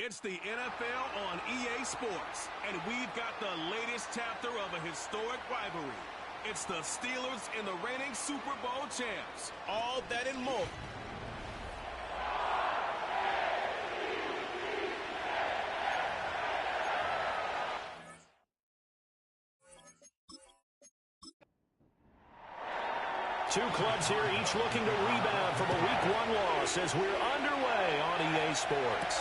It's the NFL on EA Sports, and we've got the latest chapter of a historic rivalry. It's the Steelers and the reigning Super Bowl champs. All that and more. Two clubs here, each looking to rebound from a Week 1 loss as we're underway on EA Sports.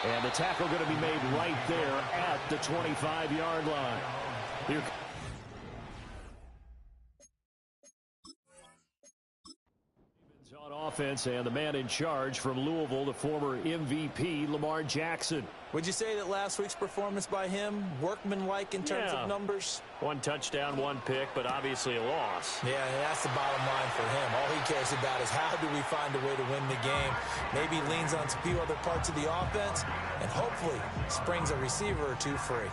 And the tackle going to be made right there at the 25-yard line. Here. On offense, and the man in charge from Louisville, the former MVP, Lamar Jackson. Would you say that last week's performance by him, workmanlike in terms of numbers? 1 touchdown, 1 pick, but obviously a loss. Yeah, that's the bottom line for him. All he cares about is how do we find a way to win the game. Maybe leans on a few other parts of the offense, and hopefully springs a receiver or two free.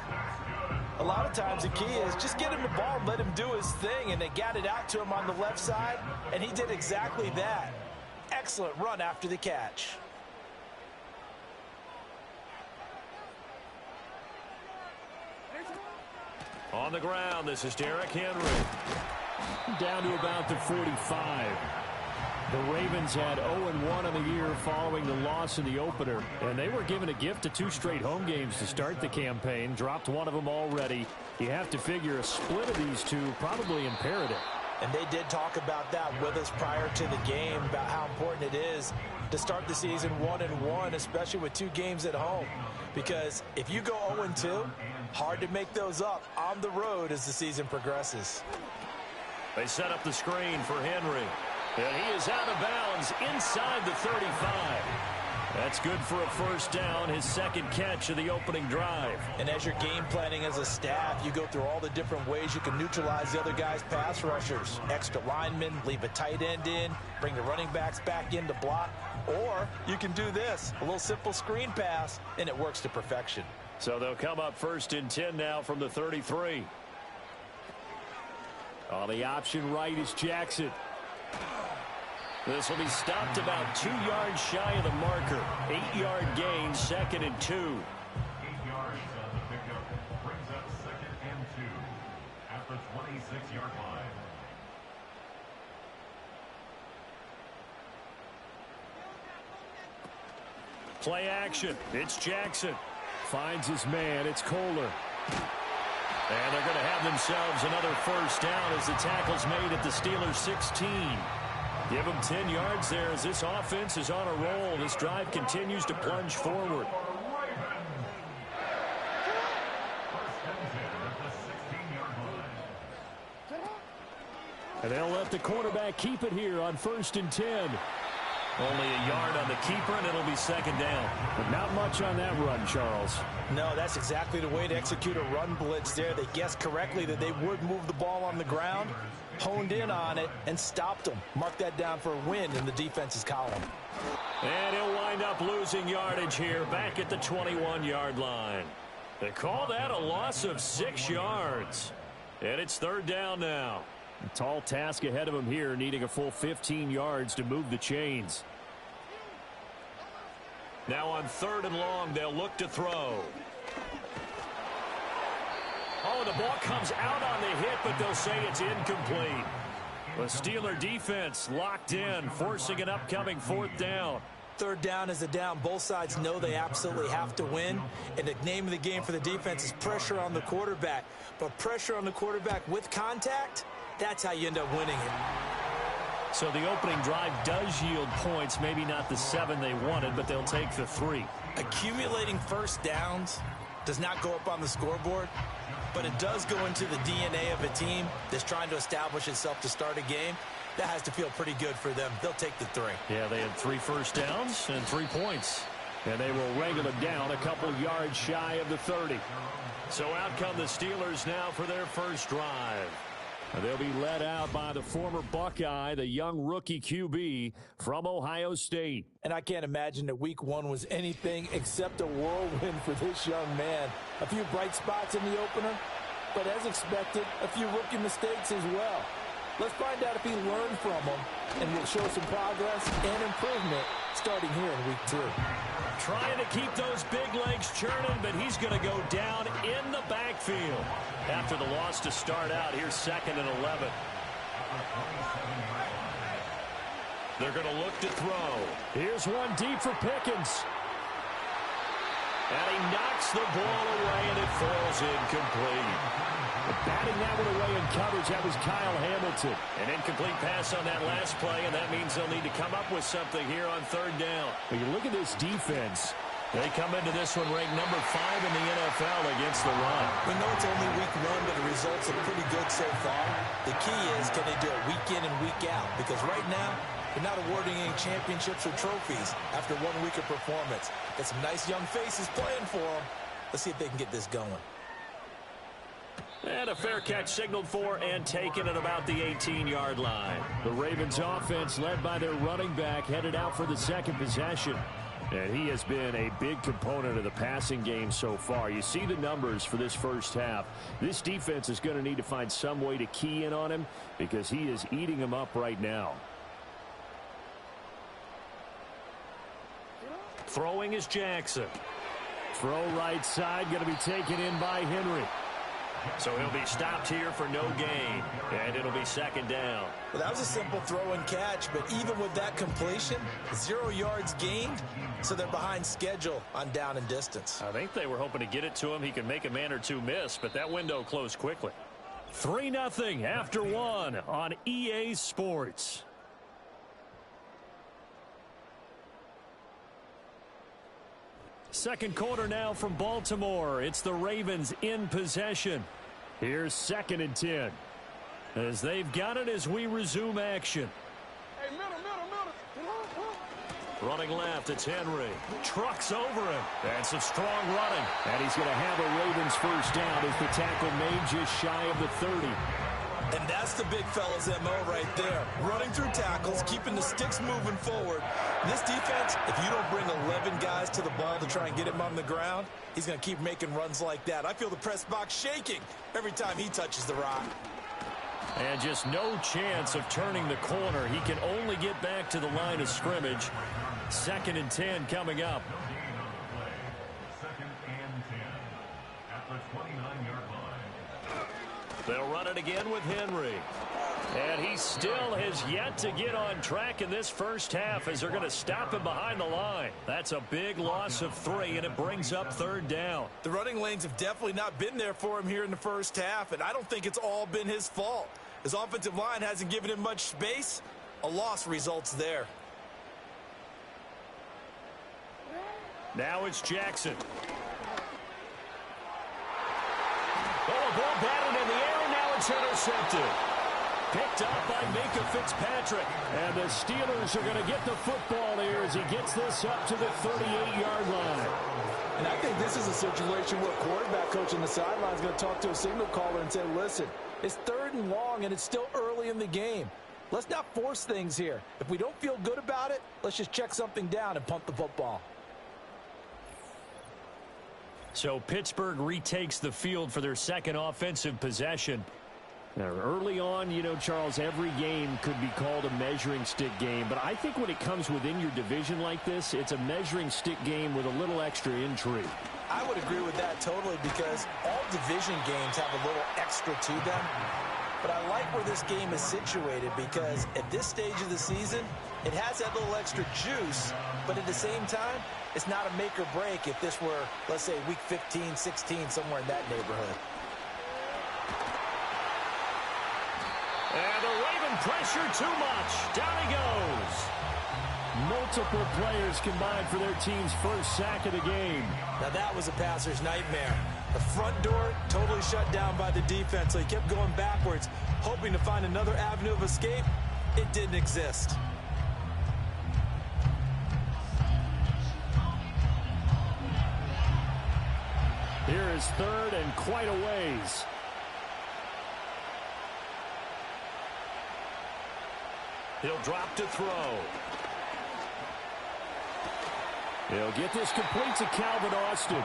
A lot of times the key is just get him the ball and let him do his thing, and they got it out to him on the left side, and he did exactly that. Excellent run after the catch. On the ground, this is Derrick Henry. Down to about the 45. The Ravens had 0-1 on the year following the loss in the opener, and they were given a gift of 2 straight home games to start the campaign. Dropped one of them already. You have to figure a split of these two probably imperative. And they did talk about that with us prior to the game, about how important it is to start the season 1-1, especially with 2 games at home. Because if you go 0-2, hard to make those up on the road as the season progresses. They set up the screen for Henry. And he is out of bounds inside the 35. That's good for a first down, his second catch of the opening drive. And as you're game planning as a staff, you go through all the different ways you can neutralize the other guy's pass rushers. Extra linemen, leave a tight end in, bring the running backs back in to block. Or you can do this, a little simple screen pass, and it works to perfection. So they'll come up 1st and 10 now from the 33. On the option right is Jackson. This will be stopped about 2 yards shy of the marker. 8-yard gain, 2nd and 2. 8 yards on the pickup brings up 2nd and 2 at the 26-yard line. Play action. It's Jackson. Finds his man. It's Kohler. And they're going to have themselves another first down as the tackle's made at the Steelers' 16. Give them 10 yards there as this offense is on a roll. This drive continues to plunge forward. And they'll let the quarterback keep it here on 1st and 10. Only a yard on the keeper, and it'll be 2nd down. But not much on that run, Charles. No, that's exactly the way to execute a run blitz there. They guessed correctly that they would move the ball on the ground, honed in on it, and stopped them. Mark that down for a win in the defense's column. And he'll wind up losing yardage here back at the 21-yard line. They call that a loss of 6 yards. And it's 3rd down now. A tall task ahead of him here, needing a full 15 yards to move the chains. Now on 3rd and long, they'll look to throw. Oh, the ball comes out on the hit, but they'll say it's incomplete. The Steeler defense locked in, forcing an upcoming 4th down. 3rd down is a down. Both sides know they absolutely have to win. And the name of the game for the defense is pressure on the quarterback. But pressure on the quarterback with contact, that's how you end up winning it. So the opening drive does yield points, maybe not the 7 they wanted, but they'll take the 3. Accumulating first downs does not go up on the scoreboard, but it does go into the DNA of a team that's trying to establish itself to start a game. That has to feel pretty good for them. They'll take the 3. Yeah, they had 3 first downs and 3 points. And they will wrangle them down a couple yards shy of the 30. So out come the Steelers now for their first drive. They'll be led out by the former Buckeye, the young rookie QB from Ohio State. And I can't imagine that week 1 was anything except a whirlwind for this young man. A few bright spots in the opener, but as expected, a few rookie mistakes as well. Let's find out if he learned from them and will show some progress and improvement starting here in week 2. Trying to keep those big legs churning, but he's going to go down in the backfield. After the loss to start out, here's 2nd and 11. They're going to look to throw. Here's one deep for Pickens. And he knocks the ball away, and it falls incomplete. Batting that one away in coverage, that was Kyle Hamilton. An incomplete pass on that last play, and that means they'll need to come up with something here on 3rd down. When you look at this defense, they come into this one ranked number 5 in the NFL against the run. We know it's only week 1, but the results are pretty good so far. The key is, can they do it week in and week out? Because right now, they're not awarding any championships or trophies after 1 week of performance. Got some nice young faces playing for them. Let's see if they can get this going. And a fair catch signaled for and taken at about the 18-yard line. The Ravens offense, led by their running back, headed out for the 2nd possession. And he has been a big component of the passing game so far. You see the numbers for this first half. This defense is going to need to find some way to key in on him because he is eating them up right now. Throwing is Jackson. Throw right side, going to be taken in by Henry. So he'll be stopped here for no gain, and it'll be 2nd down. Well, that was a simple throw and catch, but even with that completion, 0 yards gained, so they're behind schedule on down and distance. I think they were hoping to get it to him. He can make a man or two miss, but that window closed quickly. 3-0 after 1 on EA Sports. Second quarter now from Baltimore. It's the Ravens in possession. Here's 2nd and 10. As they've got it as we resume action. Hey, middle. Running left, it's Henry. Trucks over him. And some strong running. And he's going to have a Ravens first down as the tackle made just shy of the 30. And that's the big fella's MO right there. Running through tackles, keeping the sticks moving forward. This defense, if you don't bring 11 guys to the ball to try and get him on the ground, he's going to keep making runs like that. I feel the press box shaking every time he touches the rock. And just no chance of turning the corner. He can only get back to the line of scrimmage. 2nd and 10 coming up. 2nd and 10 at the 29-yard line. They'll run it again with Henry. And he still has yet to get on track in this first half as they're going to stop him behind the line. That's a big loss of 3, and it brings up 3rd down. The running lanes have definitely not been there for him here in the first half, and I don't think it's all been his fault. His offensive line hasn't given him much space. A loss results there. Now it's Jackson. Oh, a ball batted in the air, and now it's intercepted. Picked up by Minka Fitzpatrick. And the Steelers are going to get the football here as he gets this up to the 38-yard line. And I think this is a situation where quarterback coach on the sideline is going to talk to a signal caller and say, listen, it's 3rd and long, and it's still early in the game. Let's not force things here. If we don't feel good about it, let's just check something down and pump the football. So Pittsburgh retakes the field for their 2nd offensive possession. Now, early on, you know, Charles, every game could be called a measuring stick game. But I think when it comes within your division like this, it's a measuring stick game with a little extra intrigue. I would agree with that totally because all division games have a little extra to them. But I like where this game is situated because at this stage of the season, it has that little extra juice. But at the same time, it's not a make or break if this were, let's say, week 15, 16, somewhere in that neighborhood. And the Raven pressure too much. Down he goes. Multiple players combined for their team's first sack of the game. Now that was a passer's nightmare. The front door totally shut down by the defense, so he kept going backwards, hoping to find another avenue of escape. It didn't exist. Here is 3rd and quite a ways. He'll drop to throw. He'll get this complete to Calvin Austin.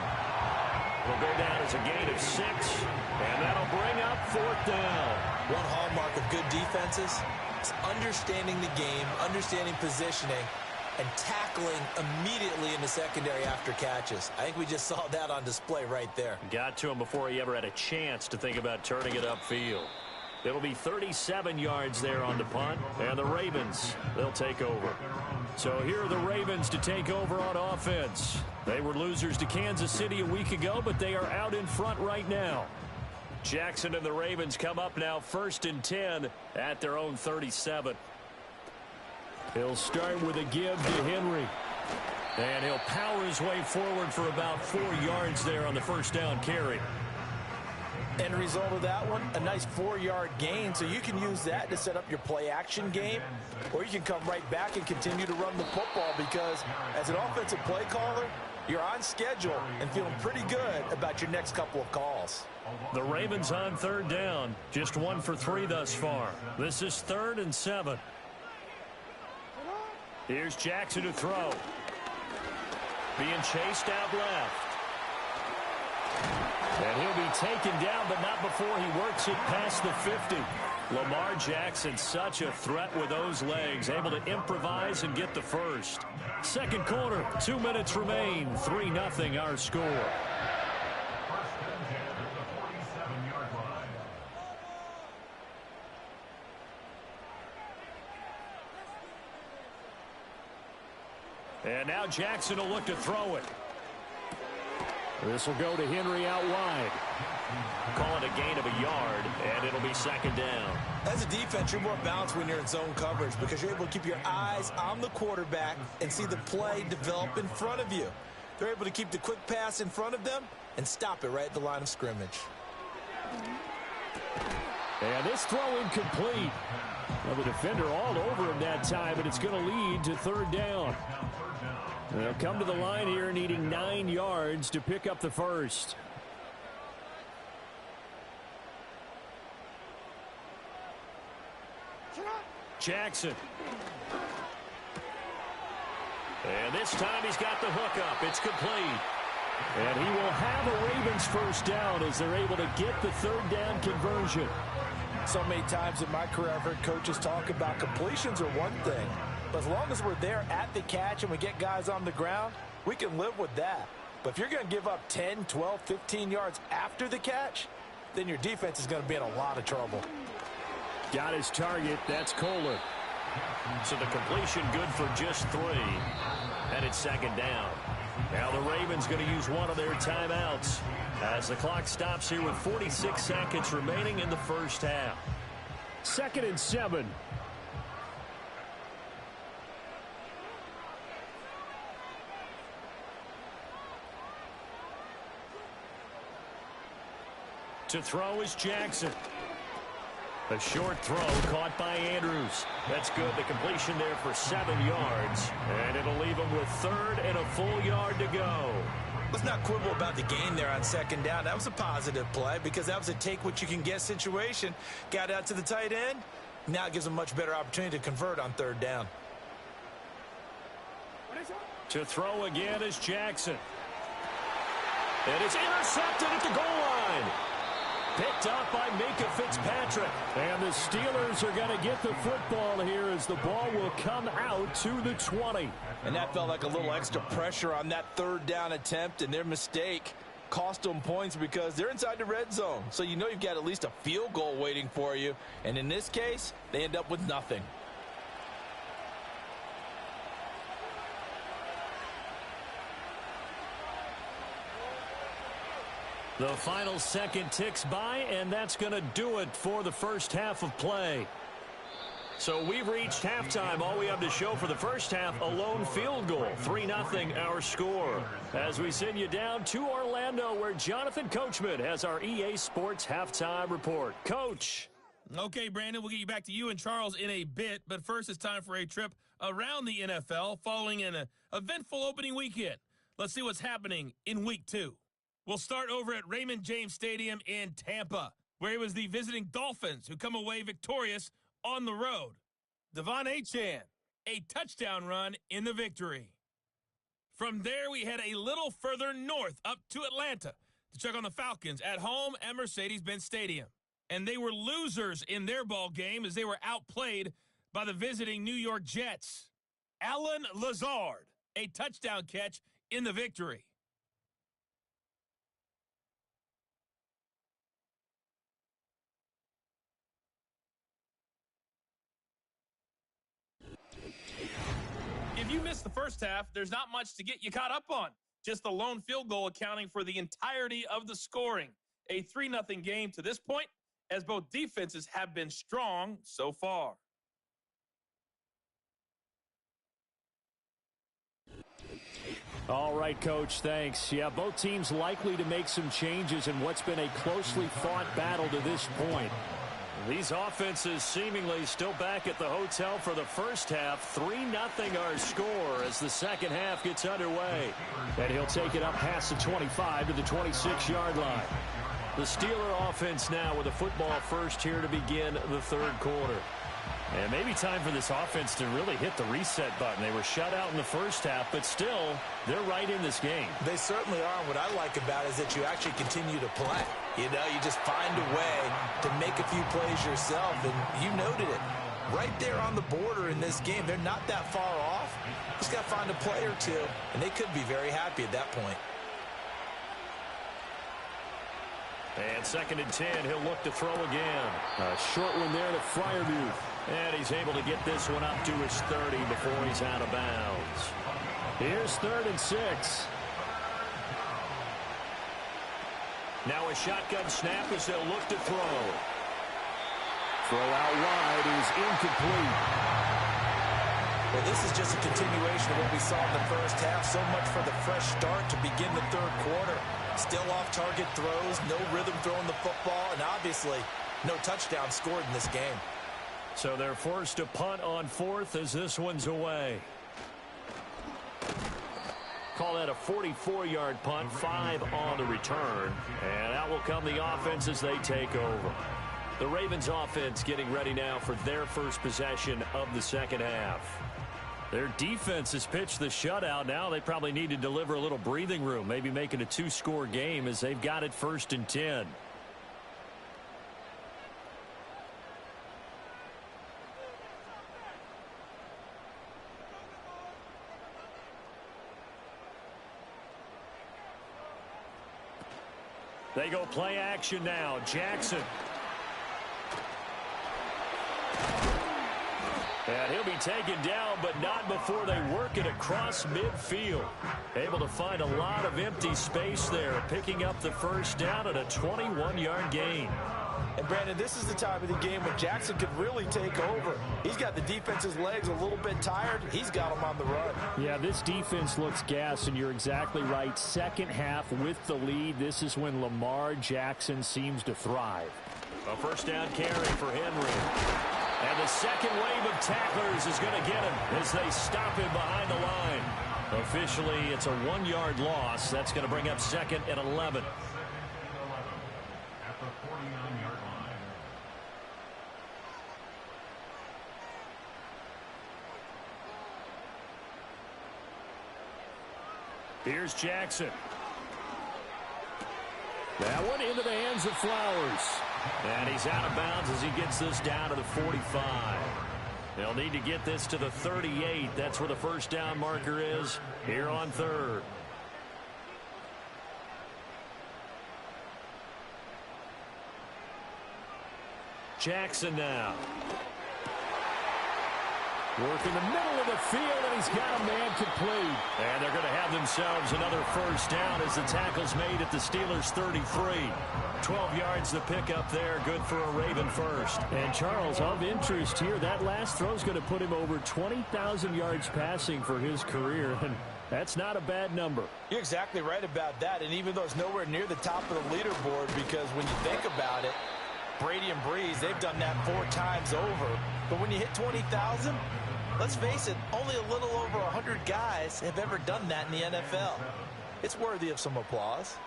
It'll go down as a gain of 6, and that'll bring up 4th down. One hallmark of good defenses is understanding the game, understanding positioning, and tackling immediately in the secondary after catches. I think we just saw that on display right there. Got to him before he ever had a chance to think about turning it upfield. It'll be 37 yards there on the punt, and the Ravens, they'll take over. So here are the Ravens to take over on offense. They were losers to Kansas City a week ago, but they are out in front right now. Jackson and the Ravens come up now 1st and 10 at their own 37. He'll start with a give to Henry. And he'll power his way forward for about 4 yards there on the first down carry. End result of that one, a nice 4-yard gain, so you can use that to set up your play-action game, or you can come right back and continue to run the football because as an offensive play caller, you're on schedule and feeling pretty good about your next couple of calls. The Ravens on 3rd down, just 1 for 3 thus far. This is 3rd and 7. Here's Jackson to throw. Being chased out left. And he'll be taken down, but not before he works it past the 50. Lamar Jackson, such a threat with those legs, able to improvise and get the first. Second quarter, 2 minutes remain, 3-0 our score. First and 10 at the 47-yard line. And now Jackson will look to throw it. This will go to Henry out wide. Call it a gain of a yard, and it'll be 2nd down. As a defense, you're more balanced when you're in zone coverage because you're able to keep your eyes on the quarterback and see the play develop in front of you. They're able to keep the quick pass in front of them and stop it right at the line of scrimmage. And this throw incomplete. Well, the defender all over him that time, but it's going to lead to 3rd down. They'll come to the line here needing 9 yards to pick up the first. Jackson. And this time he's got the hook up. It's complete. And he will have a Ravens first down as they're able to get the 3rd down conversion. So many times in my career I've heard coaches talk about completions are one thing, but as long as we're there at the catch and we get guys on the ground, we can live with that. But if you're going to give up 10, 12, 15 yards after the catch, then your defense is going to be in a lot of trouble. Got his target. That's Kohler. So the completion good for just 3. And it's 2nd down. Now the Ravens going to use one of their timeouts as the clock stops here with 46 seconds remaining in the first half. 2nd and 7. To throw is Jackson. A short throw caught by Andrews. That's good. The completion there for 7 yards. And it'll leave him with 3rd and a full yard to go. Let's not quibble about the gain there on 2nd down. That was a positive play because that was a take-what-you-can-get situation. Got out to the tight end. Now it gives him a much better opportunity to convert on 3rd down. To throw again is Jackson. And it's intercepted at the goal line. Picked up by Minka Fitzpatrick. And the Steelers are going to get the football here as the ball will come out to the 20. And that felt like a little extra pressure on that 3rd down attempt, and their mistake cost them points because they're inside the red zone. So you know you've got at least a field goal waiting for you. And in this case, they end up with nothing. The final second ticks by, and that's going to do it for the first half of play. So we've reached halftime. All we have to show for the first half, a lone field goal. 3-0 our score. As we send you down to Orlando, where Jonathan Coachman has our EA Sports halftime report. Coach. Okay, Brandon, we'll get you back to you and Charles in a bit. But first, it's time for a trip around the NFL following an eventful opening weekend. Let's see what's happening in Week 2. We'll start over at Raymond James Stadium in Tampa, where it was the visiting Dolphins who come away victorious on the road. Devon Achane, a touchdown run in the victory. From there, we head a little further north up to Atlanta to check on the Falcons at home at Mercedes-Benz Stadium. And they were losers in their ball game as they were outplayed by the visiting New York Jets. Allen Lazard, a touchdown catch in the victory. If you missed the first half, there's not much to get you caught up on. Just the lone field goal accounting for the entirety of the scoring. A 3-0 game to this point, as both defenses have been strong so far. All right, Coach, thanks. Yeah, both teams likely to make some changes in what's been a closely fought battle to this point. These offenses seemingly still back at the hotel for the first half. 3-0 our score as the second half gets underway. And he'll take it up past the 25 to the 26-yard line. The Steeler offense now with a football first here to begin the third quarter. And maybe time for this offense to really hit the reset button. They were shut out in the first half, but still, they're right in this game. They certainly are. What I like about it is that you actually continue to play. You know, you just find a way to make a few plays yourself, and you noted it. Right there on the border in this game, they're not that far off. Just got to find a play or two, and they could be very happy at that point. And 2nd and 10, he'll look to throw again. A short one there to Freiermuth. And he's able to get this one up to his 30 before he's out of bounds. Here's 3rd and 6. Now a shotgun snap as they'll look to throw. Throw out wide is incomplete. Well, this is just a continuation of what we saw in the first half. So much for the fresh start to begin the third quarter. Still off-target throws, no rhythm throwing the football, and obviously no touchdown scored in this game. So they're forced to punt on 4th as this one's away. Call that a 44-yard punt, 5 on the return. And out will come the offense as they take over. The Ravens offense getting ready now for their first possession of the second half. Their defense has pitched the shutout. Now they probably need to deliver a little breathing room, maybe make it a 2-score game as they've got it 1st and 10. They go play action now. Jackson. And he'll be taken down, but not before they work it across midfield. Able to find a lot of empty space there, picking up the first down at a 21-yard gain. And, Brandon, this is the time of the game when Jackson could really take over. He's got the defense's legs a little bit tired. He's got them on the run. Yeah, this defense looks gassed, and you're exactly right. Second half with the lead, this is when Lamar Jackson seems to thrive. A first down carry for Henry. And the second wave of tacklers is going to get him as they stop him behind the line. Officially, it's a 1-yard loss. That's going to bring up 2nd and 11. At the 49-yard line. Here's Jackson. That one into the hands of Flowers. And he's out of bounds as he gets this down to the 45. They'll need to get this to the 38. That's where the first down marker is here on 3rd. Jackson now. Work in the middle of the field, and he's got a man complete. And they're going to have themselves another first down as the tackle's made at the Steelers' 33. 12 yards to pick up there. Good for a Raven first. And, Charles, of interest here, that last throw's going to put him over 20,000 yards passing for his career, and that's not a bad number. You're exactly right about that, and even though it's nowhere near the top of the leaderboard, because when you think about it, Brady and Breeze, they've done that 4 times over. But when you hit 20,000, let's face it, only a little over 100 guys have ever done that in the NFL. It's worthy of some applause.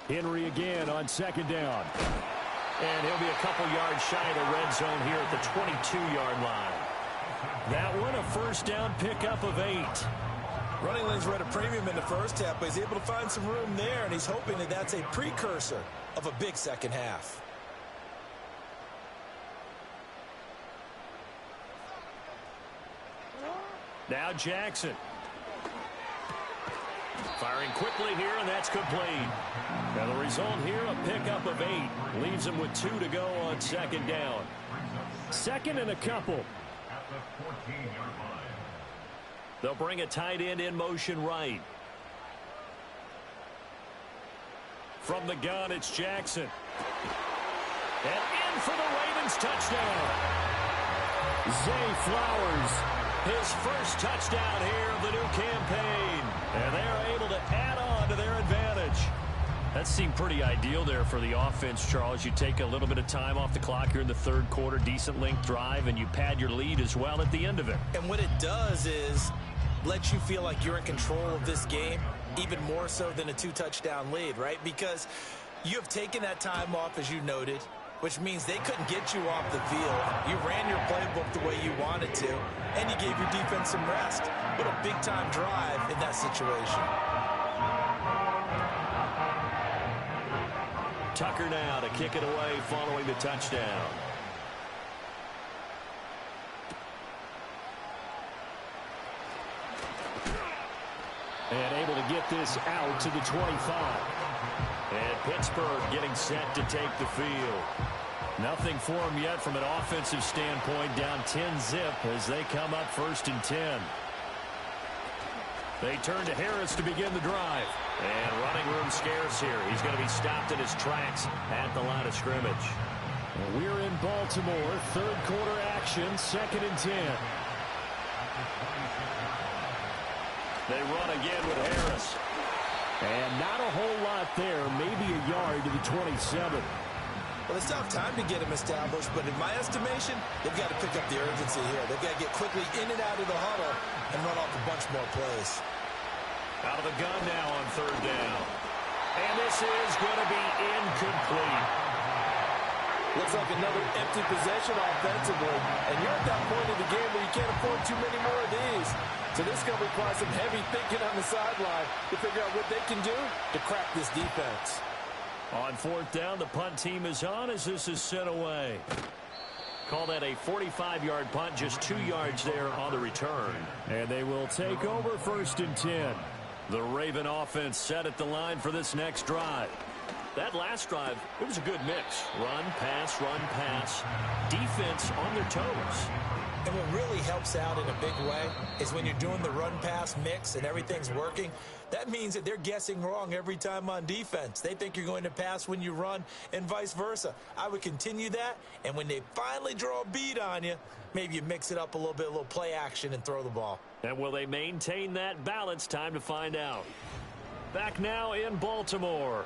Henry again on 2nd down. And he'll be a couple yards shy of the red zone here at the 22-yard line. That one, a first down pickup of 8. Running lanes were at a premium in the first half, but he's able to find some room there, and he's hoping that that's a precursor of a big second half. Now Jackson. Firing quickly here, and that's complete. And the result here, a pickup of 8. Leaves him with 2 to go on second down. Second and a couple. At the 14-yard line. They'll bring a tight end in motion right. From the gun, it's Jackson. And in for the Ravens touchdown. Zay Flowers. His first touchdown here of the new campaign. And they're able to add on to their advantage. That seemed pretty ideal there for the offense, Charles. You take a little bit of time off the clock here in the third quarter, decent length drive, and you pad your lead as well at the end of it. And what it does is let you feel like you're in control of this game, even more so than a 2-touchdown lead, right? Because you have taken that time off, as you noted, which means they couldn't get you off the field. You ran your playbook the way you wanted to, and you gave your defense some rest. What a big-time drive in that situation. Tucker now to kick it away following the touchdown. And able to get this out to the 25. And Pittsburgh getting set to take the field. Nothing for them yet from an offensive standpoint. Down 10-zip as they come up 1st and 10. They turn to Harris to begin the drive. And running room scarce here. He's going to be stopped in his tracks at the line of scrimmage. And we're in Baltimore. Third quarter action. 2nd and 10. They run again with Harris. And not a whole lot there. Maybe a yard to the 27. Well, it's tough time to get him established, but in my estimation, they've got to pick up the urgency here. They've got to get quickly in and out of the huddle and run off a bunch more plays. Out of the gun now on 3rd down. And this is going to be incomplete. Looks like another empty possession offensively, and you're at that point of the game where you can't afford too many more of these. So this is going to require some heavy thinking on the sideline to figure out what they can do to crack this defense. On 4th down, the punt team is on as this is sent away. Call that a 45-yard punt, just 2 yards there on the return. And they will take over 1st and 10. The Raven offense set at the line for this next drive. That last drive, it was a good mix. Run, pass, defense on their toes. And what really helps out in a big way is when you're doing the run-pass mix and everything's working, that means that they're guessing wrong every time on defense. They think you're going to pass when you run and vice versa. I would continue that, and when they finally draw a beat on you, maybe you mix it up a little bit, a little play action and throw the ball. And will they maintain that balance? Time to find out. Back now in Baltimore.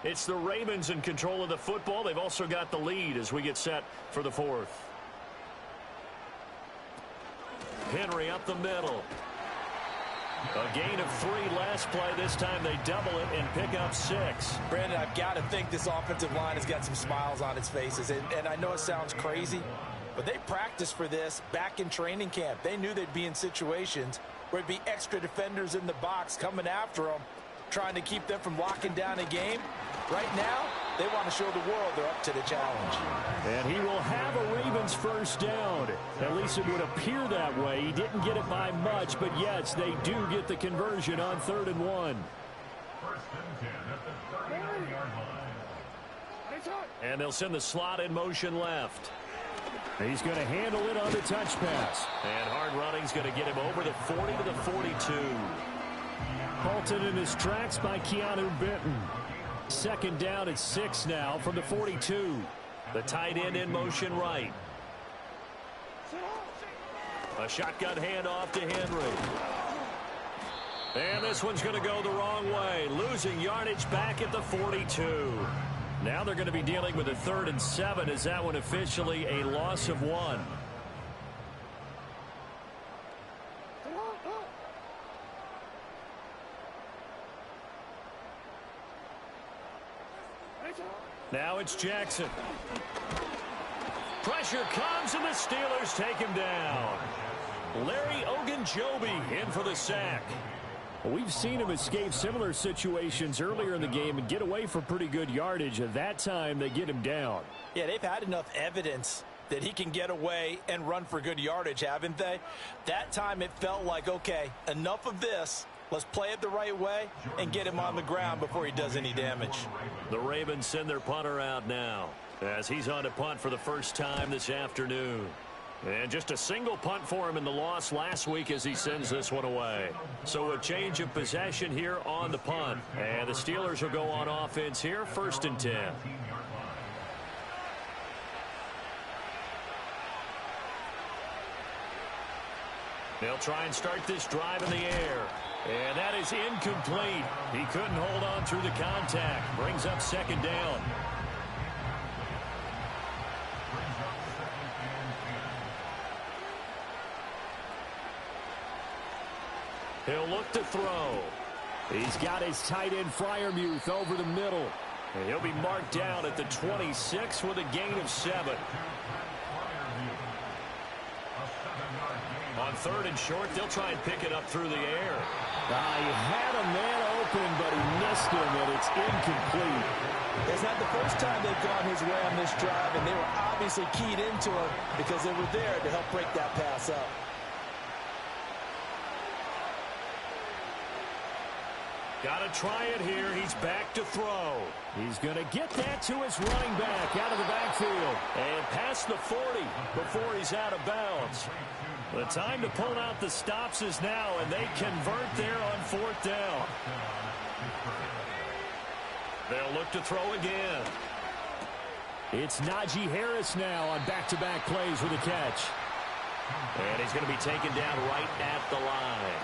It's the Ravens in control of the football. They've also got the lead as we get set for the 4th. Henry up the middle. A gain of 3 last play. This time they double it and pick up 6. Brandon, I've got to think this offensive line has got some smiles on its faces. And I know it sounds crazy, but they practiced for this back in training camp. They knew they'd be in situations where it'd be extra defenders in the box coming after them, trying to keep them from locking down a game. Right now, they want to show the world they're up to the challenge. And he will have a Ravens first down. At least it would appear that way. He didn't get it by much, but yes, they do get the conversion on 3rd and 1. 1st and 10 at the 39-yard line. And they'll send the slot in motion left. He's going to handle it on the touch pass. And hard running's going to get him over the 40 to the 42. Halted in his tracks by Keanu Benton. 2nd down at 6 now from the 42. The tight end in motion right. A shotgun handoff to Henry. And this one's going to go the wrong way. Losing yardage back at the 42. Now they're going to be dealing with a 3rd and 7. Is that one officially a loss of 1? Now it's Jackson. Pressure comes, and the Steelers take him down. Larry Ogunjobi in for the sack. We've seen him escape similar situations earlier in the game and get away for pretty good yardage. At that time, they get him down. Yeah, they've had enough evidence that he can get away and run for good yardage, haven't they? That time it felt like, okay, enough of this. Let's play it the right way and get him on the ground before he does any damage. The Ravens send their punter out now as he's on to punt for the first time this afternoon. And just a single punt for him in the loss last week as he sends this one away. So a change of possession here on the punt. And the Steelers will go on offense here, 1st and 10. They'll try and start this drive in the air. And that is incomplete. He couldn't hold on through the contact. Brings up 2nd down. He'll look to throw. He's got his tight end Freiermuth over the middle. And he'll be marked down at the 26 with a gain of 7. On 3rd and short, they'll try and pick it up through the air. He had a man open, but he missed him, and it's incomplete. It's not the first time they've gone his way on this drive, and they were obviously keyed into him because they were there to help break that pass up. Got to try it here. He's back to throw. He's going to get that to his running back out of the backfield. And past the 40 before he's out of bounds. The time to pull out the stops is now, and they convert there on 4th down. They'll look to throw again. It's Najee Harris now on back-to-back plays with a catch. And he's going to be taken down right at the line.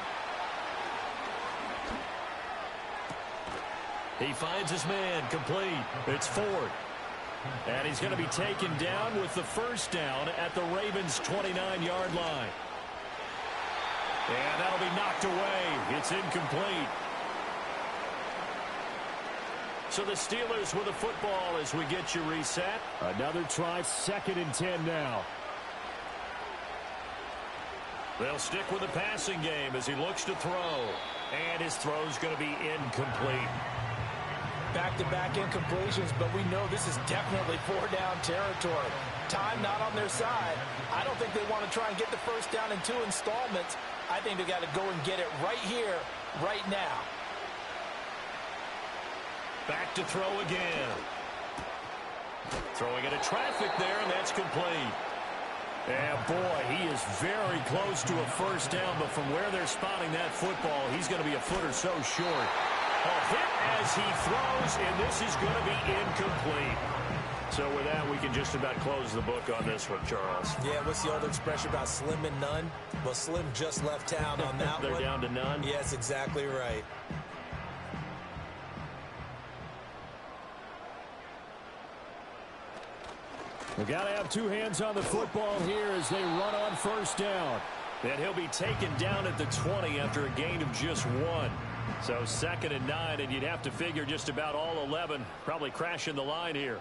He finds his man complete. It's Ford. And he's going to be taken down with the 1st down at the Ravens' 29-yard line. And that'll be knocked away. It's incomplete. So the Steelers with the football as we get you reset. Another try, 2nd and 10 now. They'll stick with the passing game as he looks to throw. And his throw's going to be incomplete. Back-to-back incompletions, but we know this is definitely 4-down territory. Time not on their side. I don't think they want to try and get the 1st down in 2 installments. I think they got to go and get it right here, right now. Back to throw again. Throwing into traffic there, and that's complete. And boy, he is very close to a 1st down, but from where they're spotting that football, he's going to be a foot or so short. A hit as he throws, and this is going to be incomplete. So with that, we can just about close the book on this one, Charles. Yeah, what's the old expression about slim and none? Well, Slim just left town on that They're one. They're down to none? Yes, exactly right. We got to have 2 hands on the football here as they run on 1st down. And he'll be taken down at the 20 after a gain of just 1. So 2nd and 9, and you'd have to figure just about all 11 probably crashing the line here.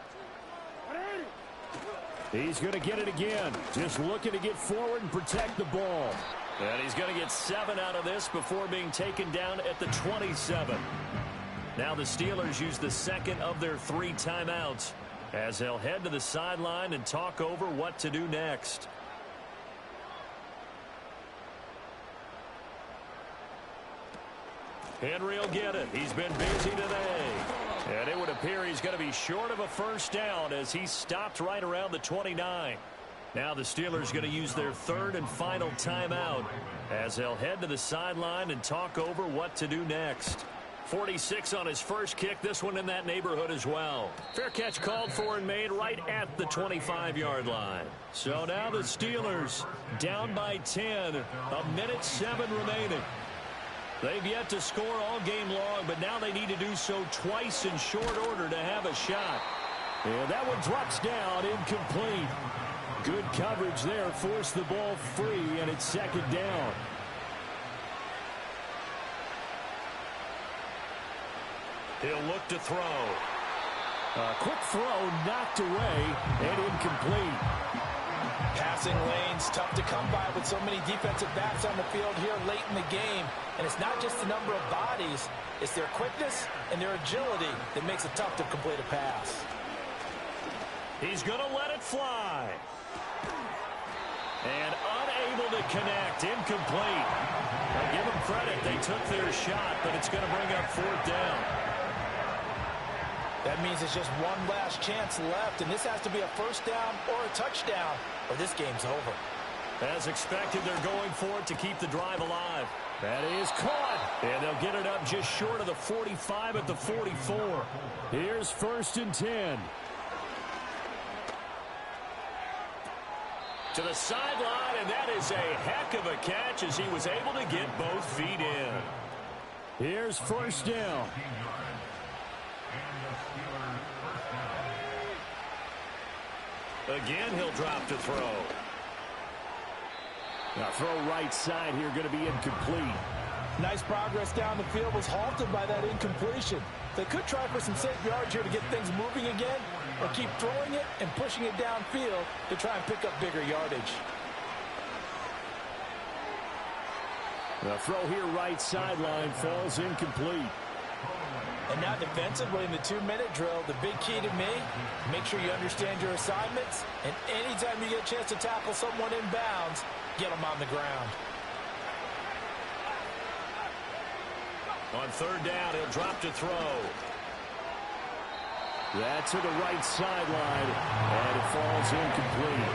He's going to get it again. Just looking to get forward and protect the ball. And he's going to get 7 out of this before being taken down at the 27. Now the Steelers use the 2nd of their 3 timeouts as they'll head to the sideline and talk over what to do next. Henry will get it. He's been busy today. And it would appear he's going to be short of a 1st down as he stopped right around the 29. Now the Steelers going to use their 3rd and final timeout as they'll head to the sideline and talk over what to do next. 46 on his first kick. This one in that neighborhood as well. Fair catch called for and made right at the 25-yard line. So now the Steelers down by 10. 1:07 remaining. They've yet to score all game long, but now they need to do so twice in short order to have a shot. And that one drops down, incomplete. Good coverage there, forced the ball free, and it's 2nd down. He'll look to throw. A quick throw knocked away and incomplete. Passing lanes tough to come by with so many defensive backs on the field here late in the game. And it's not just the number of bodies, it's their quickness and their agility that makes it tough to complete a pass. He's going to let it fly. And unable to connect, incomplete. I give them credit, they took their shot, but it's going to bring up fourth down. That means it's just one last chance left, and this has to be a first down or a touchdown, or this game's over. As expected, they're going for it to keep the drive alive. That is caught. And they'll get it up just short of the 45 at the 44. Here's 1st and 10. To the sideline, and that is a heck of a catch as he was able to get both feet in. Here's 1st down. Again, he'll drop to throw. Now throw right side here, going to be incomplete. Nice progress down the field was halted by that incompletion. They could try for some safe yards here to get things moving again, or keep throwing it and pushing it downfield to try and pick up bigger yardage. The throw here right sideline falls incomplete. And now defensively in the 2-minute drill, the big key to me, make sure you understand your assignments, and anytime you get a chance to tackle someone in bounds, get them on the ground. On 3rd down, he'll drop to throw. That's to the right sideline, and it falls incomplete.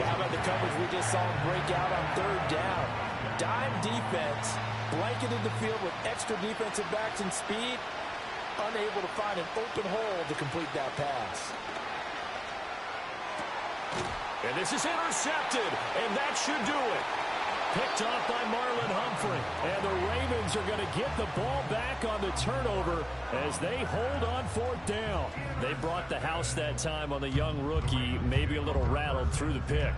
How about the coverage we just saw him break out on 3rd down? Dime defense, blanketed the field with extra defensive backs and speed, unable to find an open hole to complete that pass. And this is intercepted, and that should do it. Picked off by Marlon Humphrey. And the Ravens are going to get the ball back on the turnover as they hold on 4th down. They brought the house that time on the young rookie, maybe a little rattled through the pick.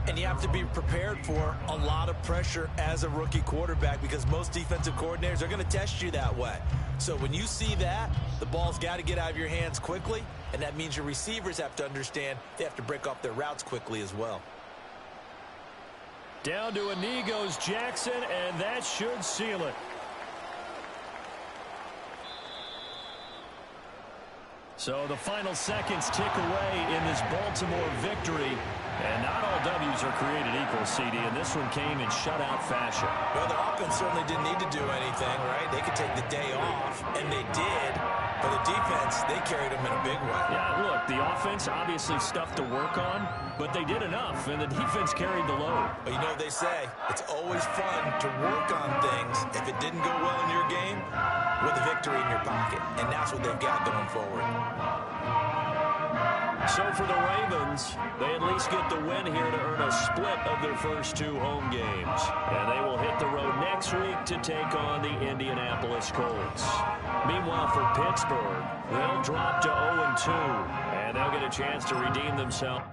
And you have to be prepared for a lot of pressure as a rookie quarterback because most defensive coordinators are going to test you that way. So when you see that, the ball's got to get out of your hands quickly, and that means your receivers have to understand they have to break off their routes quickly as well. Down to a knee goes Jackson, and that should seal it. So the final seconds tick away in this Baltimore victory. And not all W's are created equal, CD, and this one came in shutout fashion. Well, the offense certainly didn't need to do anything, right? They could take the day off, and they did. But the defense, they carried them in a big way. Yeah, look, the offense, obviously stuff to work on, but they did enough, and the defense carried the load. But you know what they say, it's always fun to work on things if it didn't go well in your game with a victory in your pocket, and that's what they've got going forward. So for the Ravens, they at least get the win here to earn a split of their first 2 home games. And they will hit the road next week to take on the Indianapolis Colts. Meanwhile, for Pittsburgh, they'll drop to 0-2, and they'll get a chance to redeem themselves.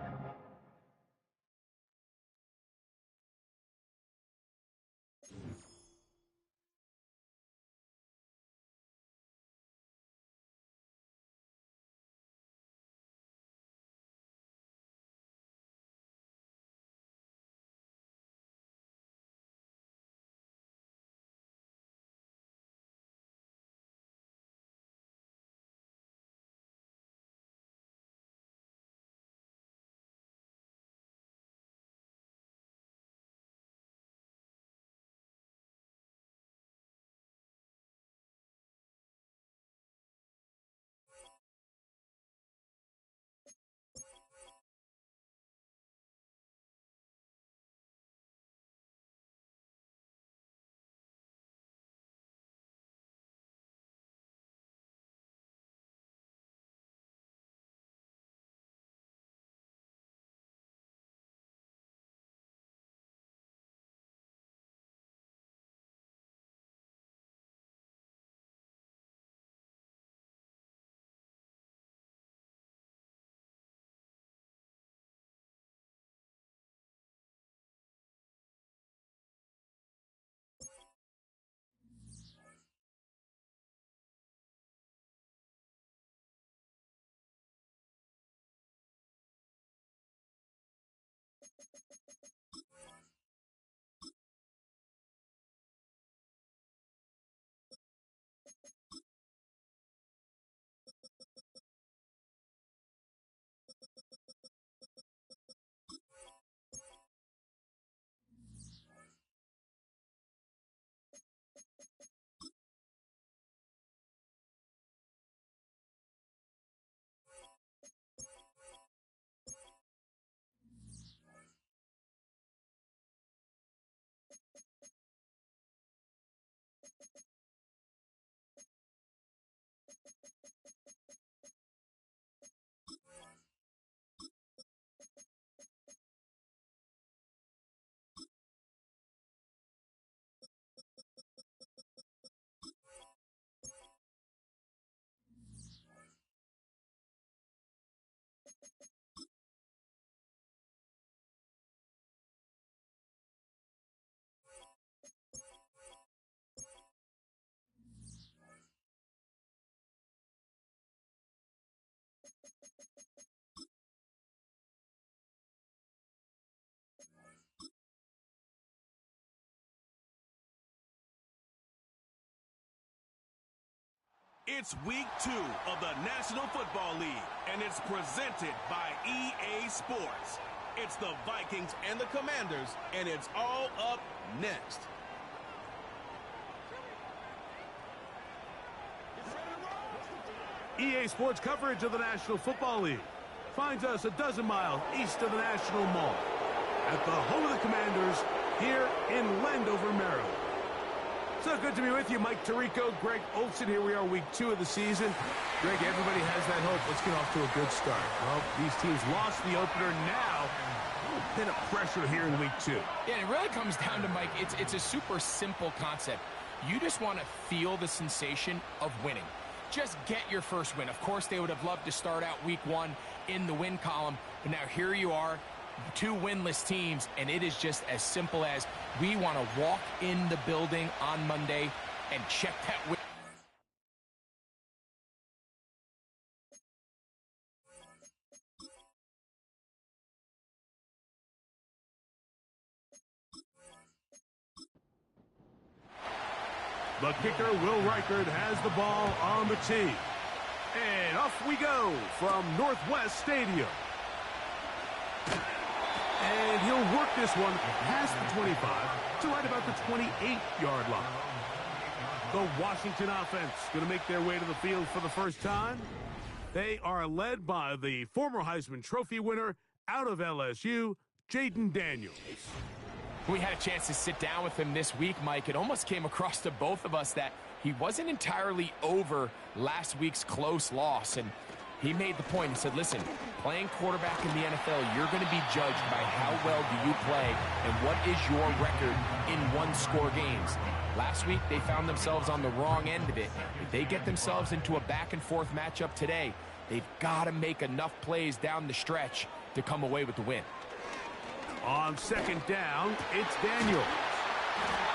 It's week 2 of the National Football League, and it's presented by EA Sports. It's the Vikings and the Commanders, and it's all up next. EA Sports coverage of the National Football League finds us a dozen miles east of the National Mall at the home of the Commanders here in Landover, Maryland. So good to be with you, Mike Tirico, Greg Olson. Here we are, week 2 of the season. Greg, everybody has that hope. Let's get off to a good start. Well, these teams lost the opener. Now, a little bit of pressure here in week 2. Yeah, it really comes down to, Mike, it's a super simple concept. You just want to feel the sensation of winning. Just get your first win. Of course, they would have loved to start out week 1 in the win column, but now here you are, 2 winless teams, and it is just as simple as we want to walk in the building on Monday and check that win. The kicker, Will Reichard, has the ball on the tee. And off we go from Northwest Stadium. And he'll work this one past the 25 to right about the 28-yard line. The Washington offense going to make their way to the field for the first time. They are led by the former Heisman Trophy winner out of LSU, Jaden Daniels. We had a chance to sit down with him this week, Mike. It almost came across to both of us that he wasn't entirely over last week's close loss. And he made the point. He said, listen, playing quarterback in the NFL, you're going to be judged by how well do you play and what is your record in one-score games. Last week, they found themselves on the wrong end of it. If they get themselves into a back-and-forth matchup today, they've got to make enough plays down the stretch to come away with the win. On second down, it's Daniels.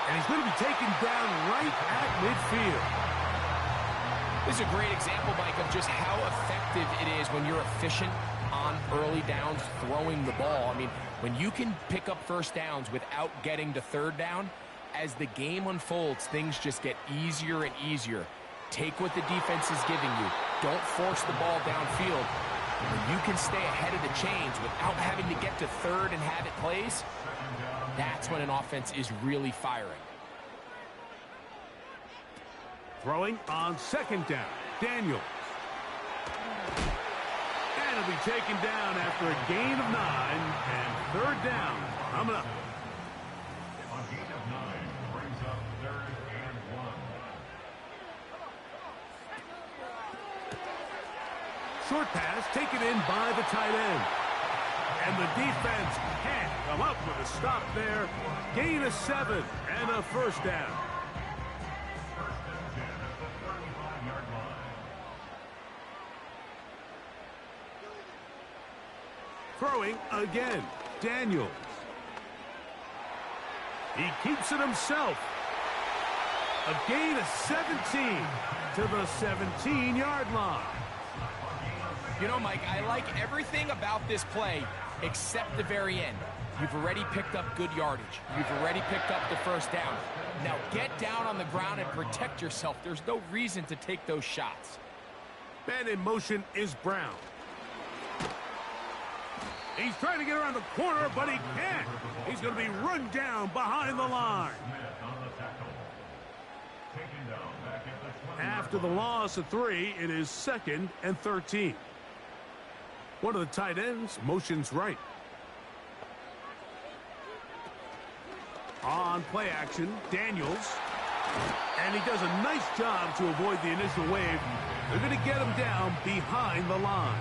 And he's going to be taken down right at midfield. This is a great example, Mike, of just how effective it is when you're efficient on early downs throwing the ball. I mean, when you can pick up first downs without getting to third down, as the game unfolds, things just get easier and easier. Take what the defense is giving you. Don't force the ball downfield. When you can stay ahead of the chains without having to get to third and have it plays, that's when an offense is really firing. Throwing on second down, Daniels. And it'll be taken down after a gain of 9 and third down coming up. A gain of 9 brings up 3rd and 1. Short pass taken in by the tight end. And the defense can't come up with a stop there. Gain of 7 and a first down. First and 10 at the 35-yard line. Throwing again, Daniels. He keeps it himself. A gain of 17 to the 17-yard line. You know, Mike, I like everything about this play except the very end. You've already picked up good yardage. You've already picked up the first down. Now get down on the ground and protect yourself. There's no reason to take those shots. Man in motion is Brown. He's trying to get around the corner, but he can't. He's going to be run down behind the line. After the loss of 3, it is 2nd and 13. One of the tight ends motions right. On play action, Daniels. And he does a nice job to avoid the initial wave. They're going to get him down behind the line.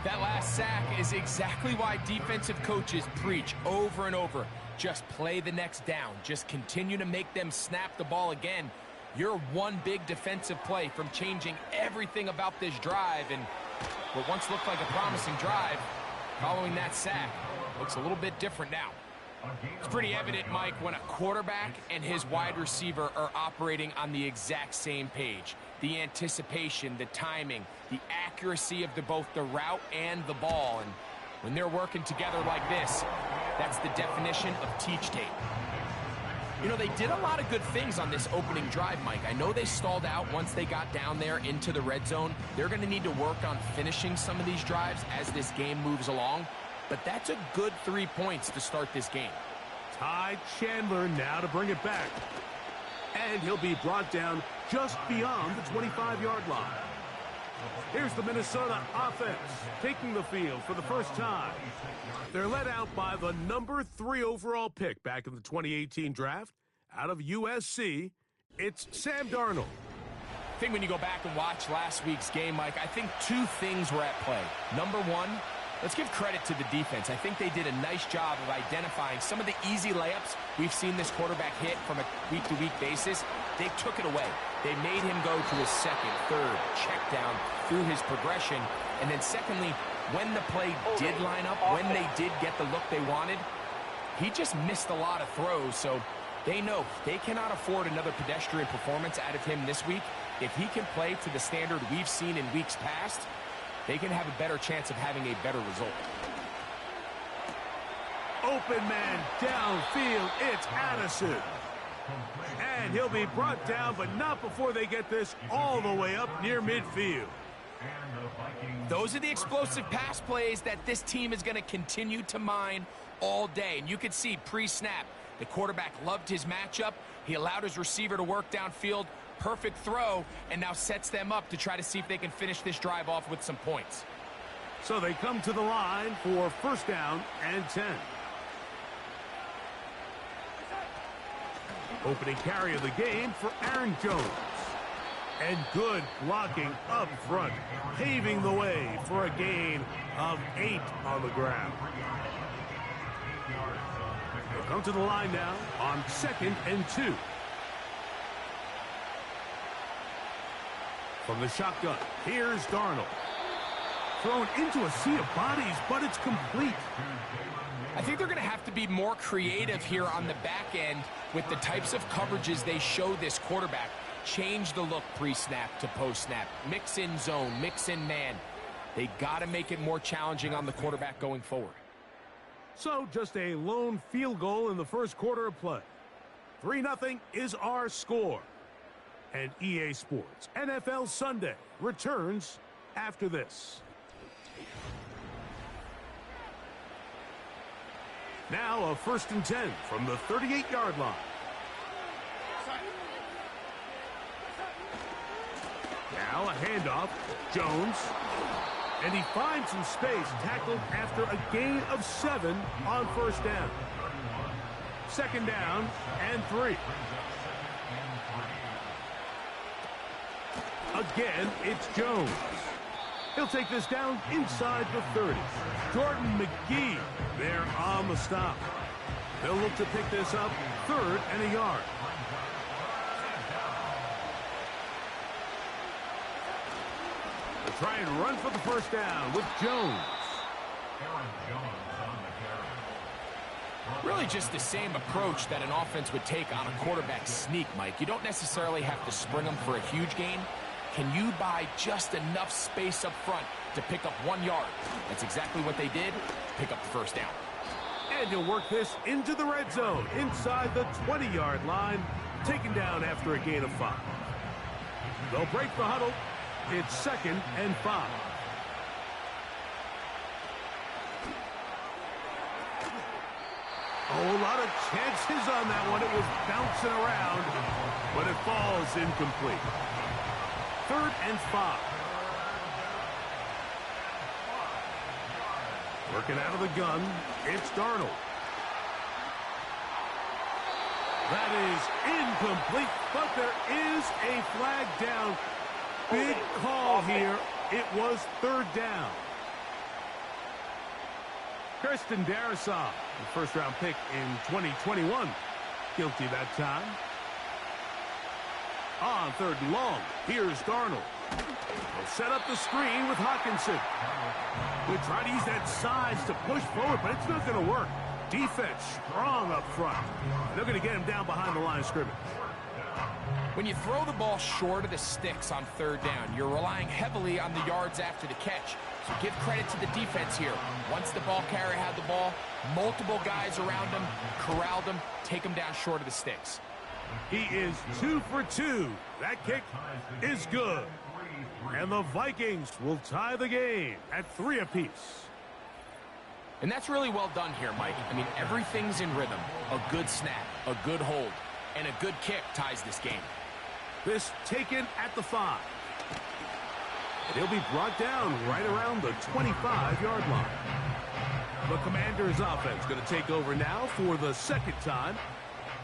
That last sack is exactly why defensive coaches preach over and over. Just play the next down. Just continue to make them snap the ball again. You're one big defensive play from changing everything about this drive, and what once looked like a promising drive, following that sack, looks a little bit different now. It's pretty evident, Mike, when a quarterback and his wide receiver are operating on the exact same page. The anticipation, the timing, the accuracy of both the route and the ball. And when they're working together like this, that's the definition of teach tape. You know, they did a lot of good things on this opening drive, Mike. I know they stalled out once they got down there into the red zone. They're going to need to work on finishing some of these drives as this game moves along. But that's a good 3 points to start this game. Ty Chandler now to bring it back. And he'll be brought down just beyond the 25-yard line. Here's the Minnesota offense taking the field for the first time. They're led out by the number 3 overall pick back in the 2018 draft out of USC. It's Sam Darnold. I think when you go back and watch last week's game, Mike, I think 2 things were at play. Number 1, let's give credit to the defense. I think they did a nice job of identifying some of the easy layups we've seen this quarterback hit from a week-to-week basis. They took it away. They made him go to his second, third, check down through his progression. And then secondly, when the play did line up, when they did get the look they wanted, he just missed a lot of throws. So they know they cannot afford another pedestrian performance out of him this week. If he can play to the standard we've seen in weeks past, they can have a better chance of having a better result. Open man downfield. It's Addison. And he'll be brought down, but not before they get this all the way up near midfield. Those are the explosive pass plays that this team is going to continue to mine all day. And you can see pre-snap, the quarterback loved his matchup. He allowed his receiver to work downfield. Perfect throw, and now sets them up to try to see if they can finish this drive off with some points. So they come to the line for first down and 10. Opening carry of the game for Aaron Jones. And good blocking up front, paving the way for a gain of 8 on the ground. They'll come to the line now on 2nd and 2. From the shotgun, here's Darnold. Thrown into a sea of bodies, but it's complete. I think they're going to have to be more creative here on the back end with the types of coverages they show this quarterback. Change the look pre-snap to post-snap. Mix in zone, mix in man. They got to make it more challenging on the quarterback going forward. So just a lone field goal in the first quarter of play. 3-0 is our score. And EA Sports NFL Sunday returns after this. Now a 1st and 10 from the 38-yard line. Now a handoff. Jones. And he finds some space, tackled after a gain of 7 on first down. 2nd down and 3. Again, it's Jones. He'll take this down inside the 30. Jordan McGee there on the stop. They'll look to pick this up 3rd and a yard. They'll try and run for the first down with Jones. Really just the same approach that an offense would take on a quarterback sneak, Mike. You don't necessarily have to spring them for a huge gain. Can you buy just enough space up front to pick up 1 yard? That's exactly what they did. Pick up the first down. And you'll work this into the red zone inside the 20-yard line, taken down after a gain of 5. They'll break the huddle. It's 2nd and 5. Oh, a lot of chances on that one. It was bouncing around, but it falls incomplete. 3rd and 5. Working out of the gun, it's Darnold. That is incomplete, but there is a flag down. Big call here. It was 3rd down. Kirsten Darrisaw, the first-round pick in 2021. Guilty that time. On 3rd and long, here's Darnold. They'll set up the screen with Hawkinson. They try to use that size to push forward, but it's not going to work. Defense strong up front. They're going to get him down behind the line of scrimmage. When you throw the ball short of the sticks on 3rd down, you're relying heavily on the yards after the catch. So give credit to the defense here. Once the ball carrier had the ball, multiple guys around him, corralled him, take him down short of the sticks. He is 2 for 2. That kick is good. And the Vikings will tie the game at 3 apiece. And that's really well done here, Mike. I mean, everything's in rhythm. A good snap, a good hold, and a good kick ties this game. This taken at the 5. And he'll be brought down right around the 25-yard line. The Commanders' offense going to take over now for the second time.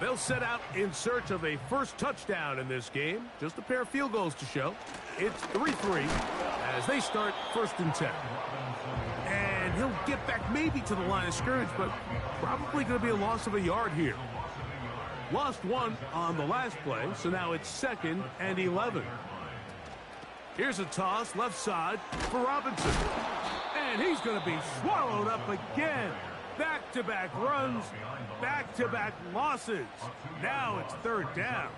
They'll set out in search of a first touchdown in this game. Just a pair of field goals to show. It's 3-3 as they start 1st and 10. And he'll get back maybe to the line of scrimmage, but probably going to be a loss of a yard here. Lost 1 on the last play, so now it's 2nd and 11. Here's a toss left side for Robinson. And he's going to be swallowed up again. Back-to-back runs, back-to-back losses. Now it's 3rd down.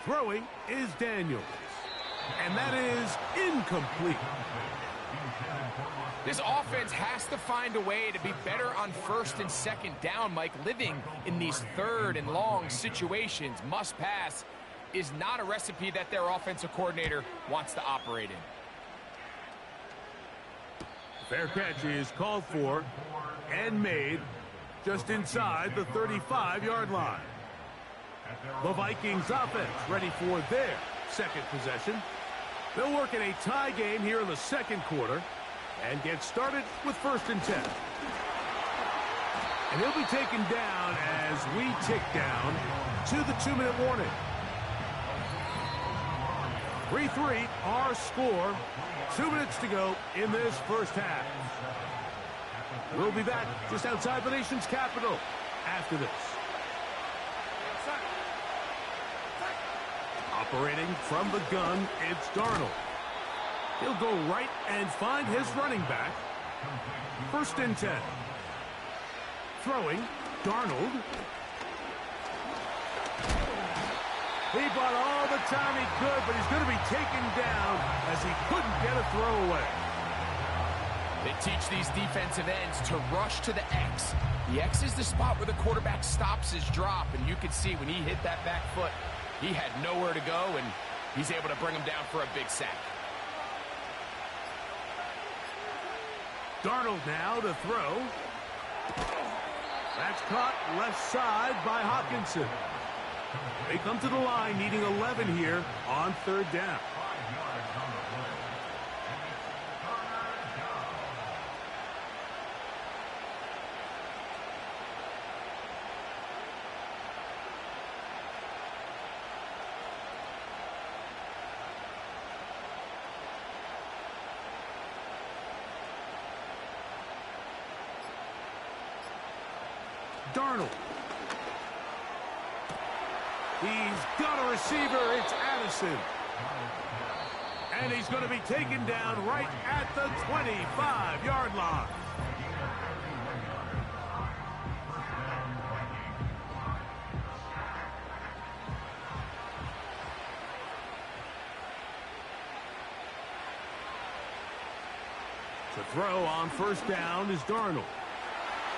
Throwing is Daniels. And that is incomplete. This offense has to find a way to be better on 1st and 2nd down, Mike. Living in these 3rd and long situations, must pass, is not a recipe that their offensive coordinator wants to operate in. Fair catch is called for and made just inside the 35-yard line. The Vikings offense ready for their second possession. They'll work in a tie game here in the 2nd quarter and get started with 1st and 10. And he'll be taken down as we tick down to the 2-minute warning. 3-3 our score. 2 minutes to go in this first half. We'll be back just outside the nation's capital after this. Operating from the gun, it's Darnold. He'll go right and find his running back. 1st and 10. Throwing, Darnold. He bought all the time he could, but he's going to be taken down as he couldn't get a throw away. They teach these defensive ends to rush to the X. The X is the spot where the quarterback stops his drop, and you can see when he hit that back foot, he had nowhere to go, and he's able to bring him down for a big sack. Darnold now to throw. That's caught left side by Hawkinson. They come to the line needing 11 here on 3rd down. Darnold. He's got a receiver. It's Addison. And he's going to be taken down right at the 25-yard line. To throw on 1st down is Darnold.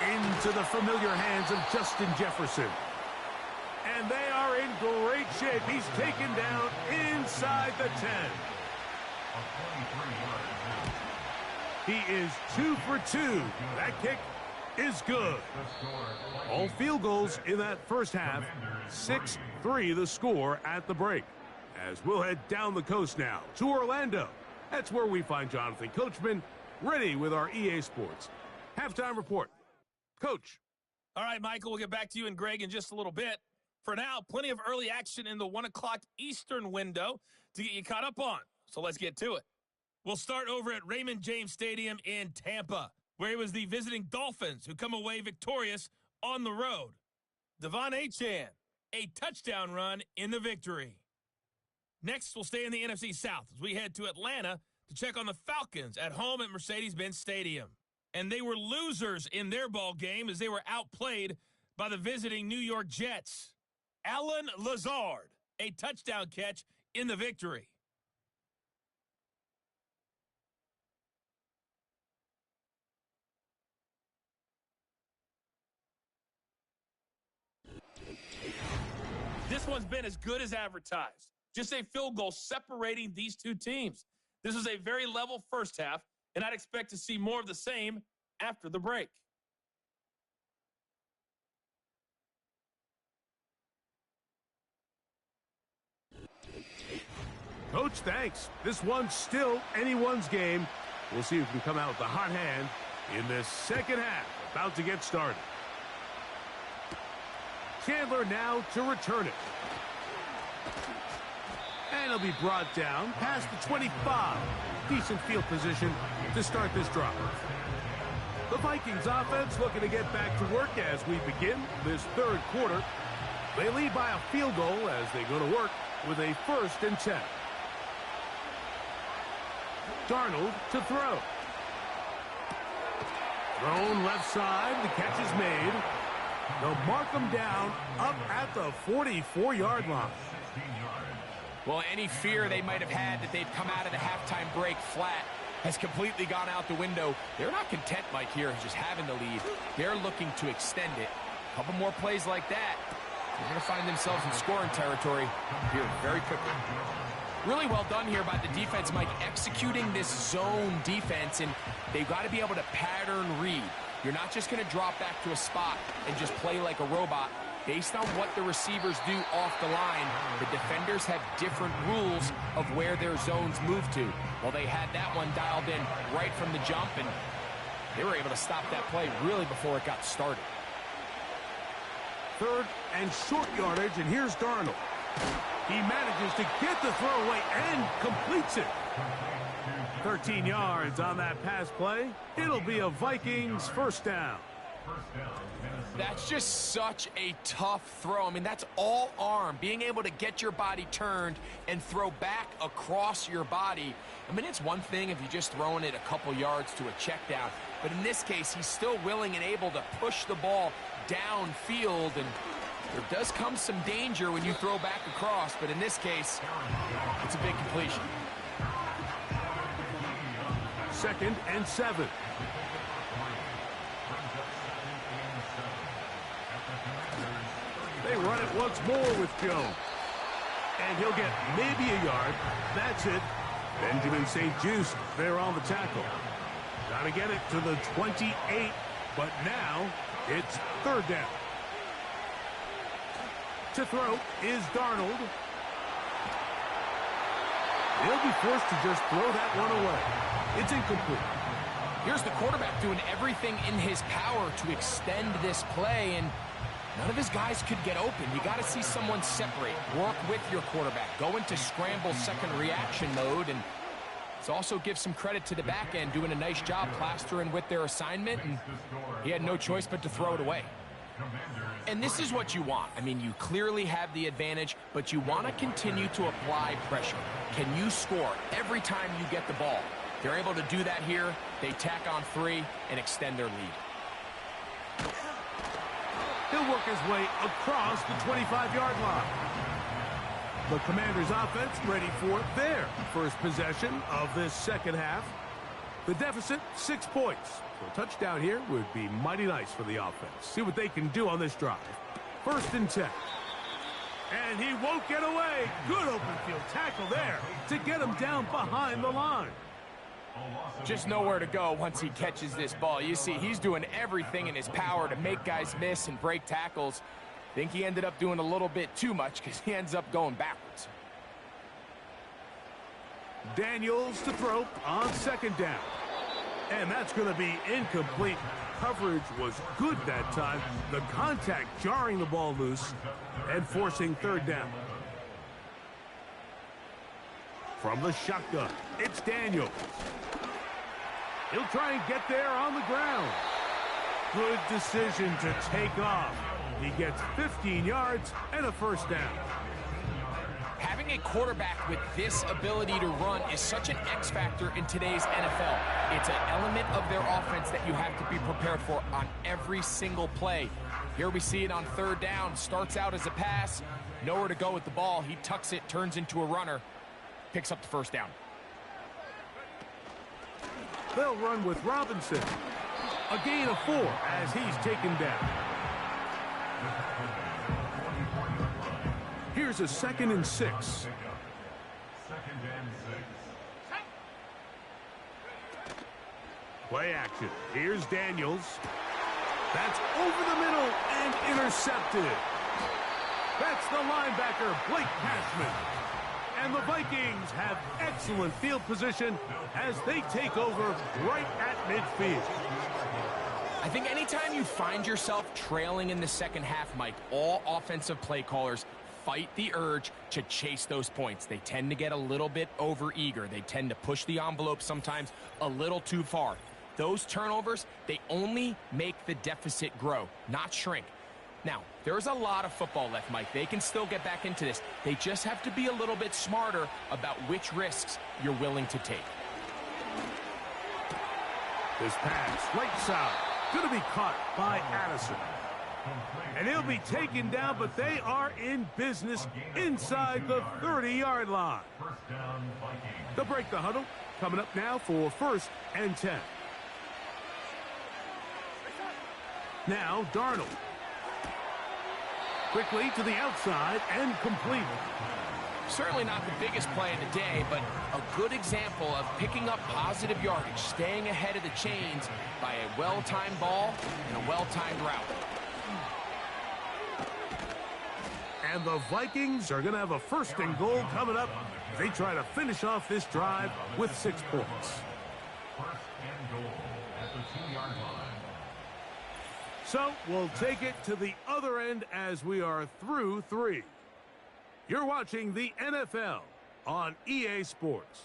Into the familiar hands of Justin Jefferson. And they are in great shape. He's taken down inside the 10. He is 2 for 2. That kick is good. All field goals in that first half. 6-3 the score at the break. As we'll head down the coast now to Orlando. That's where we find Jonathan Coachman ready with our EA Sports halftime report. Coach. All right, Michael, we'll get back to you and Greg in just a little bit. For now, plenty of early action in the 1 o'clock Eastern window to get you caught up on. So let's get to it. We'll start over at Raymond James Stadium in Tampa, where it was the visiting Dolphins who come away victorious on the road. Devon Achane, a touchdown run in the victory. Next, we'll stay in the NFC South as we head to Atlanta to check on the Falcons at home at Mercedes-Benz Stadium. And they were losers in their ball game as they were outplayed by the visiting New York Jets. Alan Lazard, a touchdown catch in the victory. This one's been as good as advertised. Just a field goal separating these two teams. This was a very level first half, and I'd expect to see more of the same after the break. Coach, thanks. This one's still anyone's game. We'll see who can come out with the hot hand in this second half. About to get started. Chandler now to return it. And he'll be brought down past the 25. Decent field position to start this drive. The Vikings offense looking to get back to work as we begin this third quarter. They lead by a field goal as they go to work with a 1st and 10. Darnold to throw. Thrown left side. The catch is made. They'll mark him down up at the 44-yard line. Well, any fear they might have had that they'd come out of the halftime break flat has completely gone out the window. They're not content, Mike, here just having the lead. They're looking to extend it. A couple more plays like that, they're going to find themselves in scoring territory here very quickly. Really well done here by the defense, Mike, executing this zone defense, and they've got to be able to pattern read. You're not just going to drop back to a spot and just play like a robot. Based on what the receivers do off the line, the defenders have different rules of where their zones move to. Well, they had that one dialed in right from the jump, and they were able to stop that play really before it got started. 3rd and short yardage, and here's Darnold. He manages to get the throw away and completes it. 13 yards on that pass play. It'll be a Vikings 1st down. That's just such a tough throw. I mean, that's all arm. Being able to get your body turned and throw back across your body. I mean, it's one thing if you're just throwing it a couple yards to a check down. But in this case, he's still willing and able to push the ball downfield. And there does come some danger when you throw back across. But in this case, it's a big completion. 2nd and 7. They run it once more with Jones. And he'll get maybe a yard. That's it. Benjamin St. Juste there on the tackle. Got to get it to the 28, but now it's 3rd down. To throw is Darnold. He'll be forced to just throw that one away. It's incomplete. Here's the quarterback doing everything in his power to extend this play, and none of his guys could get open. You got to see someone separate, work with your quarterback, go into scramble second reaction mode, and it also gives some credit to the back end doing a nice job plastering with their assignment, and he had no choice but to throw it away. And this is what you want. I mean, you clearly have the advantage, but you want to continue to apply pressure. Can you score every time you get the ball? They're able to do that here. They tack on 3 and extend their lead. He'll work his way across the 25-yard line. The Commanders' offense ready for their first possession of this second half. The deficit, 6 points. So a touchdown here would be mighty nice for the offense. See what they can do on this drive. 1st and 10. And he won't get away. Good open field tackle there to get him down behind the line. Just nowhere to go once he catches this ball. You see, he's doing everything in his power to make guys miss and break tackles. I think he ended up doing a little bit too much because he ends up going backwards. Daniels to throw on 2nd down. And that's going to be incomplete. Coverage was good that time. The contact jarring the ball loose and forcing 3rd down. From the shotgun, it's Daniels. He'll try and get there on the ground. Good decision to take off. He gets 15 yards and a 1st down. Having a quarterback with this ability to run is such an X factor in today's NFL. It's an element of their offense that you have to be prepared for on every single play. Here we see it on third down. Starts out as a pass. Nowhere to go with the ball. He tucks it, turns into a runner. Picks up the first down. They'll run with Robinson. A gain of 4 as he's taken down. Here's a 2nd and 6. 2nd and 6. Play action. Here's Daniels. That's over the middle and intercepted. That's the linebacker, Blake Cashman. And the Vikings have excellent field position as they take over right at midfield. I think anytime you find yourself trailing in the second half, Mike, all offensive play callers fight the urge to chase those points. They tend to get a little bit overeager. They tend to push the envelope sometimes a little too far. Those turnovers, they only make the deficit grow, not shrink. Now, there's a lot of football left, Mike. They can still get back into this. They just have to be a little bit smarter about which risks you're willing to take. This pass, right side, going to be caught by Addison. And he'll be taken down, but they are in business inside the 30-yard line. First down, Vikings. They'll break the huddle. Coming up now for 1st and 10. Now, Darnold. Quickly to the outside and complete. Certainly not the biggest play of the day, but a good example of picking up positive yardage, staying ahead of the chains by a well-timed ball and a well-timed route. And the Vikings are going to have a 1st and goal coming up as they try to finish off this drive with 6 points. 1st and goal at the 2-yard line. So we'll take it to the other end as we are through 3. You're watching the NFL on EA Sports.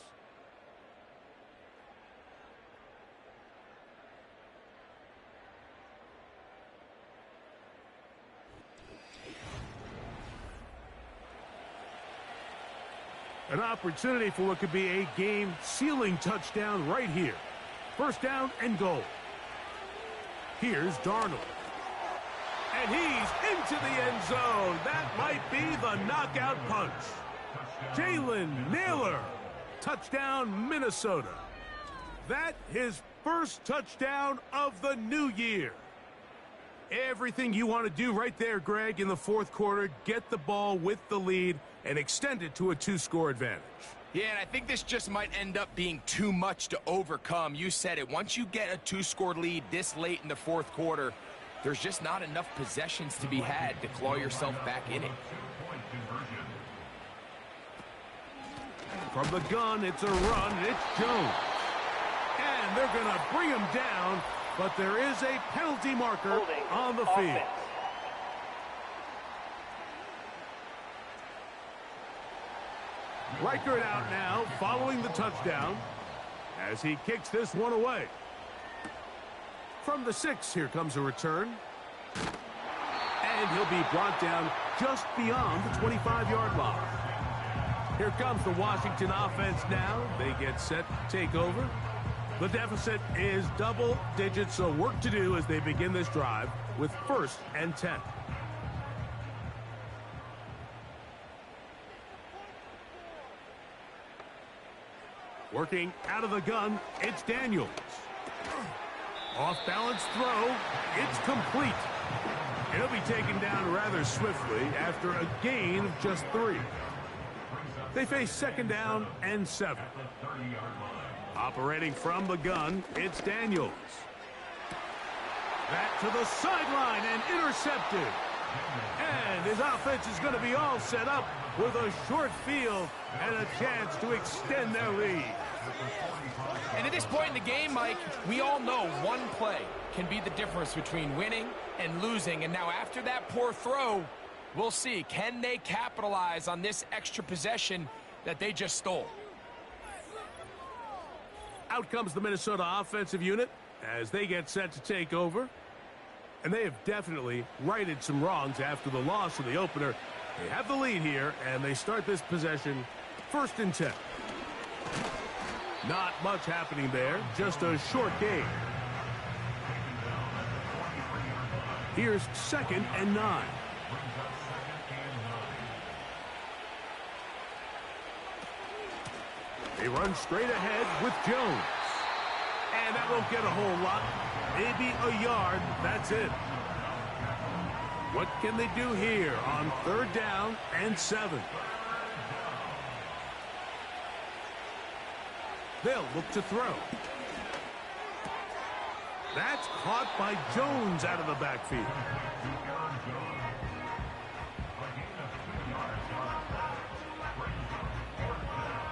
An opportunity for what could be a game-sealing touchdown right here. 1st down and goal. Here's Darnold. And he's into the end zone. That might be the knockout punch. Jalen Naylor. Touchdown, Minnesota. That his first touchdown of the new year. Everything you want to do right there, Greg, in the 4th quarter. Get the ball with the lead and extend it to a 2-score advantage. Yeah, and I think this just might end up being too much to overcome. You said it. Once you get a 2-score lead this late in the 4th quarter, there's just not enough possessions to be had to claw yourself back in it. From the gun, it's a run, and it's Jones. And they're going to bring him down, but there is a penalty marker on the field. Reichert out now, following the touchdown, as he kicks this one away. From the 6, here comes a return. And he'll be brought down just beyond the 25-yard line. Here comes the Washington offense now. They get set to take over. The deficit is double digits, so work to do as they begin this drive with 1st and 10. Working out of the gun, it's Daniels. Off-balance throw, it's complete. It'll be taken down rather swiftly after a gain of just 3. They face 2nd down and 7. Operating from the gun, it's Daniels. Back to the sideline and intercepted. And his offense is going to be all set up with a short field and a chance to extend their lead. And at this point in the game, Mike, we all know one play can be the difference between winning and losing. And now after that poor throw, we'll see. Can they capitalize on this extra possession that they just stole? Out comes the Minnesota offensive unit as they get set to take over. And they have definitely righted some wrongs after the loss of the opener. They have the lead here, and they start this possession 1st and 10. Not much happening there, just a short game. Here's 2nd and 9. They run straight ahead with Jones. And that won't get a whole lot. Maybe a yard. That's it. What can they do here on 3rd down and 7? They'll look to throw. That's caught by Jones out of the backfield.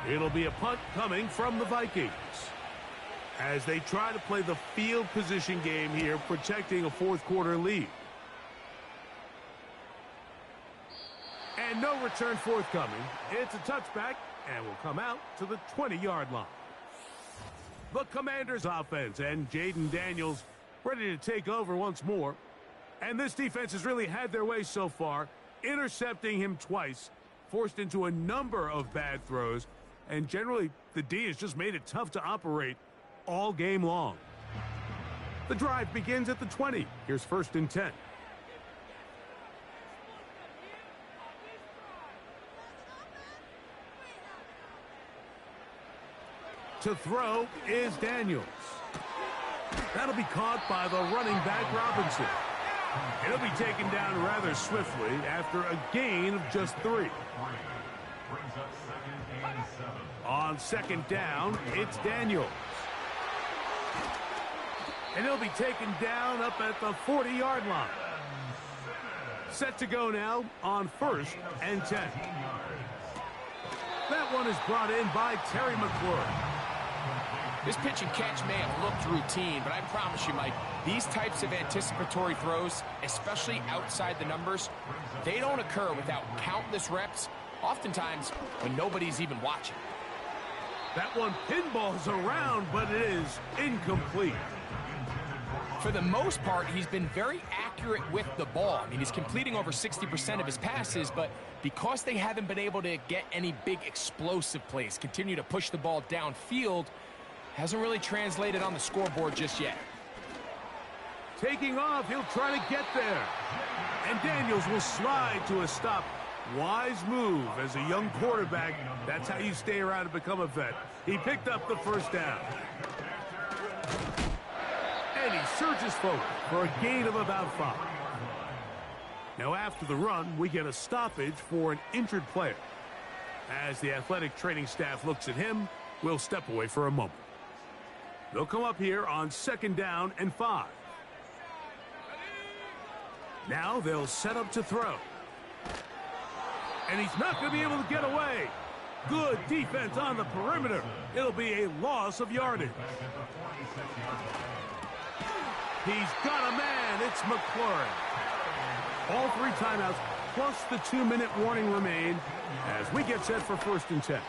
It'll be a punt coming from the Vikings as they try to play the field position game here, protecting a 4th quarter lead. And no return forthcoming. It's a touchback and will come out to the 20-yard line. The Commanders offense and Jaden Daniels ready to take over once more. And this defense has really had their way so far, intercepting him twice, forced into a number of bad throws, and generally the D has just made it tough to operate all game long. The drive begins at the 20. Here's 1st and 10. To throw is Daniels. That'll be caught by the running back Robinson. It'll be taken down rather swiftly after a gain of just 3. On 2nd down, it's Daniels. And he'll be taken down up at the 40-yard line. Set to go now on 1st and 10. That one is brought in by Terry McLaurin. This pitch and catch may have looked routine, but I promise you, Mike, these types of anticipatory throws, especially outside the numbers, they don't occur without countless reps, oftentimes when nobody's even watching. That one pinballs around, but it is incomplete. For the most part, he's been very accurate with the ball. I mean, he's completing over 60% of his passes, but because they haven't been able to get any big explosive plays, continue to push the ball downfield, hasn't really translated on the scoreboard just yet. Taking off, he'll try to get there. And Daniels will slide to a stop. Wise move as a young quarterback. That's how you stay around and become a vet. He picked up the 1st down. And he surges forward for a gain of about 5. Now after the run, we get a stoppage for an injured player. As the athletic training staff looks at him, we'll step away for a moment. They'll come up here on 2nd down and 5. Now they'll set up to throw. And he's not going to be able to get away. Good defense on the perimeter. It'll be a loss of yardage. He's got a man. It's McLaurin. All 3 timeouts plus the 2-minute warning remain as we get set for 1st and 10.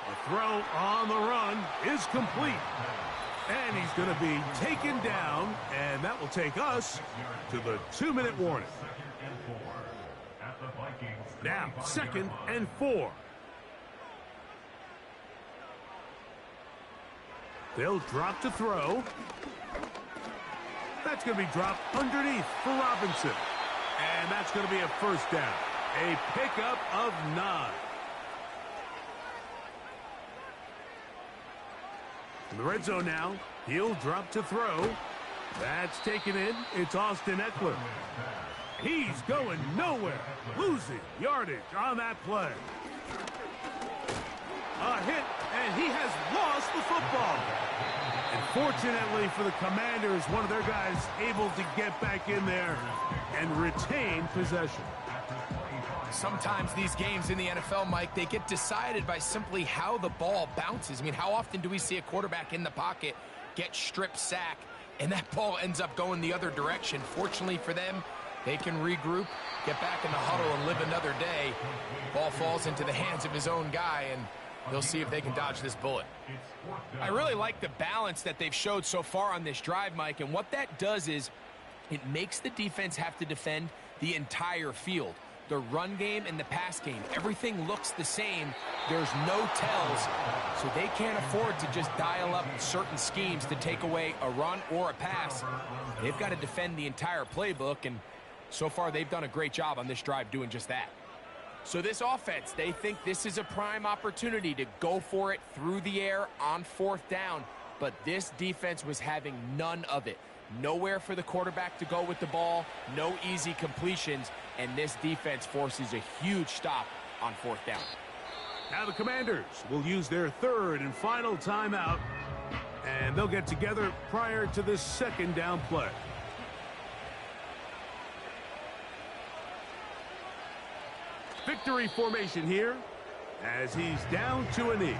The throw on the run is complete. And he's going to be taken down, and that will take us to the 2-minute warning. Now, 2nd and 4. They'll drop to throw. That's going to be dropped underneath for Robinson. And that's going to be a 1st down. A pickup of 9. In the red zone now, he'll drop to throw. That's taken in. It's Austin Eckler. He's going nowhere. Losing yardage on that play. A hit, and he has lost the football. And fortunately for the Commanders, one of their guys able to get back in there and retain possession. Sometimes these games in the NFL, Mike, they get decided by simply how the ball bounces. I mean, how often do we see a quarterback in the pocket get strip sack, and that ball ends up going the other direction? Fortunately for them, they can regroup, get back in the huddle, and live another day. Ball falls into the hands of his own guy, and they'll see if they can dodge this bullet. I really like the balance that they've showed so far on this drive, Mike, and what that does is it makes the defense have to defend the entire field. The run game and the pass game, everything looks the same. There's no tells, so they can't afford to just dial up certain schemes to take away a run or a pass. They've got to defend the entire playbook, and so far they've done a great job on this drive doing just that. So this offense, they think this is a prime opportunity to go for it through the air on 4th down, but this defense was having none of it. Nowhere for the quarterback to go with the ball, no easy completions, and this defense forces a huge stop on 4th down. Now the Commanders will use their 3rd and final timeout, and they'll get together prior to this 2nd down play. Victory formation here as he's down to a knee.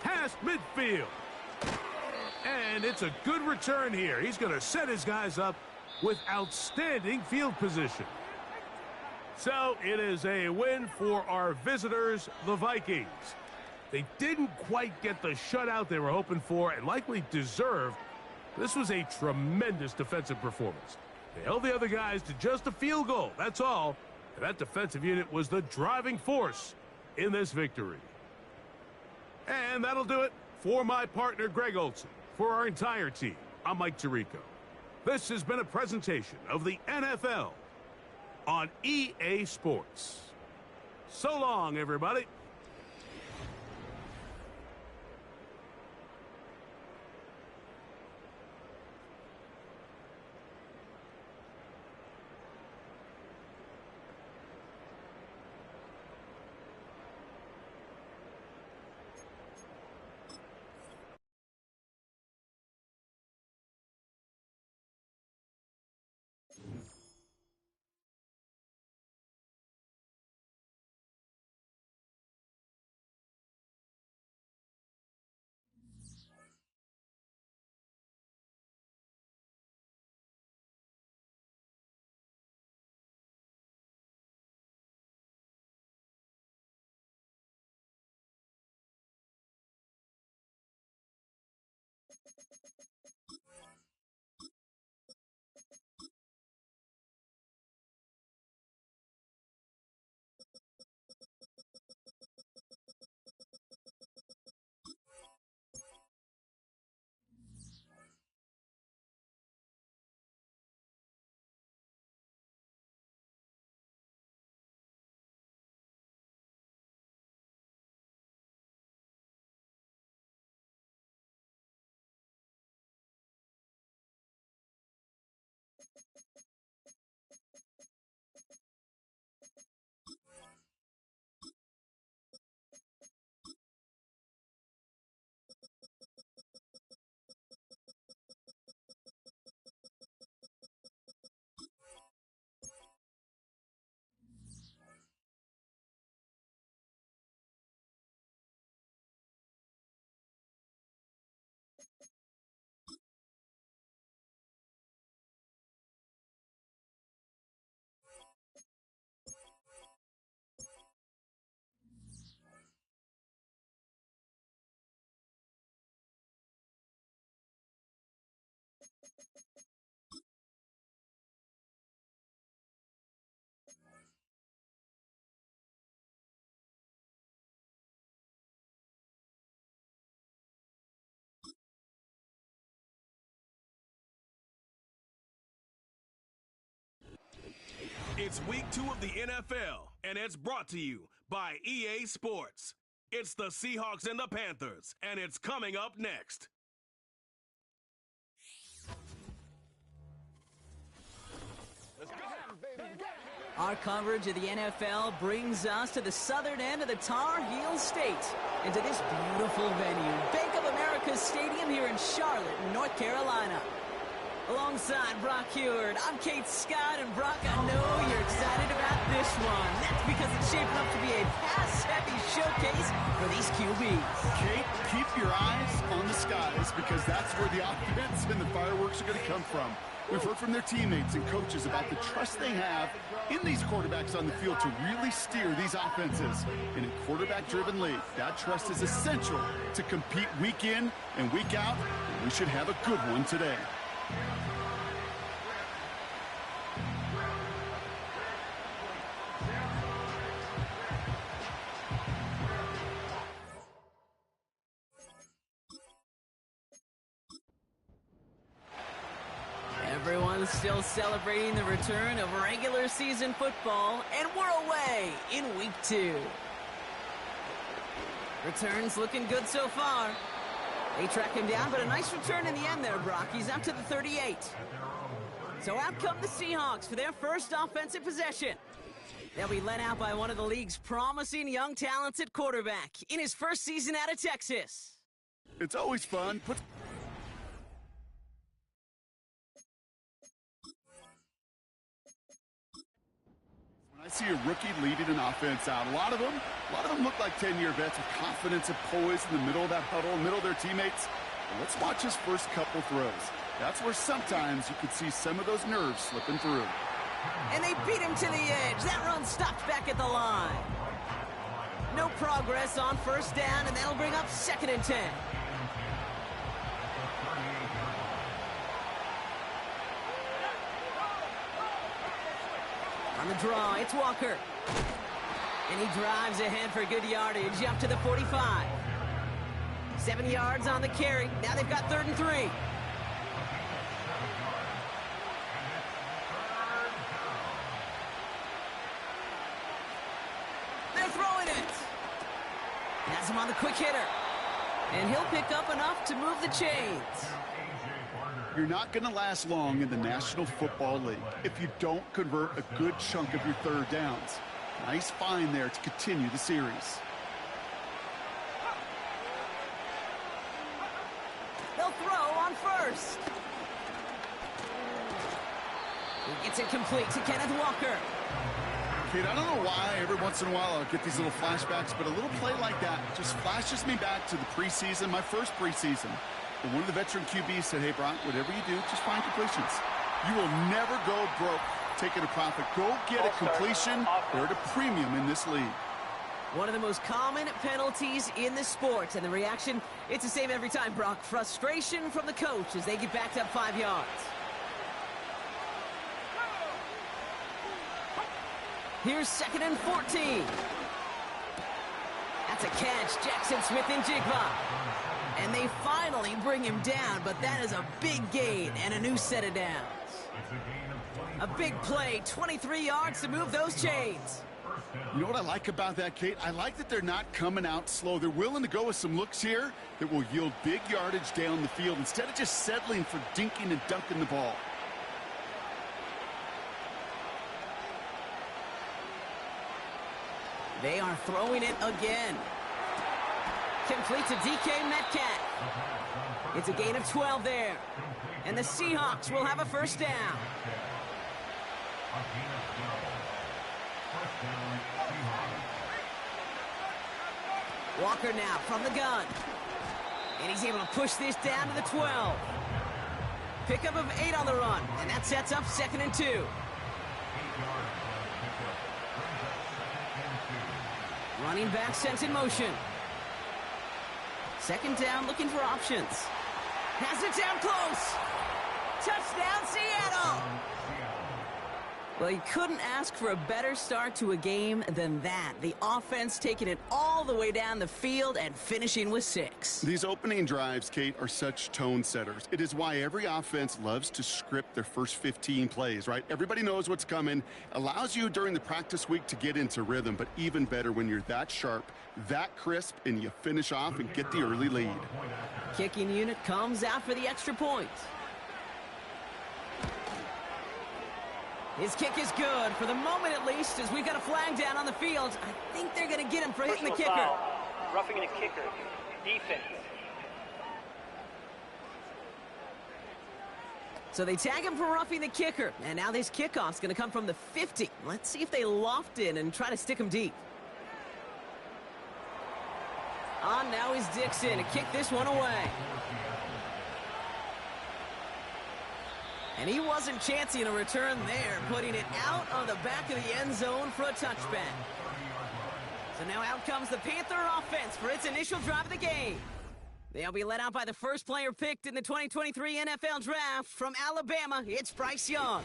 Past midfield. And it's a good return here. He's going to set his guys up with outstanding field position. So it is a win for our visitors, the Vikings. They didn't quite get the shutout they were hoping for and likely deserved. This was a tremendous defensive performance. They held the other guys to just a field goal, that's all. And that defensive unit was the driving force in this victory. And that'll do it for my partner, Greg Olson. For our entire team, I'm Mike Tirico. This has been a presentation of the NFL on EA Sports. So long, everybody. It's week 2 of the NFL, and it's brought to you by EA Sports. It's the Seahawks and the Panthers, and it's coming up next. Our coverage of the NFL brings us to the southern end of the Tar Heel State, into this beautiful venue, Bank of America Stadium here in Charlotte, North Carolina. Alongside Brock Heward, I'm Kate Scott, and Brock, I know you're excited about this one. That's because it's shaping up to be a pass-heavy showcase for these QBs. Kate, keep your eyes on the skies because that's where the offense and the fireworks are going to come from. We've heard from their teammates and coaches about the trust they have in these quarterbacks on the field to really steer these offenses. In a quarterback-driven league, that trust is essential to compete week in and week out. And we should have a good one today. Everyone's still celebrating the return of regular season football, and we're away in week 2. Returns looking good so far. They track him down, but a nice return in the end there, Brock. He's up to the 38. So out come the Seahawks for their first offensive possession. They'll be led out by one of the league's promising young talents at quarterback in his first season out of Texas. It's always fun. When I see a rookie leading an offense out, a lot of them look like 10-year vets with confidence and poise in the middle of that huddle, middle of their teammates. But let's watch his first couple throws. That's where sometimes you could see some of those nerves slipping through. And they beat him to the edge. That run stopped back at the line. No progress on first down, and that'll bring up 2nd and 10. On the draw, it's Walker. And he drives ahead for good yardage up to the 45. 7 yards on the carry. Now they've got 3rd and 3. They're throwing it. Has him on the quick hitter. And he'll pick up enough to move the chains. You're not going to last long in the National Football League if you don't convert a good chunk of your 3rd downs. Nice find there to continue the series. They'll throw on first. He gets it complete to Kenneth Walker. Kate, I don't know why every once in a while I'll get these little flashbacks, but a little play like that just flashes me back to the preseason, my first preseason. And one of the veteran QBs said, hey, Brock, whatever you do, just find completions. You will never go broke taking a profit. Go get a completion. They're at a premium in this league. One of the most common penalties in the sport, and the reaction, it's the same every time, Brock. Frustration from the coach as they get backed up 5 yards. Here's 2nd and 14. That's a catch. Jackson Smith-Njigba. And they finally bring him down, but that is a big gain and a new set of downs. A big play, 23 yards to move those chains. You know what I like about that, Kate? I like that they're not coming out slow. They're willing to go with some looks here that will yield big yardage down the field instead of just settling for dinking and dunking the ball. They are throwing it again. Complete to DK Metcalf. It's a gain of 12 there. And the Seahawks will have a first down. Walker now from the gun. And he's able to push this down to the 12. Pickup of 8 on the run. And that sets up 2nd and 2. Running back sent in motion. 2nd down, looking for options. Has it down close. Touchdown, Seattle. Well, you couldn't ask for a better start to a game than that. The offense taking it all the way down the field and finishing with 6. These opening drives, Kate, are such tone setters. It is why every offense loves to script their first 15 plays, right? Everybody knows what's coming. Allows you during the practice week to get into rhythm, but even better when you're that sharp, that crisp, and you finish off and get the early lead. Kicking unit comes out for the extra point. His kick is good, for the moment at least, as we've got a flag down on the field. I think they're going to get him for hitting the kicker. Foul. Roughing the kicker. Defense. So they tag him for roughing the kicker. And now this kickoff's going to come from the 50. Let's see if they loft in and try to stick him deep. On now is Dixon to kick this one away. And he wasn't chancing a return there, putting it out of the back of the end zone for a touchback. So now out comes the Panther offense for its initial drive of the game. They'll be led out by the first player picked in the 2023 NFL Draft from Alabama. It's Bryce Young.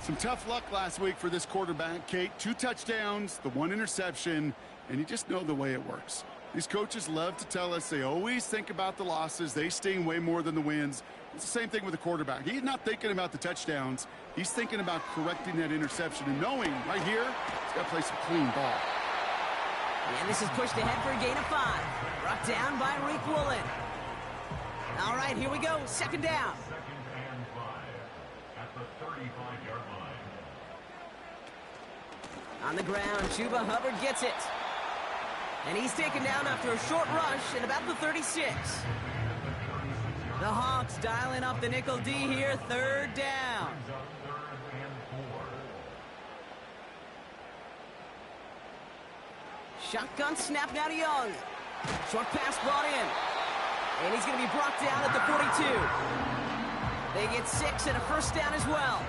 Some tough luck last week for this quarterback, Kate. 2 touchdowns, the 1 interception, and you just know the way it works. These coaches love to tell us they always think about the losses. They sting way more than the wins. It's the same thing with the quarterback. He's not thinking about the touchdowns. He's thinking about correcting that interception and knowing right here he's got to play some clean ball. And this is pushed ahead for a gain of 5. Brought down by Reek Woolen. All right, here we go. Second down. Second and 5 at the 35-yard line. On the ground, Chuba Hubbard gets it. And he's taken down after a short rush at about the 36. The Hawks dialing up the nickel D here, third down. Shotgun snap now to Young. Short pass brought in. And he's going to be brought down at the 42. They get 6 and a first down as well.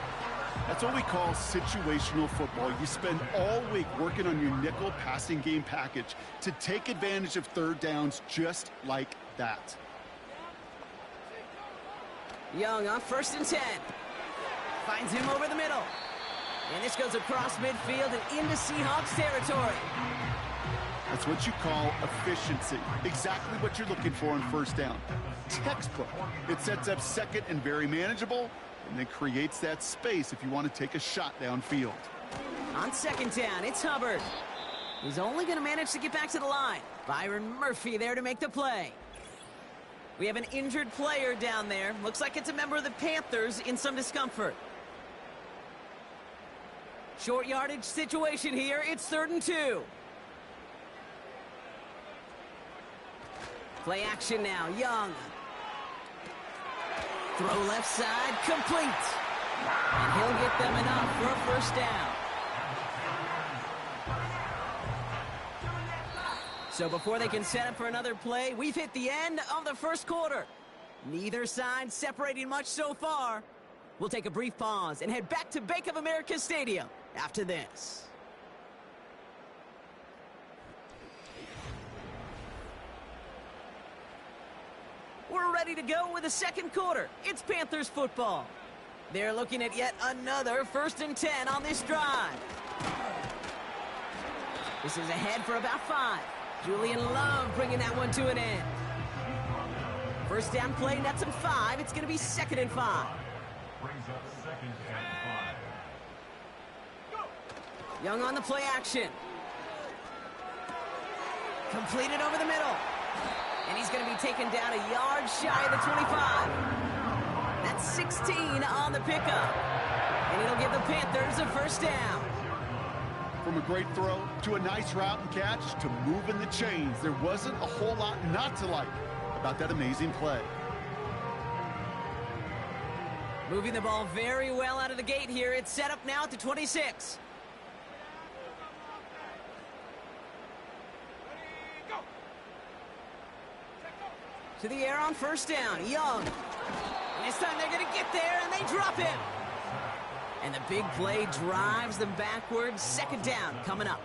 That's what we call situational football. You spend all week working on your nickel passing game package to take advantage of third downs just like that. Young on 1st and 10. Finds him over the middle. And this goes across midfield and into Seahawks territory. That's what you call efficiency. Exactly what you're looking for on first down. Textbook. It sets up second and very manageable, and then creates that space if you want to take a shot downfield. On second down, it's Hubbard. He's only going to manage to get back to the line. Byron Murphy there to make the play. We have an injured player down there. Looks like it's a member of the Panthers in some discomfort. Short yardage situation here. It's 3rd and 2. Play action now. Young. Throw left side, complete. And he'll get them enough for a first down. So before they can set up for another play, we've hit the end of the first quarter. Neither side separating much so far. We'll take a brief pause and head back to Bank of America Stadium after this. We're ready to go with the second quarter. It's Panthers football. They're looking at yet another 1st and 10 on this drive. This is ahead for about 5. Julian Love bringing that one to an end. First down play, nets him 5. It's going to be 2nd and 5. Brings up 2nd and 5. Young on the play action. Completed over the middle. And he's going to be taken down a yard shy of the 25. That's 16 on the pickup. And it'll give the Panthers a first down. From a great throw to a nice route and catch to moving the chains, there wasn't a whole lot not to like about that amazing play. Moving the ball very well out of the gate here. It's set up now at the 26. To the air on first down. Young. And this time they're going to get there, and they drop him. And the big play drives them backwards. 2nd down coming up.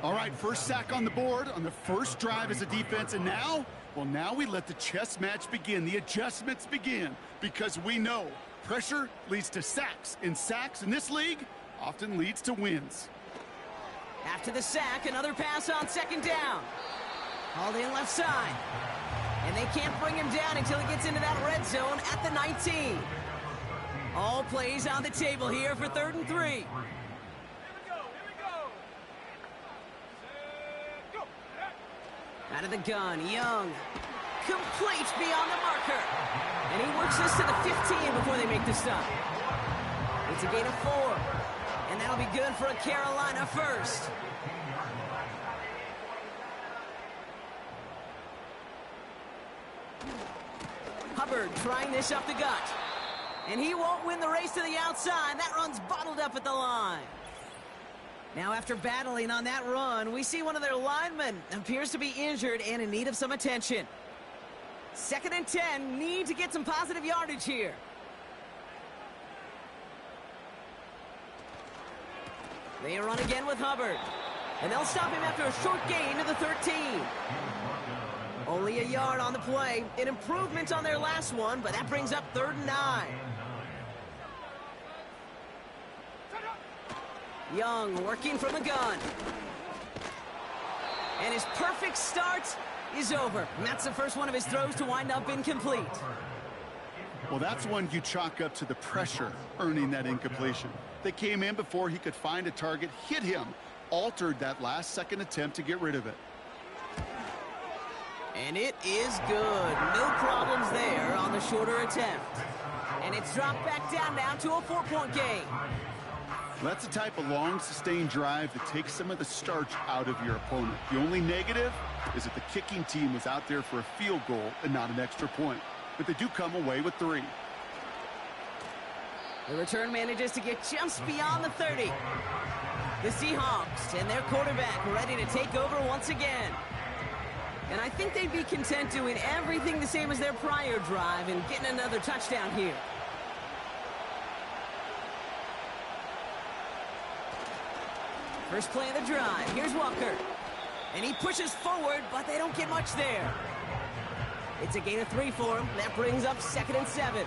All right, first sack on the board on the first drive as a defense. And now, well, now we let the chess match begin. The adjustments begin because we know pressure leads to sacks. And sacks in this league often leads to wins. After the sack, another pass on 2nd down. Hauled in left side. And they can't bring him down until he gets into that red zone at the 19. All plays on the table here for 3rd and 3. Out of the gun, Young. Complete beyond the marker. And he works this to the 15 before they make the stop. It's a gain of 4. And that'll be good for a Carolina first. Hubbard trying this up the gut. And he won't win the race to the outside. That run's bottled up at the line. Now, after battling on that run, we see one of their linemen appears to be injured and in need of some attention. 2nd and 10, need to get some positive yardage here. They run again with Hubbard. And they'll stop him after a short gain to the 13. Only a yard on the play. An improvement on their last one, but that brings up 3rd and 9. Young working from the gun. And his perfect start is over. And that's the first one of his throws to wind up incomplete. Well, that's one you chalk up to the pressure earning that incompletion. They came in before he could find a target, hit him, altered that last-second attempt to get rid of it. And it is good. No problems there on the shorter attempt. And it's dropped back down now to a 4-point game. That's the type of long, sustained drive that takes some of the starch out of your opponent. The only negative is that the kicking team was out there for a field goal and not an extra point. But they do come away with 3. The return manages to get just beyond the 30. The Seahawks and their quarterback ready to take over once again. And I think they'd be content doing everything the same as their prior drive and getting another touchdown here. First play of the drive. Here's Walker. And he pushes forward, but they don't get much there. It's a gain of 3 for him. That brings up 2nd and 7.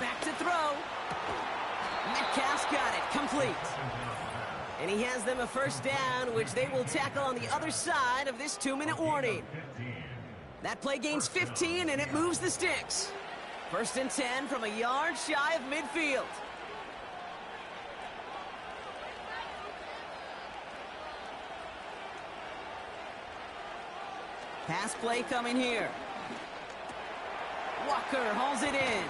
Back to throw. Metcalf's got it. Complete. And he has them a first down, which they will tackle on the other side of this 2-minute warning. That play gains 15, and it moves the sticks. 1st and 10 from a yard shy of midfield. Pass play coming here. Walker hauls it in.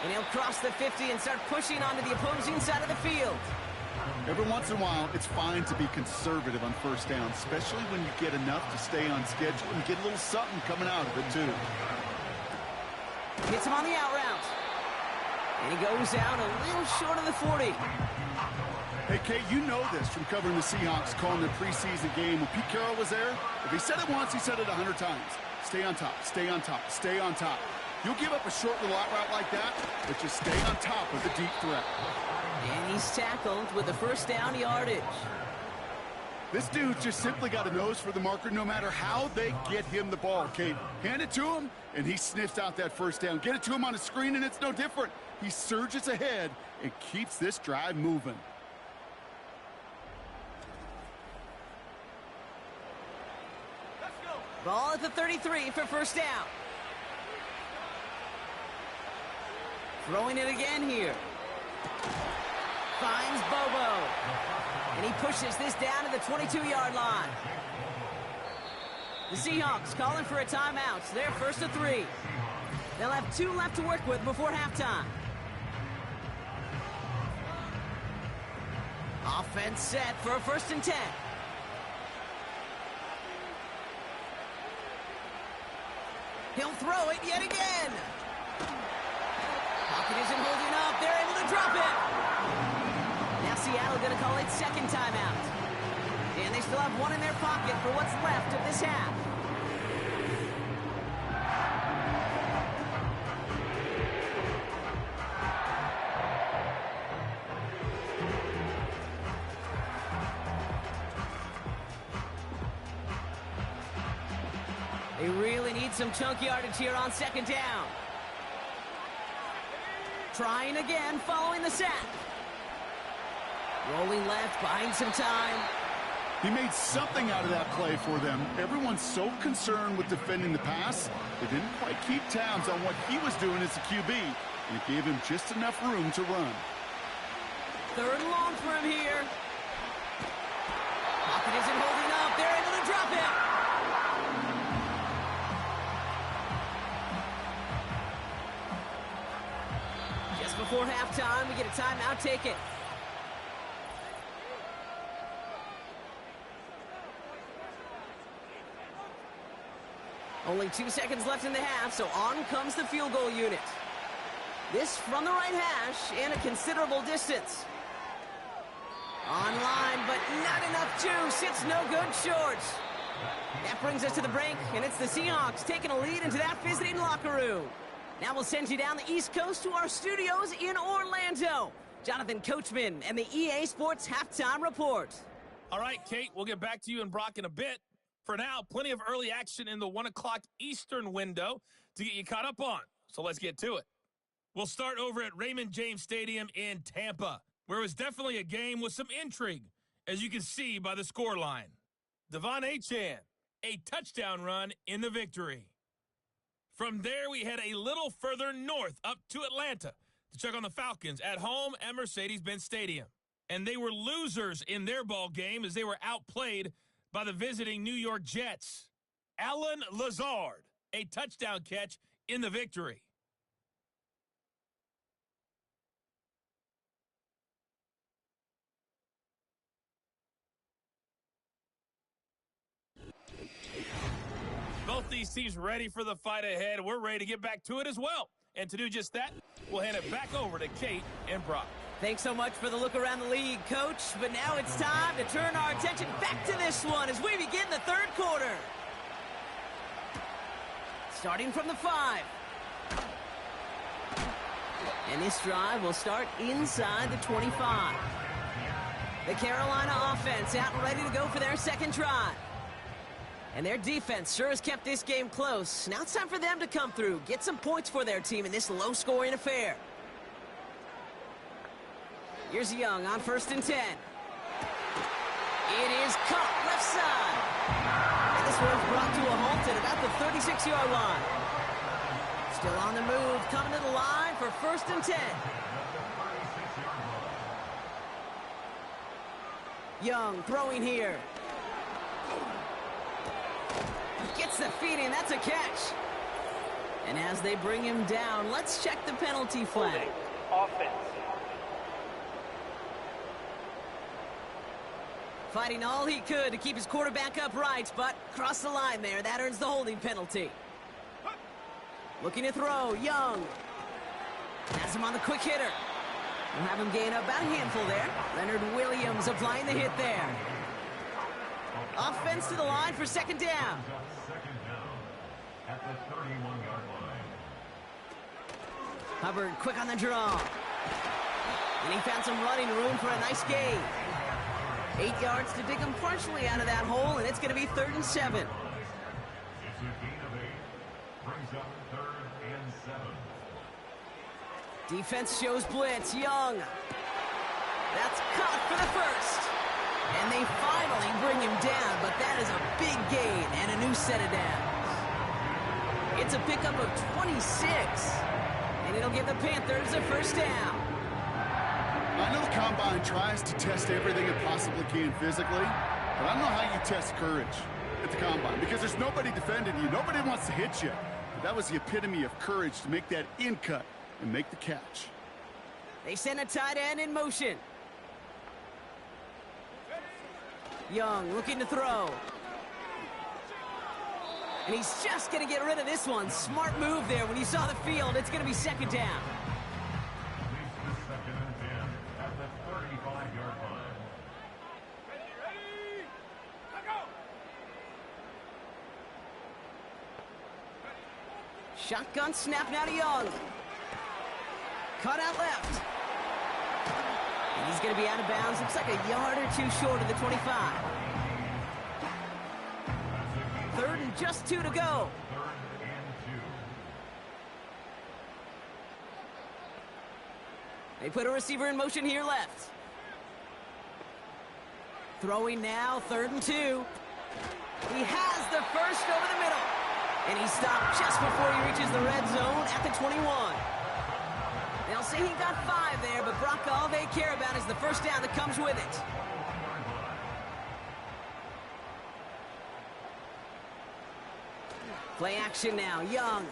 And he'll cross the 50 and start pushing onto the opposing side of the field. Every once in a while, it's fine to be conservative on first down, especially when you get enough to stay on schedule and get a little something coming out of it, too. Hits him on the out route. And he goes out a little short of the 40. Hey, Kate, you know this from covering the Seahawks, calling the preseason game. When Pete Carroll was there, if he said it once, he said it 100 times. Stay on top, stay on top, stay on top. You'll give up a short little out route like that, but just stay on top of the deep threat. And he's tackled with the first down yardage. This dude just simply got a nose for the marker no matter how they get him the ball, Kate. Hand it to him, and he sniffs out that first down. Get it to him on a screen, and it's no different. He surges ahead and keeps this drive moving. Ball at the 33 for first down. Throwing it again here. Finds Bobo. And he pushes this down to the 22-yard line. The Seahawks calling for a timeout. So they're 1st and 3. They'll have 2 left to work with before halftime. Offense set for a 1st and 10. He'll throw it yet again. Pocket isn't holding up. They're able to drop it. Now Seattle going to call it 2nd timeout. And they still have 1 in their pocket for what's left of this half. They really need some chunk yardage here on 2nd down. Trying again following the sack. Rolling left, buying some time. He made something out of that play for them. Everyone's so concerned with defending the pass, they didn't quite keep tabs on what he was doing as a QB, and it gave him just enough room to run. 3rd and long for him here. Pocket isn't holding up. They're able to drop it. Just before halftime, we get a timeout taken. Only 2 seconds left in the half, so on comes the field goal unit. This from the right hash and a considerable distance. Online, but not enough juice. It's no good short. That brings us to the break, and it's the Seahawks taking a lead into that visiting locker room. Now we'll send you down the East Coast to our studios in Orlando. Jonathan Coachman and the EA Sports Halftime Report. All right, Kate, we'll get back to you and Brock in a bit. For now, plenty of early action in the 1 o'clock Eastern window to get you caught up on. So let's get to it. We'll start over at Raymond James Stadium in Tampa, where it was definitely a game with some intrigue, as you can see by the scoreline. Devon Achane, a touchdown run in the victory. From there, we head a little further north up to Atlanta to check on the Falcons at home at Mercedes-Benz Stadium. And they were losers in their ball game as they were outplayed by the visiting New York Jets. Allen Lazard, a touchdown catch in the victory. Both these teams ready for the fight ahead. We're ready to get back to it as well. And to do just that, we'll hand it back over to Kate and Brock. Thanks so much for the look around the league, Coach. But now it's time to turn our attention back to this one as we begin the third quarter. Starting from the 5. And this drive will start inside the 25. The Carolina offense out and ready to go for their second drive. And their defense sure has kept this game close. Now it's time for them to come through, get some points for their team in this low-scoring affair. Here's Young on 1st and 10. It is caught left side. And this one's brought to a halt at about the 36-yard line. Still on the move, coming to the line for 1st and 10. Young throwing here. Gets the feed in, that's a catch. And as they bring him down, let's check the penalty flag. Offense. Fighting all he could to keep his quarterback upright, but crossed the line there. That earns the holding penalty. Looking to throw, Young. Has him on the quick hitter. We'll have him gain about a handful there. Leonard Williams applying the hit there. Offense to the line for second down. Second down at the 31-yard line. Hubbard quick on the draw. And he found some running room for a nice gain. 8 yards to dig him partially out of that hole, and it's going to be 3rd and 7. It's a gain of 8. Brings up 3rd and 7. Defense shows blitz. Young. That's caught for the first. And they finally bring him down, but that is a big gain and a new set of downs. It's a pickup of 26, and it'll give the Panthers a first down. I know the Combine tries to test everything it possibly can physically, but I don't know how you test courage at the Combine because there's nobody defending you. Nobody wants to hit you. But that was the epitome of courage to make that in cut and make the catch. They send a tight end in motion. Young looking to throw. And he's just going to get rid of this one. Smart move there when you saw the field. It's going to be second down. Second and 10 at the 35-yard line. Shotgun snap now to Young. Cut out left. And he's going to be out of bounds. Looks like a yard or two short of the 25. 3rd and just 2 to go. 3rd and 2. They put a receiver in motion here left. Throwing now, 3rd and 2. He has the first over the middle. And he stopped just before he reaches the red zone at the 21. They'll say he got 5 there, but Brock, all they care about is the first down that comes with it. Play action now, Young.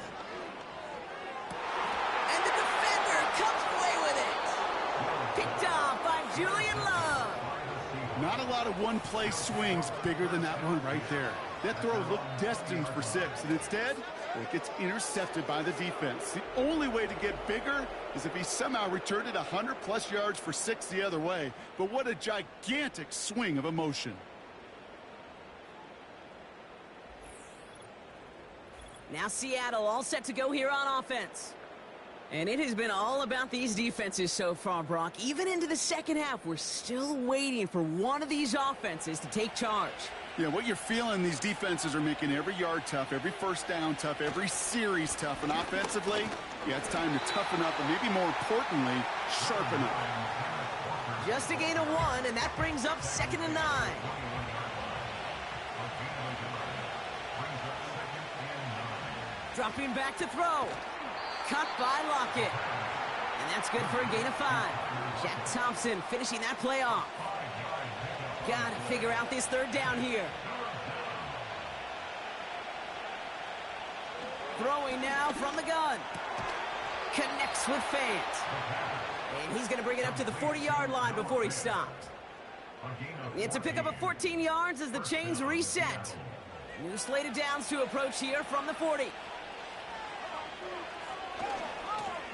And the defender comes away with it. Picked off by Julian Love. Not a lot of one-play swings bigger than that one right there. That throw looked destined for 6, and instead, it gets intercepted by the defense. The only way to get bigger is if he somehow returned it 100-plus yards for 6 the other way. But what a gigantic swing of emotion. Now Seattle all set to go here on offense. And it has been all about these defenses so far, Brock. Even into the second half, we're still waiting for one of these offenses to take charge. Yeah, what you're feeling, these defenses are making every yard tough, every first down tough, every series tough. And offensively, yeah, it's time to toughen up and maybe more importantly, sharpen up. Just a gain of 1, and that brings up 2nd and 9. Dropping back to throw. Cut by Lockett. And that's good for a gain of 5. Jack Thompson finishing that play off. Got to figure out this 3rd down here. Throwing now from the gun. Connects with Fant. And he's going to bring it up to the 40-yard line before he stopped. It's a pickup of 14 yards as the chains reset. New slate of downs to approach here from the 40.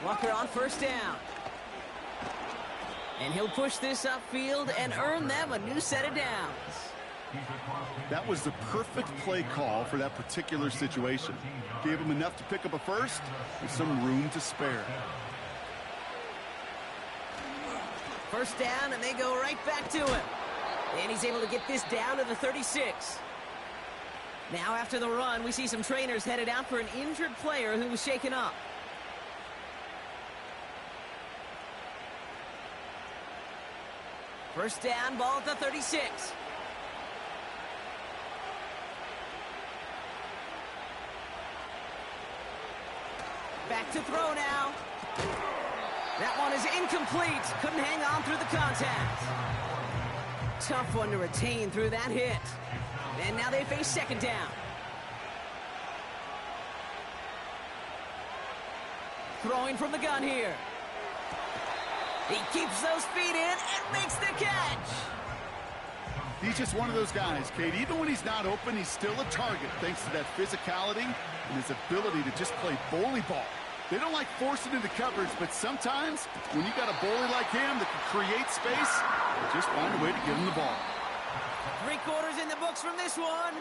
Walker on 1st down. And he'll push this upfield and earn them a new set of downs. That was the perfect play call for that particular situation. Gave him enough to pick up a first with some room to spare. 1st down, and they go right back to him. And he's able to get this down to the 36. Now after the run, we see some trainers headed out for an injured player who was shaken up. First down, ball at the 36. Back to throw now. That one is incomplete. Couldn't hang on through the contact. Tough one to retain through that hit. And now they face 2nd down. Throwing from the gun here. He keeps those feet in and makes the catch. He's just one of those guys, Kate. Even when he's not open, he's still a target thanks to that physicality and his ability to just play bully ball. They don't like forcing into coverage, but sometimes when you got a bully like him that can create space, just find a way to get him the ball. 3 quarters in the books from this one.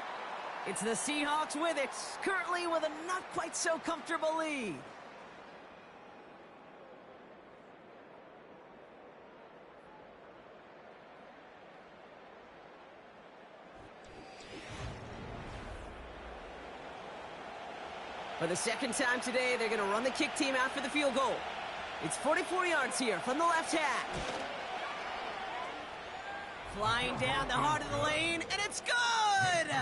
It's the Seahawks with it, currently with a not quite so comfortable lead. For the 2nd time today, they're going to run the kick team out for the field goal. It's 44 yards here from the left half. Flying down the heart of the lane, and it's good!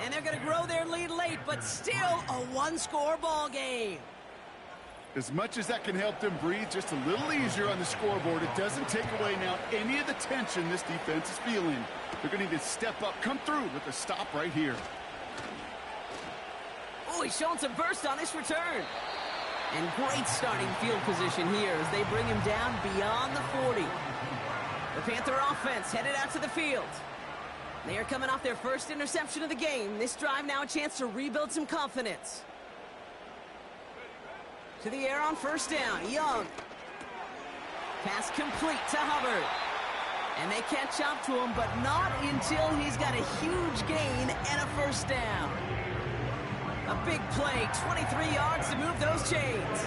And they're going to grow their lead late, but still a 1-score ball game. As much as that can help them breathe just a little easier on the scoreboard, it doesn't take away now any of the tension this defense is feeling. They're going to need to step up, come through with a stop right here. Oh, he's showing some burst on this return. And great starting field position here as they bring him down beyond the 40. The Panther offense headed out to the field. They are coming off their first interception of the game. This drive now a chance to rebuild some confidence. To the air on 1st down. Young. Pass complete to Hubbard. And they catch up to him, but not until he's got a huge gain and a 1st down. A big play, 23 yards to move those chains.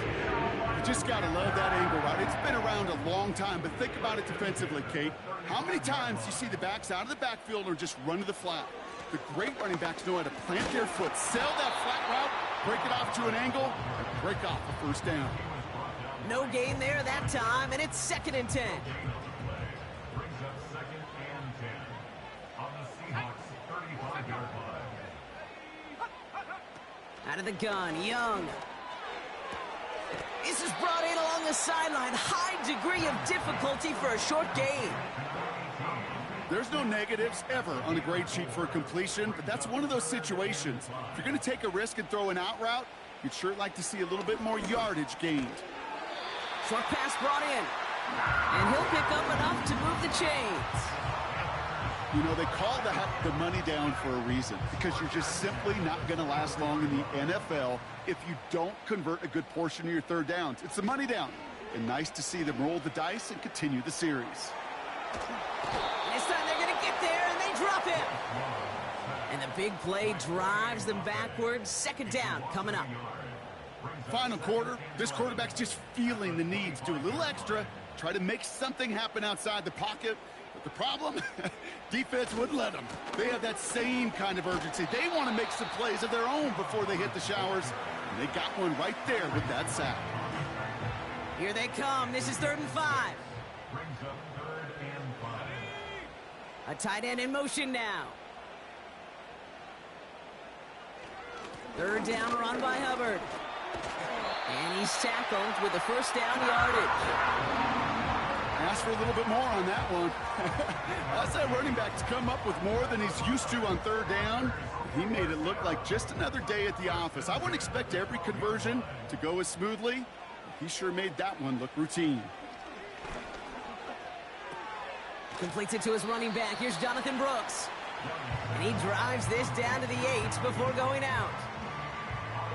You just got to love that angle route. It's been around a long time, but think about it defensively, Kate. How many times do you see the backs out of the backfield or just run to the flat? The great running backs know how to plant their foot, sell that flat route, break it off to an angle, and break off the 1st down. No gain there that time, and it's 2nd and 10. Brings up 2nd and 10 on the Seahawks 35-yard line. Out of the gun, Young. This is brought in along the sideline. High degree of difficulty for a short gain. There's no negatives ever on a grade sheet for a completion, but that's one of those situations. If you're going to take a risk and throw an out route, you'd sure like to see a little bit more yardage gained. Short pass brought in. And he'll pick up enough to move the chains. You know, they call that the money down for a reason, because you're just simply not going to last long in the NFL if you don't convert a good portion of your third downs. It's the money down. And nice to see them roll the dice and continue the series. This time they're going to get there, and they drop him. And the big play drives them backwards. Second down coming up. Final quarter, this quarterback's just feeling the need to do a little extra, try to make something happen outside the pocket. But the problem, defense wouldn't let them. They have that same kind of urgency. They want to make some plays of their own before they hit the showers. And they got one right there with that sack. Here they come. This is 3rd and 5. Brings up 3rd and 5. A tight end in motion now. 3rd down run by Hubbard. And he's tackled with the first down yardage. Asked for a little bit more on that one. That's that running back to come up with more than he's used to on 3rd down. He made it look like just another day at the office. I wouldn't expect every conversion to go as smoothly. He sure made that one look routine. Completes it to his running back. Here's Jonathan Brooks. And he drives this down to the 8 before going out.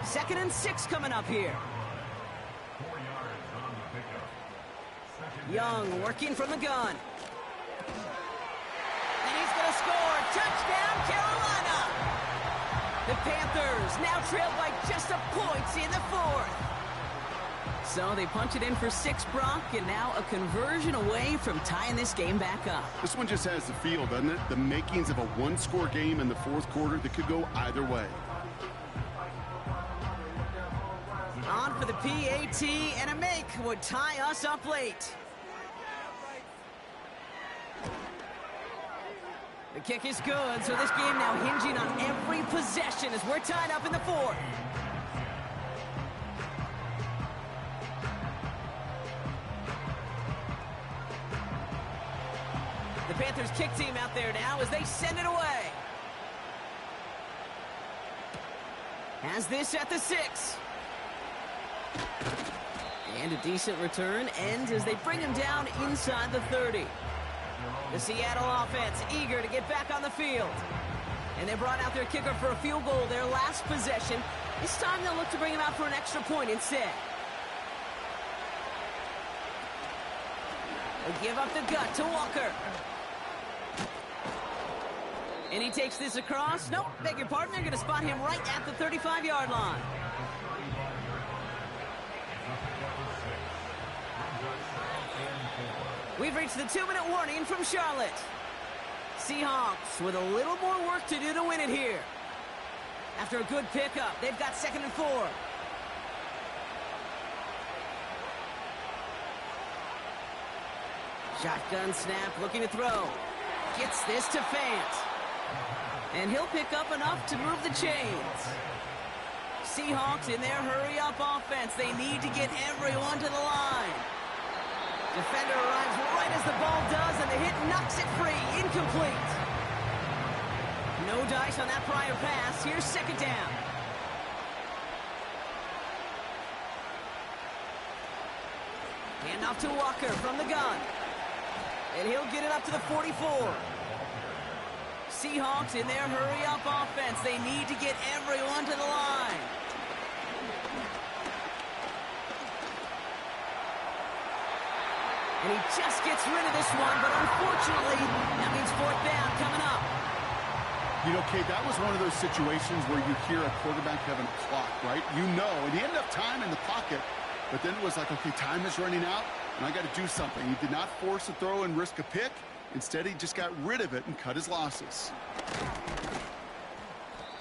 2nd and 6 coming up here. 4 yards on the pickup. Young working from the gun. And he's going to score. Touchdown, Carolina. The Panthers now trail by just a point in the 4th. So they punch it in for 6, Brock, and now a conversion away from tying this game back up. This one just has the feel, doesn't it? The makings of a one-score game in the 4th quarter that could go either way. On for the PAT, and a make would tie us up late. The kick is good, so this game now hinging on every possession as we're tied up in the 4th. The Panthers kick team out there now as they send it away. Has this at the 6. And a decent return ends as they bring him down inside the 30. The Seattle offense eager to get back on the field. And they brought out their kicker for a field goal their last possession. This time they'll look to bring him out for an extra point instead. They give up the gut to Walker. And he takes this across. Nope, beg your pardon. They're going to spot him right at the 35-yard line. We've reached the 2-minute warning from Charlotte. Seahawks with a little more work to do to win it here. After a good pickup, they've got 2nd and 4. Shotgun snap, looking to throw. Gets this to Fant. And he'll pick up enough to move the chains. Seahawks in their hurry-up offense. They need to get everyone to the line. Defender arrives right as the ball does, and the hit knocks it free. Incomplete. No dice on that prior pass. Here's 2nd down. Handoff to Walker from the gun. And he'll get it up to the 44. Seahawks in their hurry-up offense. They need to get everyone to the line. And he just gets rid of this one, but unfortunately, that means 4th down coming up. You know, Kate, that was one of those situations where you hear a quarterback having a clock, right? You know, and he ended up time in the pocket, but then it was like, okay, time is running out, and I got to do something. He did not force a throw and risk a pick. Instead, he just got rid of it and cut his losses.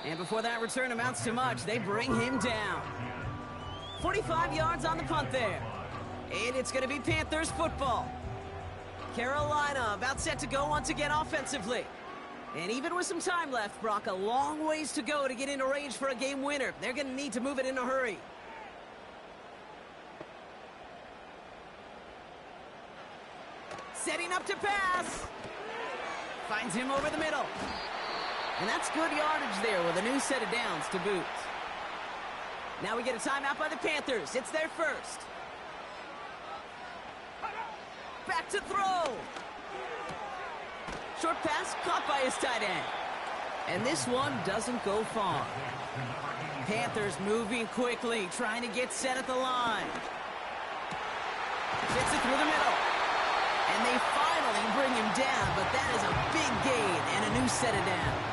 And before that return amounts to much, they bring him down. 45 yards on the punt there. And it's going to be Panthers football. Carolina about set to go once again offensively. And even with some time left, Brock, a long ways to go to get into range for a game winner. They're going to need to move it in a hurry. Setting up to pass. Finds him over the middle. And that's good yardage there with a new set of downs to boot. Now we get a timeout by the Panthers. It's their first. Back to throw. short pass caught by his tight end. And this one doesn't go far. Panthers moving quickly, trying to get set at the line. Gets it through the middle. And they finally bring him down, but that is a big gain and a new set of downs.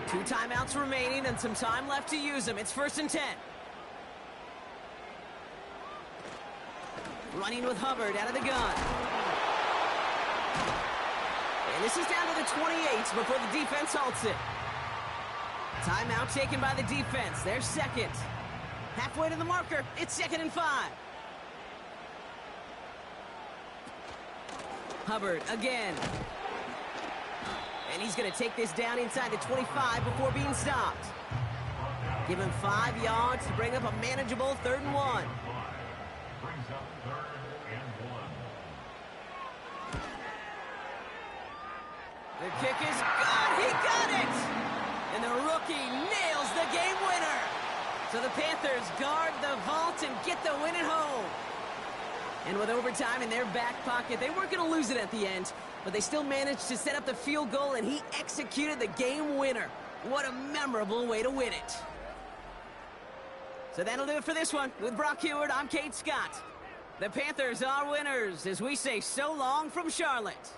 Two timeouts remaining and some time left to use them. It's 1st and 10. Running with Hubbard out of the gun. And this is down to the 28 before the defense halts it. Timeout taken by the defense. They're second. Halfway to the marker. It's 2nd and 5. Hubbard again. And he's going to take this down inside the 25 before being stopped. Give him 5 yards to bring up a manageable 3rd and 1. Brings up 3rd and 1. The kick is good. He got it! And the rookie nails the game winner. So the Panthers guard the vault and get the win at home. And with overtime in their back pocket, they weren't going to lose it at the end, but they still managed to set up the field goal, and he executed the game winner. What a memorable way to win it. So that'll do it for this one. With Brock Heward, I'm Kate Scott. The Panthers are winners as we say so long from Charlotte.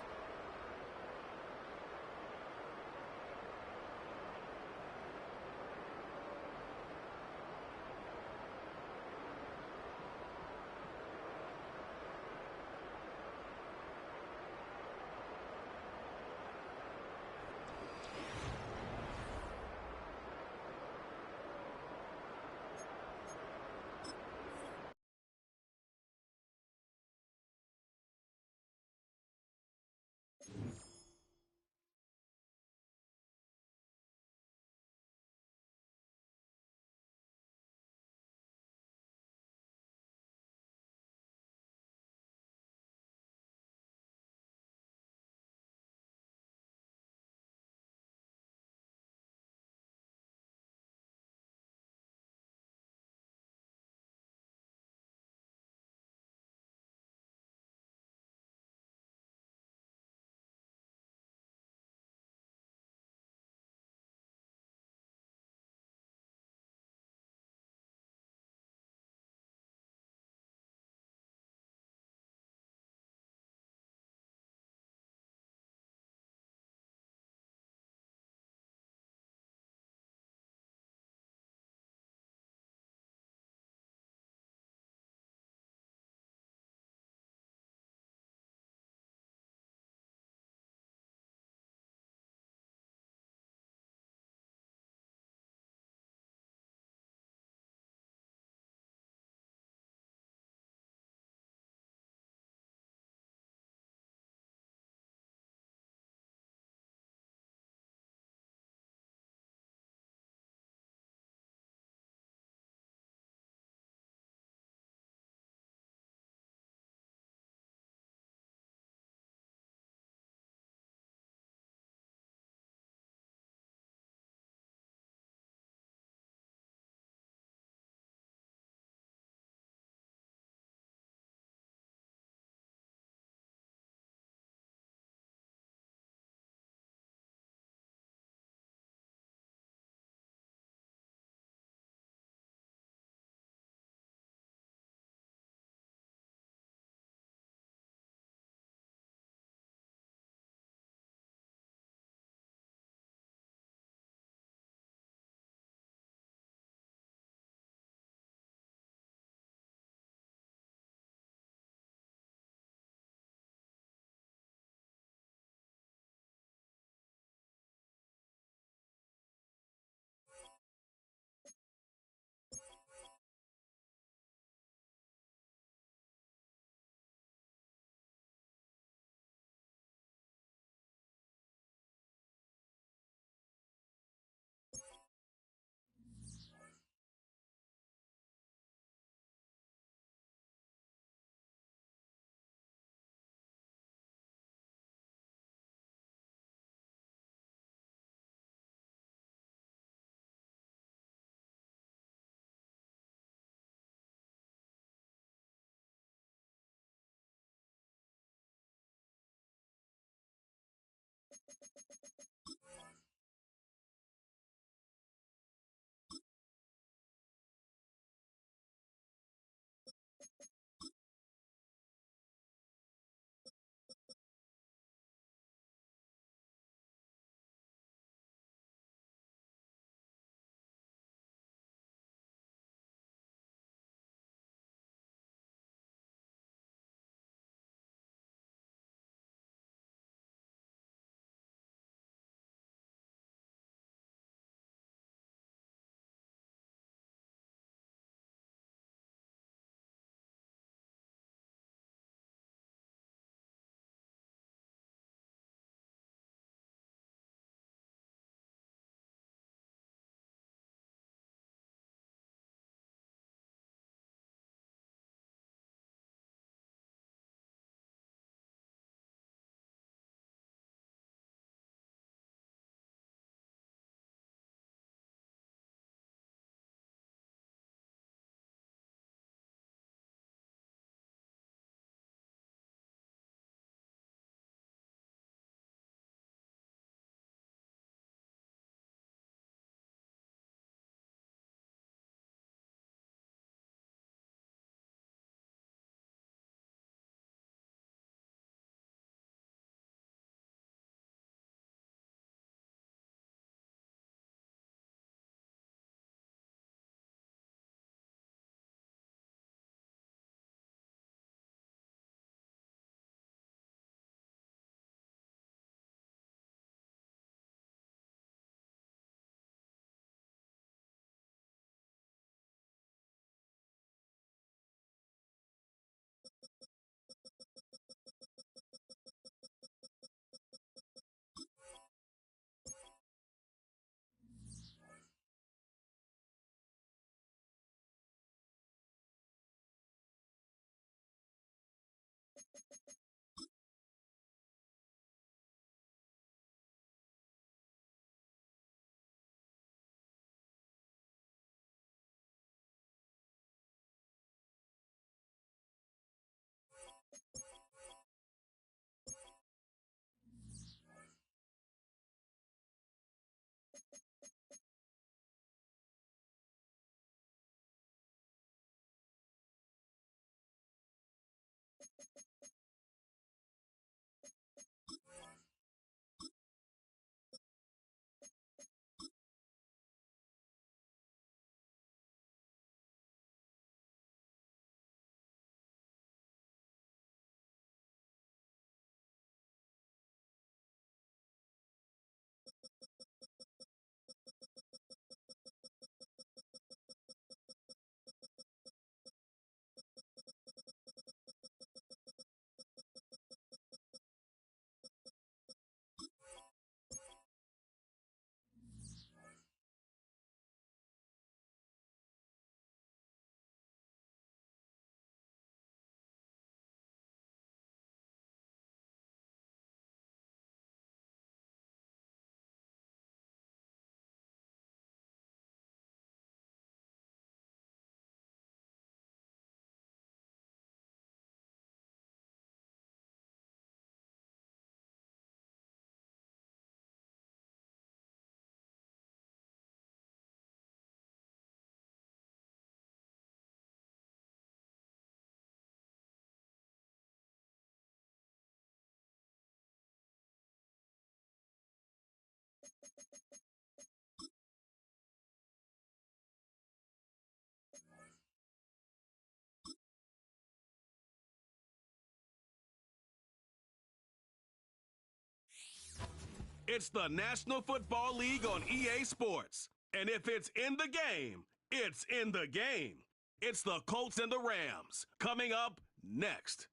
It's the National Football League on EA Sports. And if it's in the game, it's in the game. It's the Colts and the Rams coming up next.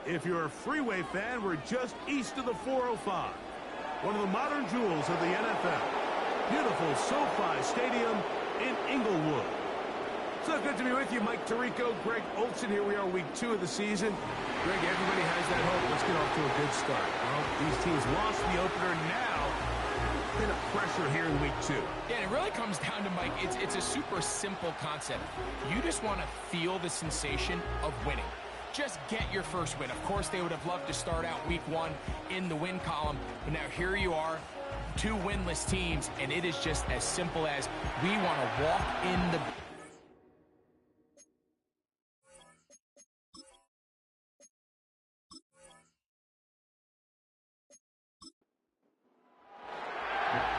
If you're a Freeway fan, we're just east of the 405. One of the modern jewels of the NFL. Beautiful SoFi Stadium in Inglewood. So good to be with you, Mike Tirico, Greg Olsen. Here we are, week 2 of the season. Greg, everybody has that hope. Let's get off to a good start. Well, these teams lost the opener now. Bit of pressure here in week 2. Yeah, and it really comes down to, Mike, it's a super simple concept. You just want to feel the sensation of winning. Just get your first win. Of course, they would have loved to start out week 1 in the win column, but now here you are, 2 winless teams, and it is just as simple as we want to walk in the...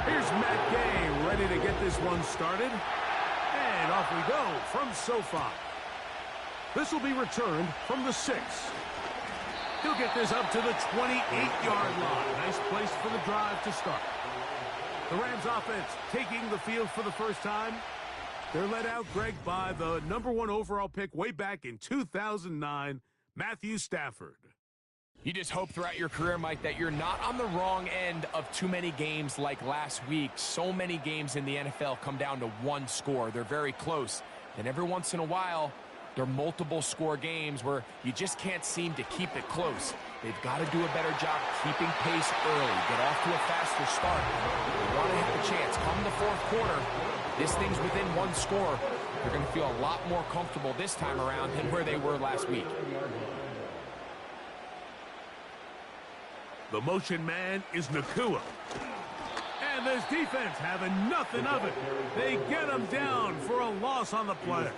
Here's Matt Gay ready to get this one started. And off we go from SoFi. This will be returned from the 6. He'll get this up to the 28-yard line. Nice place for the drive to start. The Rams offense taking the field for the first time. They're led out, Greg, by the #1 overall pick way back in 2009, Matthew Stafford. You just hope throughout your career, Mike, that you're not on the wrong end of too many games like last week. So many games in the NFL come down to 1 score. They're very close. And every once in a while, there are multiple score games where you just can't seem to keep it close. They've got to do a better job keeping pace early, get off to a faster start. They want to have a chance. Come the 4th quarter, this thing's within 1 score. They're going to feel a lot more comfortable this time around than where they were last week. The motion man is Nakua. And this defense having nothing of it. They get him down for a loss on the play.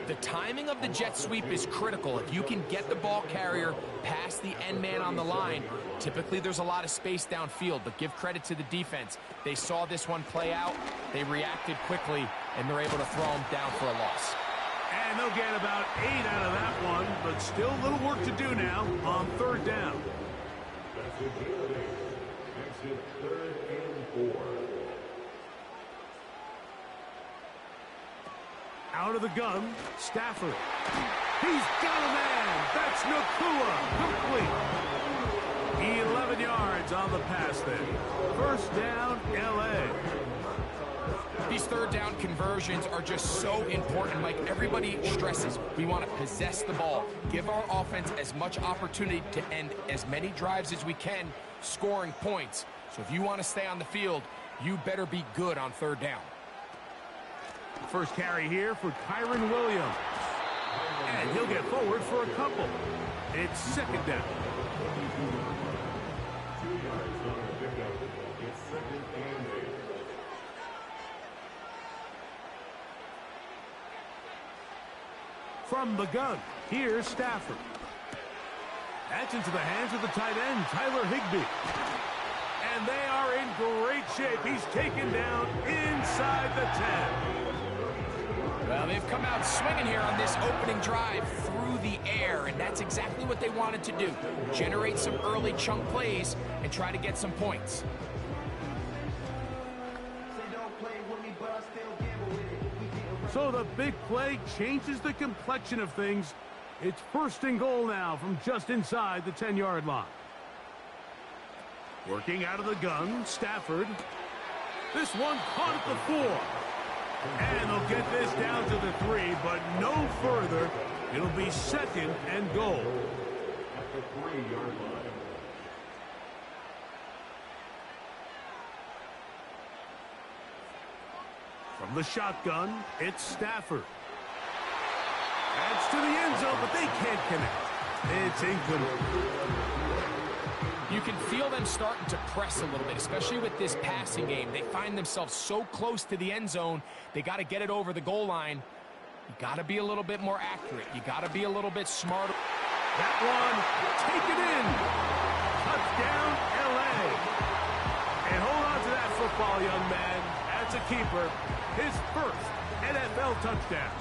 The timing of the jet sweep is critical. If you can get the ball carrier past the end man on the line, typically there's a lot of space downfield, but give credit to the defense. They saw this one play out, they reacted quickly, and they're able to throw him down for a loss. And they'll get about 8 out of that one, but still a little work to do now on 3rd down. Exit 3rd and 4. Out of the gun, Stafford. He's got a man. That's Nakua. Complete. 11 yards on the pass there. 1st down, L.A. These 3rd down conversions are just so important. Like everybody stresses, we want to possess the ball, give our offense as much opportunity to end as many drives as we can, scoring points. So if you want to stay on the field, you better be good on 3rd down. First carry here for Kyron Williams. And he'll get forward for a couple. It's 2nd down. 2 yards on the pickup. It's 2nd and 8. From the gun, here's Stafford. That's into the hands of the tight end, Tyler Higbee. And they are in great shape. He's taken down inside the 10. Well, they've come out swinging here on this opening drive through the air, and that's exactly what they wanted to do. Generate some early chunk plays and try to get some points. So the big play changes the complexion of things. It's 1st and goal now from just inside the 10-yard line. Working out of the gun, Stafford. This one caught at the 4. And they'll get this down to the 3, but no further. It'll be 2nd and goal. At the 3-yard line. From the shotgun, it's Stafford. That's to the end zone, but they can't connect. It's incomplete. You can feel them starting to press a little bit, especially with this passing game. They find themselves so close to the end zone, they got to get it over the goal line. You got to be a little bit more accurate. You got to be a little bit smarter. That one, take it in. Touchdown, L.A. And hold on to that football, young man. That's a keeper. His 1st NFL touchdown.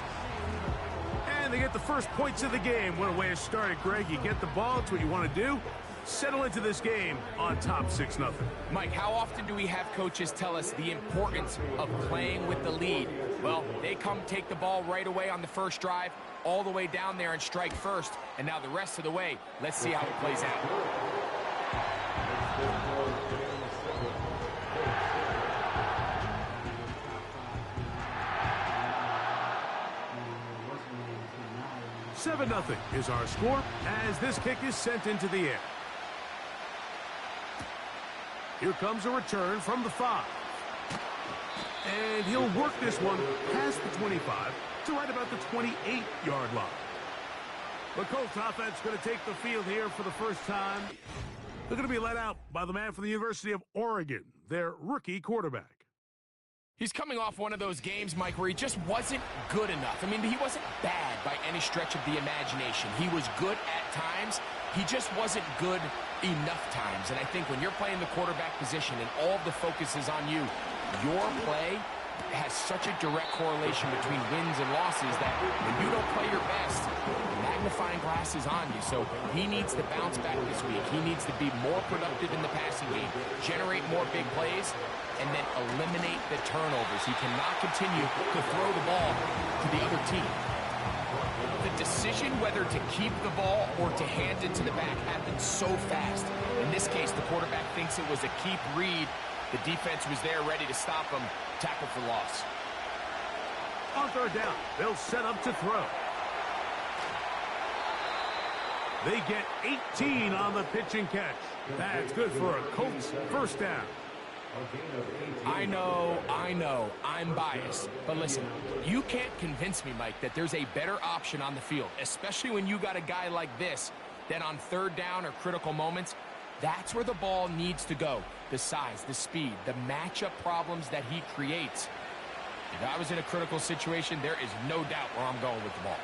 And they get the first points of the game. What a way to start it, Greg. You get the ball. It's what you want to do. Settle into this game on top 6-0. Mike, how often do we have coaches tell us the importance of playing with the lead? Well, they come take the ball right away on the first drive, all the way down there and strike first. And now the rest of the way, let's see how it plays out. Seven 0 is our score as this kick is sent into the air. Here comes a return from the 5. And he'll work this one past the 25 to right about the 28-yard line. The Colts offense going to take the field here for the first time. They're going to be led out by the man from the University of Oregon, their rookie quarterback. He's coming off one of those games, Mike, where he just wasn't good enough. I mean, he wasn't bad by any stretch of the imagination. He was good at times. He just wasn't good enough times. And I think when you're playing the quarterback position and all of the focus is on you, your play has such a direct correlation between wins and losses that when you don't play your best, the magnifying glass is on you. So he needs to bounce back this week. He needs to be more productive in the passing game, generate more big plays, and then eliminate the turnovers. He cannot continue to throw the ball to the other team. The decision whether to keep the ball or to hand it to the back happens so fast. In this case, the quarterback thinks it was a keep read. The defense was there ready to stop him. Tackle for loss. On third down, they'll set up to throw. They get 18 on the pitch and catch. That's good for a Colts first down. I know, I'm biased. But listen, you can't convince me, Mike, that there's a better option on the field, especially when you got a guy like this, that on third down or critical moments, that's where the ball needs to go. The size, the speed, the matchup problems that he creates. If I was in a critical situation, there is no doubt where I'm going with the ball.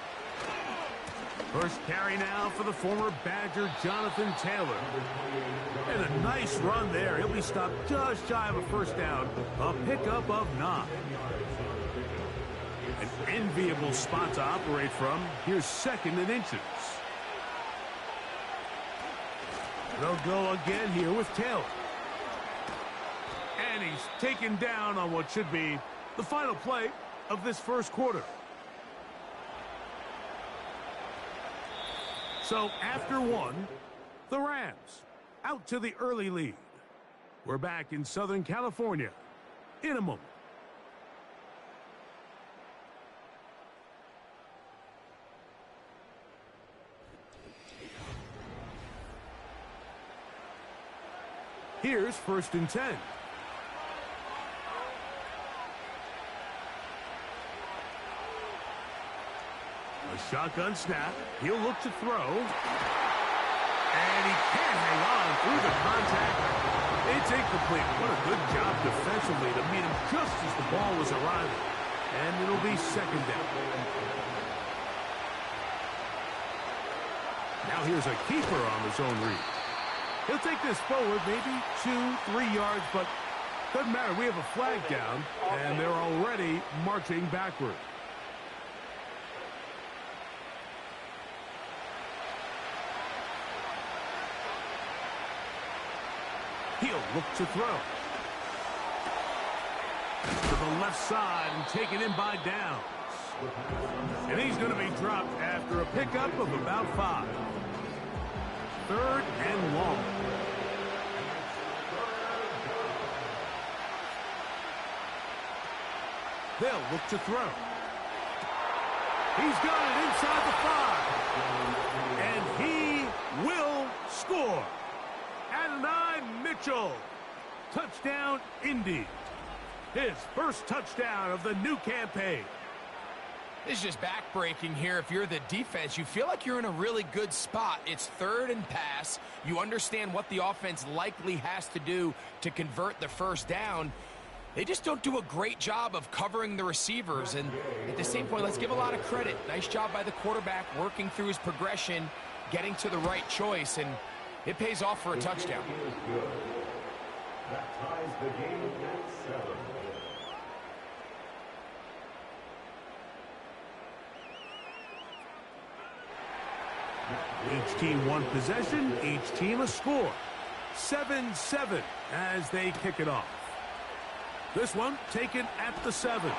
First carry now for the former Badger, Jonathan Taylor. And a nice run there. He'll be stopped just shy of a first down. A pickup of 9. An enviable spot to operate from. Here's 2nd and inches. They'll go again here with Taylor. And he's taken down on what should be the final play of this first quarter. So after 1, the Rams out to the early lead. We're back in Southern California in a moment. Here's 1st and 10. A shotgun snap. He'll look to throw. And he can't hang on through the contact. It's incomplete. What a good job defensively to meet him just as the ball was arriving. And it'll be 2nd down. Now here's a keeper on the zone read. He'll take this forward maybe 2-3 yards, but doesn't matter. We have a flag down, and they're already marching backward. He'll look to throw. To the left side and taken in by Downs. And he's going to be dropped after a pickup of about 5. 3rd and long. They'll look to throw. He's got it inside the 5. And he will score. Adonai Mitchell. Touchdown, Indy. His first touchdown of the new campaign. This is just back-breaking here. If you're the defense, you feel like you're in a really good spot. It's 3rd and pass. You understand what the offense likely has to do to convert the first down. They just don't do a great job of covering the receivers. And at the same point, let's give a lot of credit. Nice job by the quarterback working through his progression, getting to the right choice, and it pays off for a touchdown. That ties the game at 7. Each team one possession, each team a score. 7-7 as they kick it off. This one taken at the 7.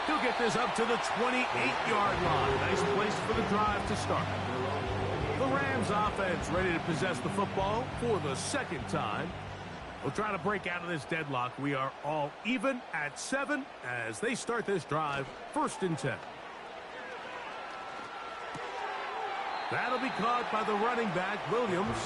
He'll get this up to the 28-yard line. Nice place for the drive to start. The Rams offense ready to possess the football for the second time. We'll try to break out of this deadlock. We are all even at 7 as they start this drive, 1st and 10. That'll be caught by the running back, Williams.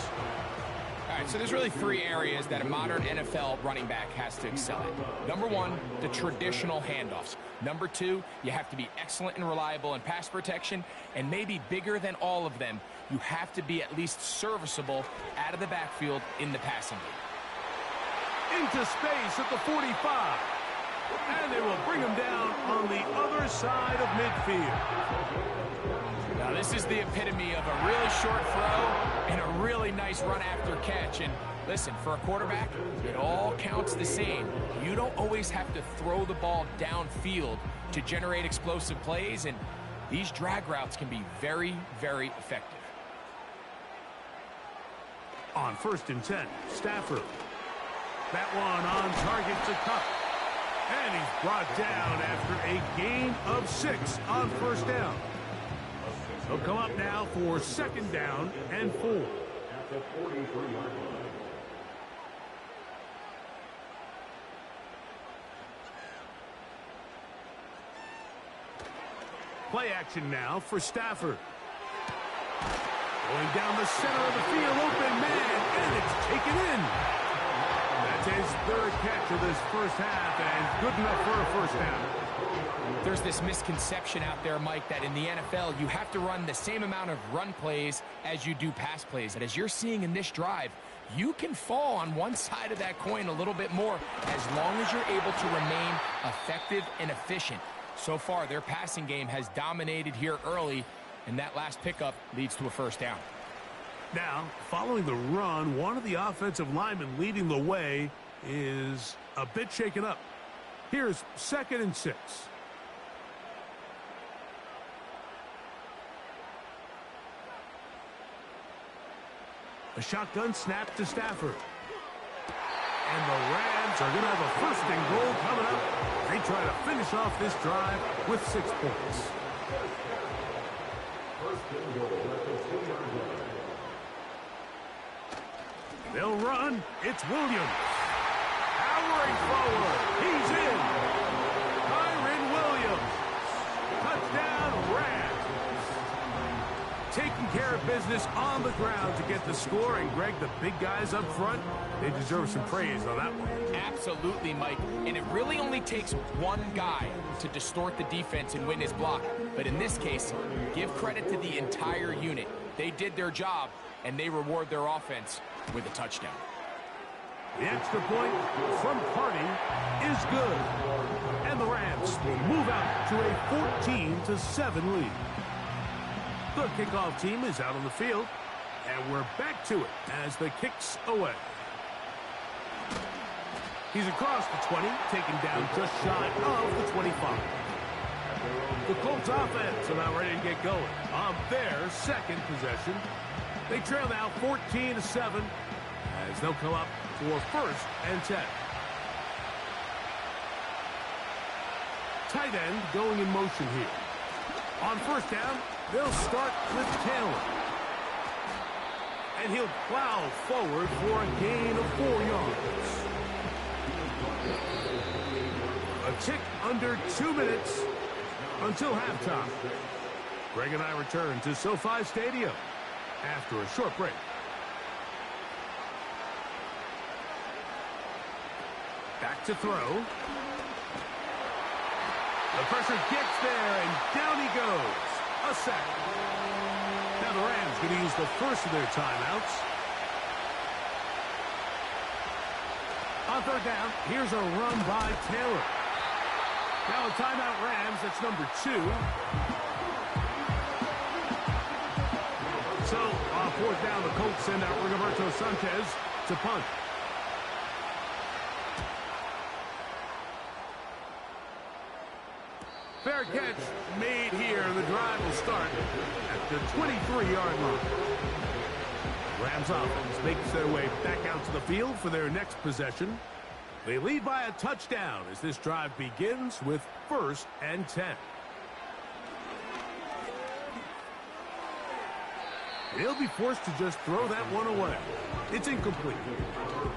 All right, so there's really 3 areas that a modern NFL running back has to excel at. Number 1, the traditional handoffs. Number 2, you have to be excellent and reliable in pass protection. And maybe bigger than all of them, you have to be at least serviceable out of the backfield in the passing game. Into space at the 45. And they will bring him down on the other side of midfield. Now, this is the epitome of a really short throw and a really nice run after catch. And listen, for a quarterback, it all counts the same. You don't always have to throw the ball downfield to generate explosive plays, and these drag routes can be very, very effective. On 1st and 10, Stafford. That one on target to Cup. And he's brought down after a gain of 6 on 1st down. He'll come up now for 2nd down and 4. At the 43-yard line. Play action now for Stafford. Going down the center of the field, open man, and it's taken in. That's his 3rd catch of this 1st half, and good enough for a 1st down. There's this misconception out there, Mike, that in the NFL, you have to run the same amount of run plays as you do pass plays. And as you're seeing in this drive, you can fall on one side of that coin a little bit more as long as you're able to remain effective and efficient. So far, their passing game has dominated here early, and that last pickup leads to a 1st down. Now, following the run, one of the offensive linemen leading the way is a bit shaken up. Here's 2nd and 6. A shotgun snap to Stafford. And the Rams are going to have a 1st and goal coming up. They try to finish off this drive with 6 points. 1st and goal at the 2-yard line. They'll run. It's Williams. Powering forward. He's in. Kyron Williams. Touchdown, Rams. Taking care of business on the ground to get the score. And, Greg, the big guys up front, they deserve some praise on that one. Absolutely, Mike. And it really only takes one guy to distort the defense and win his block. But in this case, give credit to the entire unit. They did their job, and they reward their offense with a touchdown. The extra point from Hardy is good. And the Rams will move out to a 14-7 lead. The kickoff team is out on the field, and we're back to it as the kick's away. He's across the 20, taken down just shy of the 25. The Colts offense are now ready to get going on their 2nd possession. They trail now 14-7 as they'll come up for 1st and 10. Tight end going in motion here. On 1st down, they'll start with Taylor. And he'll plow forward for a gain of 4 yards. A tick under 2 minutes until halftime. Greg and I return to SoFi Stadium after a short break. Back to throw. The pressure gets there, and down he goes. A sack. Now the Rams going to use the first of their timeouts. On 3rd down, here's a run by Taylor. Now a timeout Rams, that's number 2. So, on 4th down, the Colts send out Rigoberto Sanchez to punt. Fair catch made here. The drive will start at the 23-yard line. Rams offense makes their way back out to the field for their next possession. They lead by a touchdown as this drive begins with 1st and 10. He'll be forced to just throw that one away. It's incomplete.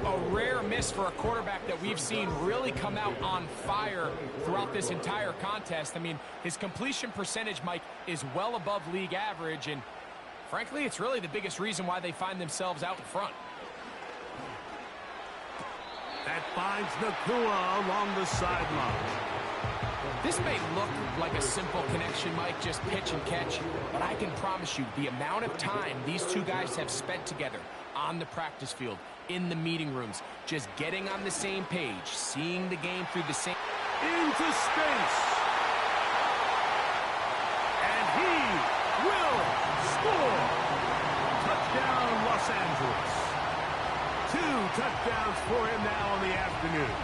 A rare miss for a quarterback that we've seen really come out on fire throughout this entire contest. I mean, his completion percentage, Mike, is well above league average, and frankly, it's really the biggest reason why they find themselves out in front. That finds Nakua along the sideline. This may look like a simple connection, Mike, just pitch and catch, but I can promise you the amount of time these two guys have spent together on the practice field, in the meeting rooms, just getting on the same page, seeing the game through the same... Into space. And he will score. Touchdown, Los Angeles. 2 touchdowns for him now in the afternoon.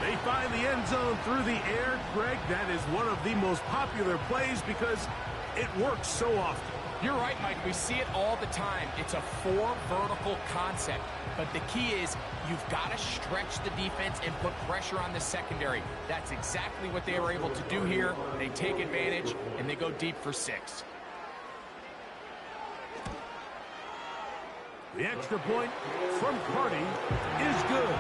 They find the end zone through the air. Greg, that is one of the most popular plays because it works so often. You're right, Mike. We see it all the time. It's a 4 vertical concept. But the key is you've got to stretch the defense and put pressure on the secondary. That's exactly what they were able to do here. They take advantage, and they go deep for 6. The extra point from Carty is good.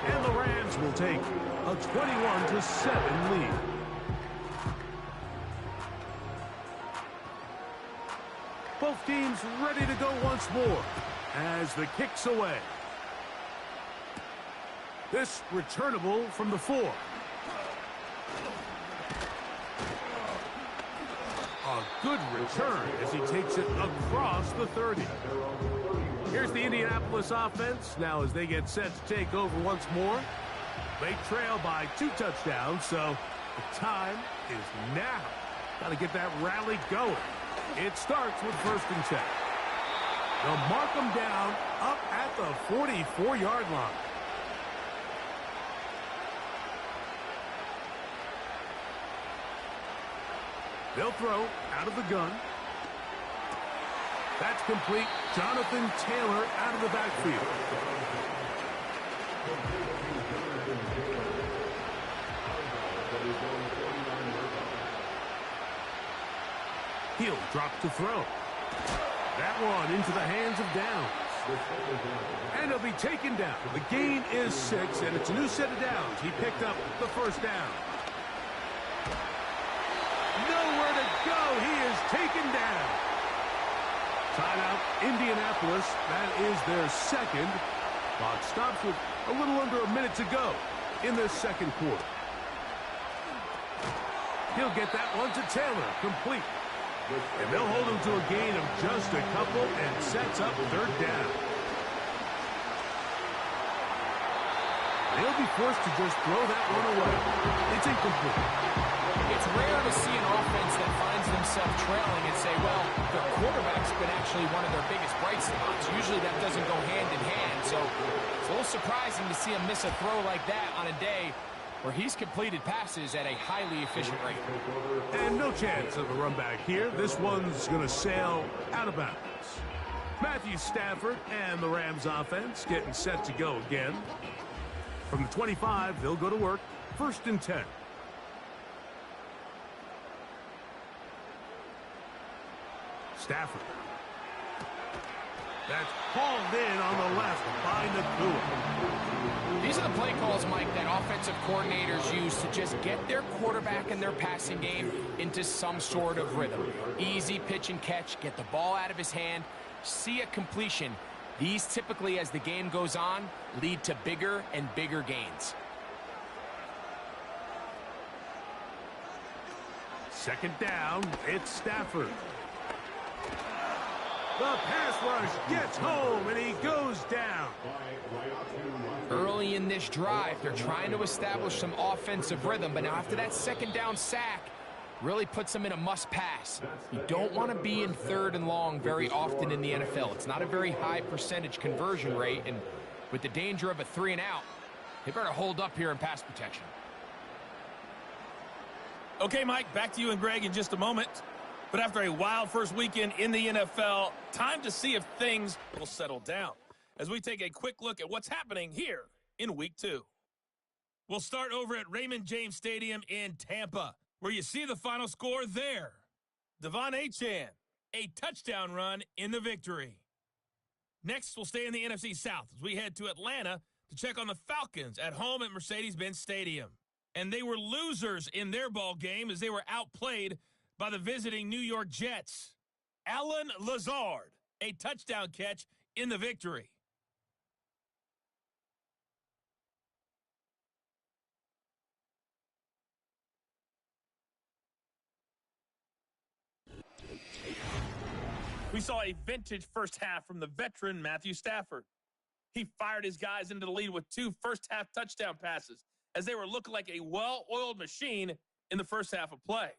And the Rams will take a 21-7 lead. Both teams ready to go once more as the kick's away. This returnable from the 4. A good return as he takes it across the 30. Here's the Indianapolis offense now as they get set to take over once more. They trail by 2 touchdowns, so the time is now. Got to get that rally going. It starts with 1st and 10. They'll mark them down up at the 44-yard line. They'll throw out of the gun. That's complete. Jonathan Taylor out of the backfield. He'll drop to throw. That one into the hands of Downs. And he'll be taken down. The gain is 6, and it's a new set of downs. He picked up the 1st down. Nowhere to go. He is taken down. Timeout, Indianapolis. That is their 2nd. Clock stops with a little under a minute to go in the 2nd quarter. He'll get that one to Taylor, complete. And they'll hold him to a gain of just a couple and sets up 3rd down. They'll be forced to just throw that one away. It's incomplete. It's rare to see an offense that finds themselves trailing and say, well, their quarterback's been actually one of their biggest bright spots. Usually that doesn't go hand in hand, so it's a little surprising to see him miss a throw like that on a day where he's completed passes at a highly efficient rate. And no chance of a run back here. This one's going to sail out of bounds. Matthew Stafford and the Rams offense getting set to go again. From the 25, they'll go to work. 1st and 10. Stafford. That's hauled in on the left by Nakua. These are the play calls, Mike, that offensive coordinators use to just get their quarterback and their passing game into some sort of rhythm. Easy pitch and catch, get the ball out of his hand, see a completion. These typically, as the game goes on, lead to bigger and bigger gains. 2nd down, it's Stafford. The pass rush gets home, and he goes down. Early in this drive, they're trying to establish some offensive rhythm, but now after that 2nd down sack, really puts them in a must-pass. You don't want to be in 3rd and long very often in the NFL. It's not a very high percentage conversion rate, and with the danger of a 3-and-out, they better hold up here in pass protection. Okay, Mike, back to you and Greg in just a moment. But after a wild first weekend in the NFL, time to see if things will settle down as we take a quick look at what's happening here in Week 2. We'll start over at Raymond James Stadium in Tampa, where you see the final score there. Devon Achane, a touchdown run in the victory. Next, we'll stay in the NFC South as we head to Atlanta to check on the Falcons at home at Mercedes-Benz Stadium. And they were losers in their ball game as they were outplayed by the visiting New York Jets. Allen Lazard, a touchdown catch in the victory. We saw a vintage first half from the veteran Matthew Stafford. He fired his guys into the lead with 2 first-half touchdown passes as they were looking like a well-oiled machine in the first half of play.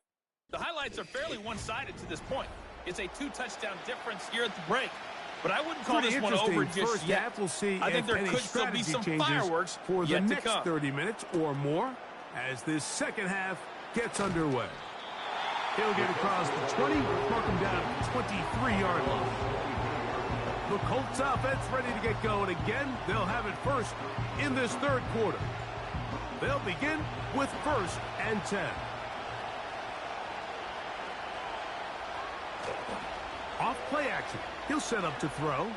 The highlights are fairly one-sided to this point. It's a 2-touchdown difference here at the break. But I wouldn't call this one over just yet. Half. We'll see I think if there could still be some fireworks for the yet next to come. 30 minutes or more as this second half gets underway. He'll get across the 20, mark him down at the 23-yard line. The Colts offense ready to get going again. They'll have it first in this third quarter. They'll begin with 1st and 10. Off play action. He'll set up to throw.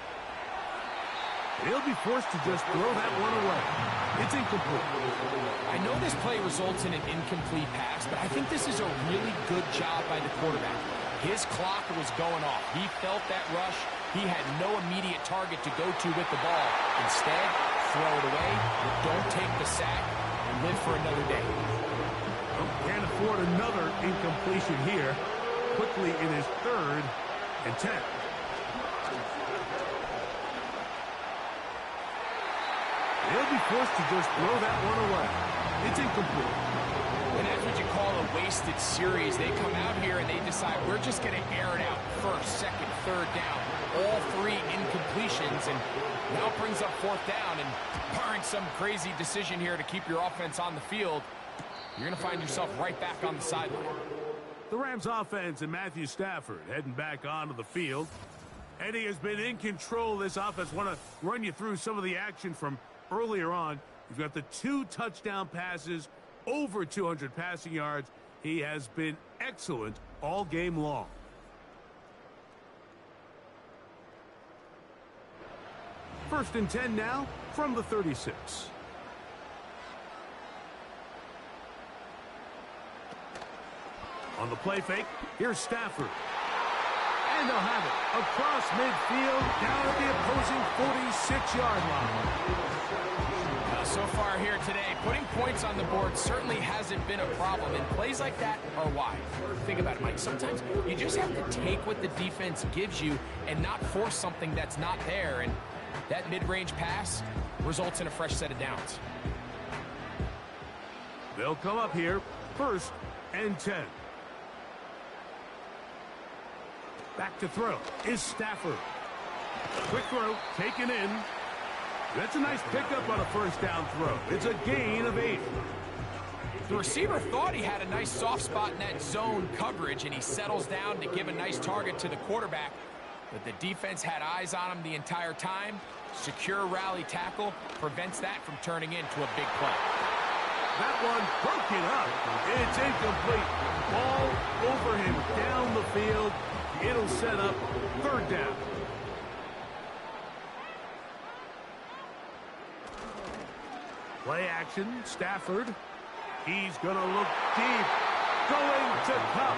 He'll be forced to just throw that one away. It's incomplete. I know this play results in an incomplete pass, but I think this is a really good job by the quarterback. His clock was going off. He felt that rush. He had no immediate target to go to with the ball. Instead, throw it away, don't take the sack, and live for another day. Well, can't afford another incompletion here. Quickly in his 3rd and 10. He'll be forced to just throw that one away. It's incomplete. And that's what you call a wasted series. They come out here and they decide we're just going to air it out. 1st, 2nd, 3rd down. All 3 incompletions, and now brings up 4th down. And barring some crazy decision here to keep your offense on the field, you're going to find yourself right back on the sideline. The Rams offense and Matthew Stafford heading back onto the field. And he has been in control of this offense. Want to run you through some of the action from earlier on. You've got the 2 touchdown passes, over 200 passing yards. He has been excellent all game long. First and 10 now from the 36. On the play fake, here's Stafford. And they'll have it across midfield, down at the opposing 46-yard line. So far here today, putting points on the board certainly hasn't been a problem, and plays like that are why. Think about it, Mike. Sometimes you just have to take what the defense gives you and not force something that's not there, and that mid-range pass results in a fresh set of downs. They'll come up here, 1st and 10. Back to throw is Stafford. Quick throw, taken in. That's a nice pickup on a 1st down throw. It's a gain of 8. The receiver thought he had a nice soft spot in that zone coverage, and he settles down to give a nice target to the quarterback. But the defense had eyes on him the entire time. Secure rally tackle prevents that from turning into a big play. That one broken up. It's incomplete. Ball over him down the field. It'll set up 3rd down. Play action, Stafford. He's going to look deep. Going to Cup.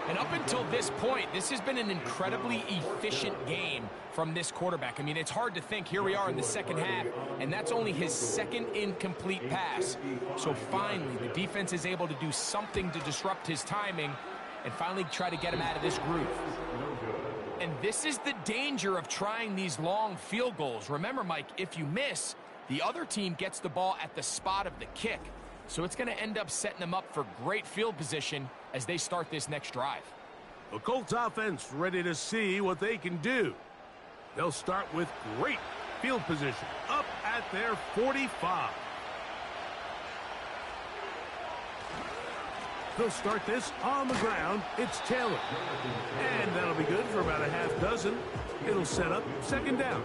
And up until this point, this has been an incredibly efficient game from this quarterback. I mean, it's hard to think. Here we are in the second half, and that's only his 2nd incomplete pass. So finally, the defense is able to do something to disrupt his timing and finally try to get him out of this groove. And this is the danger of trying these long field goals. Remember, Mike, if you miss, the other team gets the ball at the spot of the kick. So it's going to end up setting them up for great field position as they start this next drive. The Colts offense ready to see what they can do. They'll start with great field position up at their 45. They'll start this on the ground. It's Taylor. And that'll be good for about a half dozen. It'll set up second down.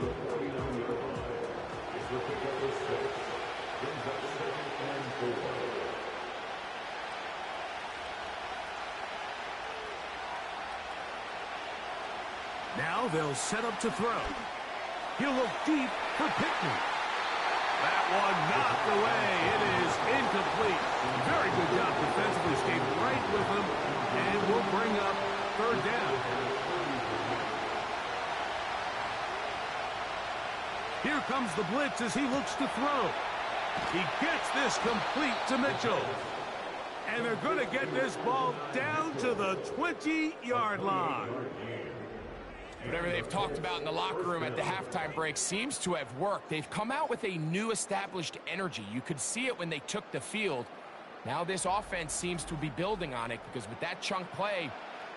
Now they'll set up to throw. He'll look deep for Pittman. That one knocked away. It is incomplete. Very good job defensively. Stayed right with him. And will bring up third down. Here comes the blitz as he looks to throw. He gets this complete to Mitchell. And they're going to get this ball down to the 20-yard line. Whatever they've talked about in the locker room at the halftime break seems to have worked. They've come out with a new established energy. You could see it when they took the field. Now this offense seems to be building on it because with that chunk play,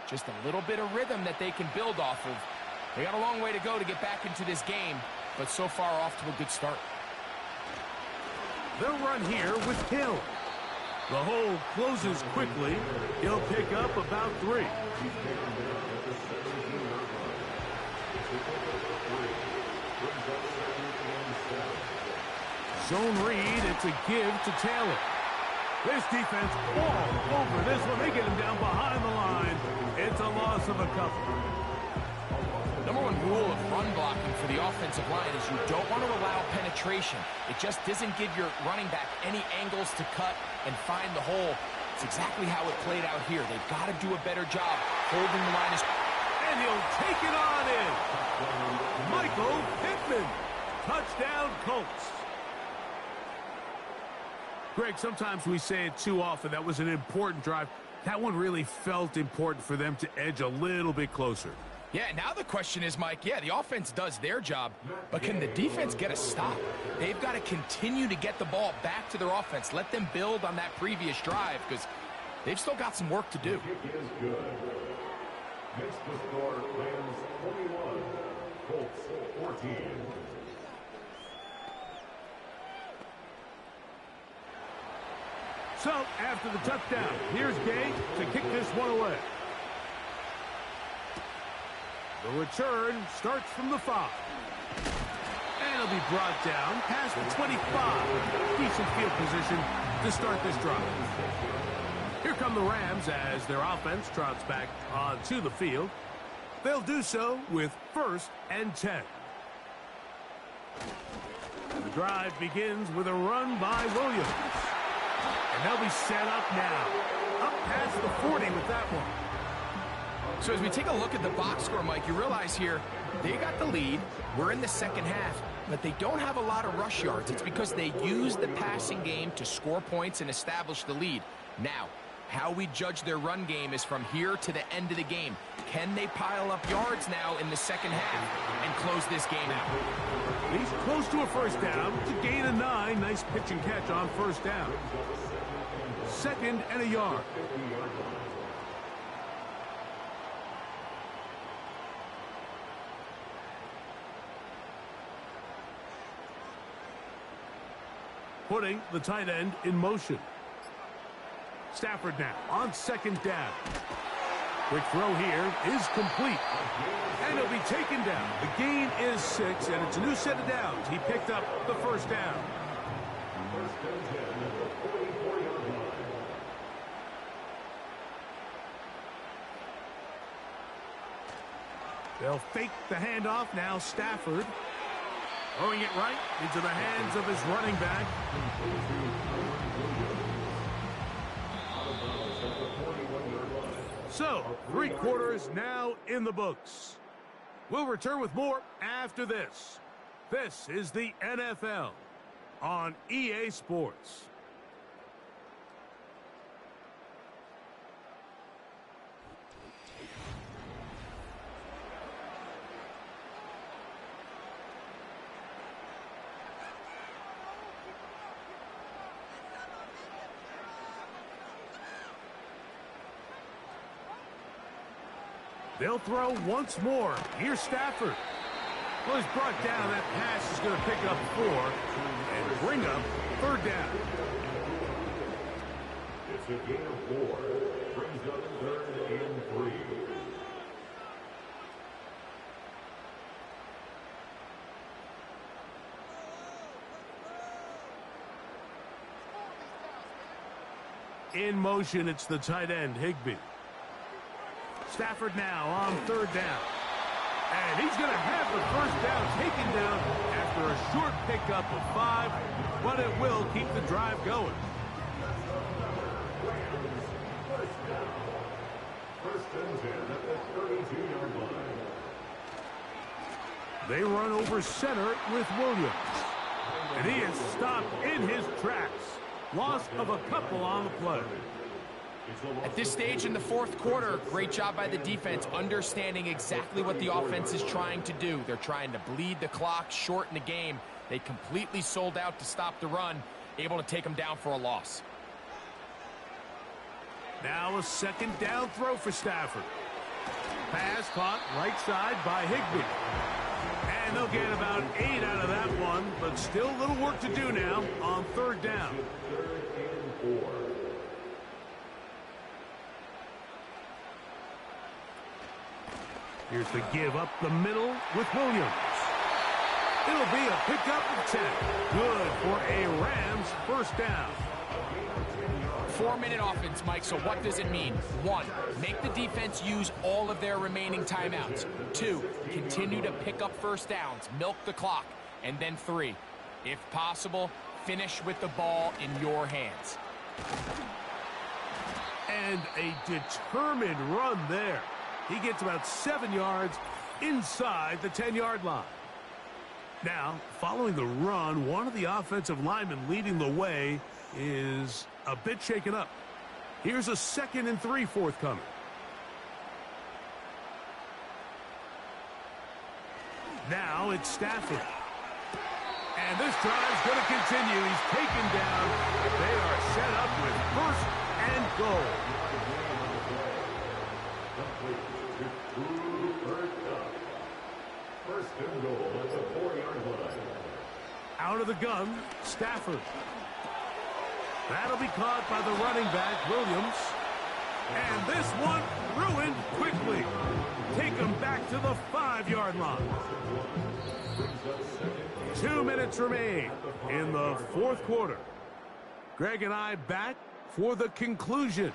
just a little bit of rhythm that they can build off of. They got a long way to go to get back into this game, but so far off to a good start. They'll run here with Hill. The hole closes quickly. He'll pick up about 3. Zone read, it's a give to Taylor. This defense all over this one. They get him down behind the line. It's a loss of a couple. Number one rule of run blocking for the offensive line is you don't want to allow penetration. It just doesn't give your running back any angles to cut and find the hole. It's exactly how it played out here. They've got to do a better job holding the line. And he'll take it on in. Michael Pittman. Touchdown, Colts. Greg, sometimes we say it too often. That was an important drive. That one really felt important for them to edge a little bit closer. Yeah, now the question is, Mike, yeah, the offense does their job, but can the defense get a stop? They've got to continue to get the ball back to their offense. Let them build on that previous drive because they've still got some work to do. Next to score, Rams 21, Colts 14. So, after the touchdown, here's Gay to kick this one away. The return starts from the 5. And it'll be brought down past the 25. Decent field position to start this drive. Here come the Rams as their offense trots back onto the field. They'll do so with 1st and 10. The drive begins with a run by Williams. And they'll be set up now. Up past the 40 with that one. So as we take a look at the box score, Mike, you realize here they got the lead. We're in the second half, but they don't have a lot of rush yards. It's because they use the passing game to score points and establish the lead. Now, how we judge their run game is from here to the end of the game. Can they pile up yards now in the second half and close this game out? He's close to a first down to gain a 9. Nice pitch and catch on first down. 2nd and a yard. Putting the tight end in motion. Stafford now on 2nd down. Quick throw here is complete. And he'll be taken down. The gain is 6, and it's a new set of downs. He picked up the first down. They'll fake the handoff now. Stafford throwing it right into the hands of his running back. So, 3 quarters now in the books. We'll return with more after this. This is the NFL on EA Sports. They'll throw once more. Here's Stafford. Well, he's brought down. That pass is going to pick up 4 and bring up 3rd down. It's a gain of 4. Brings up 3rd and 3. In motion, it's the tight end, Higbee. Stafford now on 3rd down. And he's going to have the 1st down taken down after a short pickup of 5, but it will keep the drive going. First and 10 at the 32-yard line. They run over center with Williams. And he is stopped in his tracks. Loss of a couple on the play. At this stage in the 4th quarter, great job by the defense, understanding exactly what the offense is trying to do. They're trying to bleed the clock, shorten the game. They completely sold out to stop the run, able to take them down for a loss. Now a 2nd down throw for Stafford. Pass caught right side by Higbee. And they'll get about 8 out of that one, but still a little work to do now on 3rd down. 3rd and 4. Here's the give up the middle with Williams. It'll be a pickup of 10. Good for a Rams 1st down. 4-minute offense, Mike, so what does it mean? 1, make the defense use all of their remaining timeouts. 2, continue to pick up 1st downs, milk the clock. And then 3, if possible, finish with the ball in your hands. And a determined run there. He gets about 7 yards inside the 10-yard line. Now, following the run, one of the offensive linemen leading the way is a bit shaken up. Here's a 2nd and 3 forthcoming. Now it's Stafford. And this drive's going to continue. He's taken down. They are set up with 1st and goal. First and goal at the 4-yard line. Out of the gun, Stafford. That'll be caught by the running back, Williams. And this one ruined quickly. Take him back to the 5-yard line. 2 minutes remain in the 4th quarter. Greg and I back for the conclusion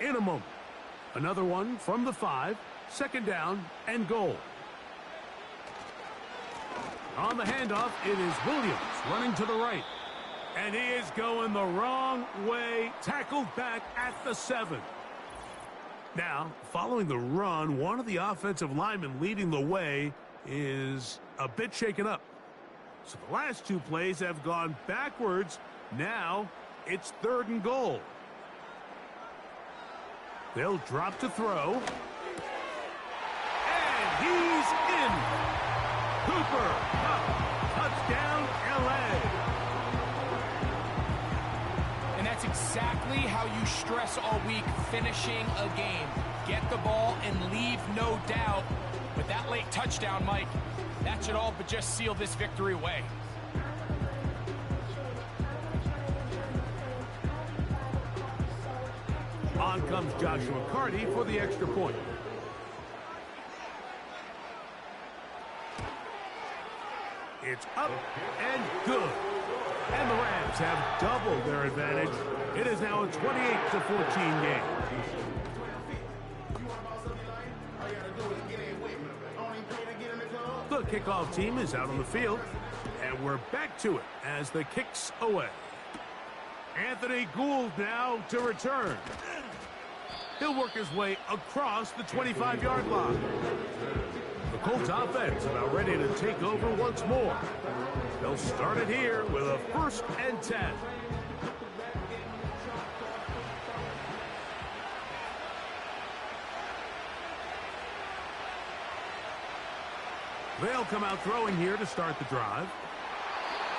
in a moment. Another one from the 5, 2nd down and goal. On the handoff, it is Williams running to the right. And he is going the wrong way, tackled back at the 7. Now, following the run, one of the offensive linemen leading the way is a bit shaken up. So the last 2 plays have gone backwards. Now it's 3rd and goal. They'll drop to throw. And he's in. Cooper Kupp, touchdown, L.A. And that's exactly how you stress all week, finishing a game. Get the ball and leave no doubt. With that late touchdown, Mike, that should all but just seal this victory away. On comes Joshua Carty for the extra point. It's up and good. And the Rams have doubled their advantage. It is now a 28-14 game. The kickoff team is out on the field, and we're back to it as the kick's away. Anthony Gould now to return. He'll work his way across the 25-yard line. The Colts offense about ready to take over once more. They'll start it here with a 1st and 10. They'll come out throwing here to start the drive.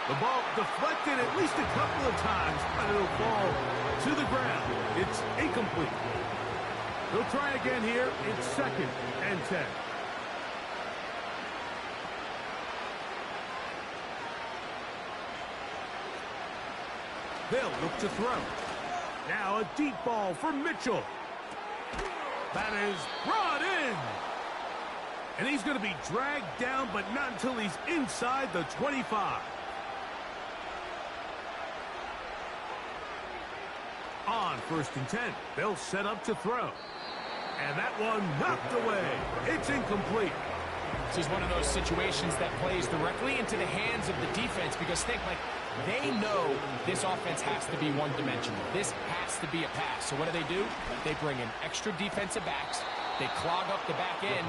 The ball deflected at least a couple of times, but it'll fall to the ground. It's incomplete. They'll try again here. It's 2nd and 10. They'll look to throw. Now a deep ball for Mitchell. That is brought in. And he's going to be dragged down, but not until he's inside the 25. On 1st and 10, they'll set up to throw. And that one knocked away. It's incomplete. This is one of those situations that plays directly into the hands of the defense because think, like, they know this offense has to be one-dimensional. This has to be a pass. So what do? They bring in extra defensive backs. They clog up the back end.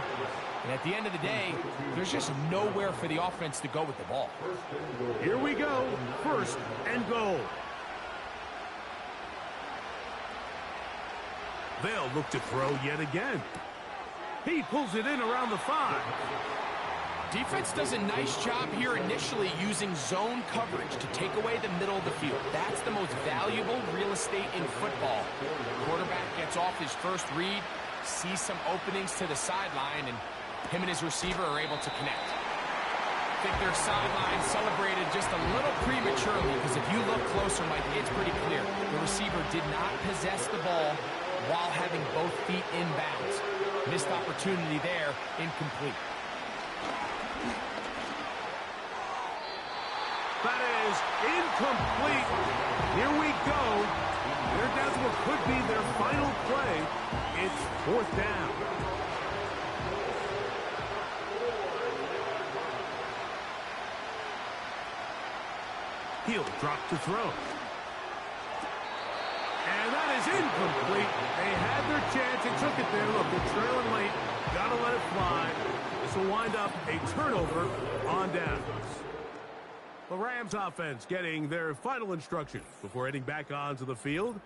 And at the end of the day, there's just nowhere for the offense to go with the ball. Here we go. 1st and goal. They'll look to throw yet again. He pulls it in around the 5. Defense does a nice job here initially using zone coverage to take away the middle of the field. That's the most valuable real estate in football. Quarterback gets off his first read, sees some openings to the sideline, and him and his receiver are able to connect. I think their sideline celebrated just a little prematurely because if you look closer, Mike, it's pretty clear. The receiver did not possess the ball while having both feet in bounds. Missed opportunity there, incomplete. That is incomplete. Here we go. They're down to what could be their final play. It's 4th down. He'll drop to throw. And that is incomplete. They had their chance and took it there. Look, they're trailing late. Got to let it fly. This will wind up a turnover on downs. The Rams offense getting their final instructions before heading back onto the field.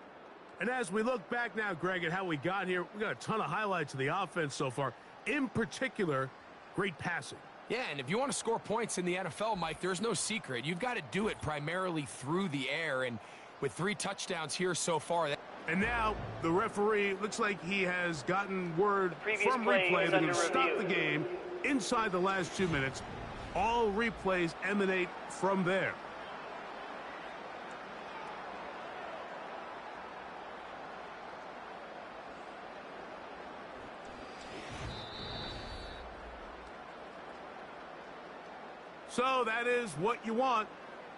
And as we look back now, Greg, at how we got here, we got a ton of highlights of the offense so far. In particular, great passing. Yeah, and if you want to score points in the NFL, Mike, there's no secret. You've got to do it primarily through the air, and with 3 touchdowns here so far. And now the referee looks like he has gotten word from play replay that under he'll stop review. the game inside the last 2 minutes. All replays emanate from there. So that is what you want.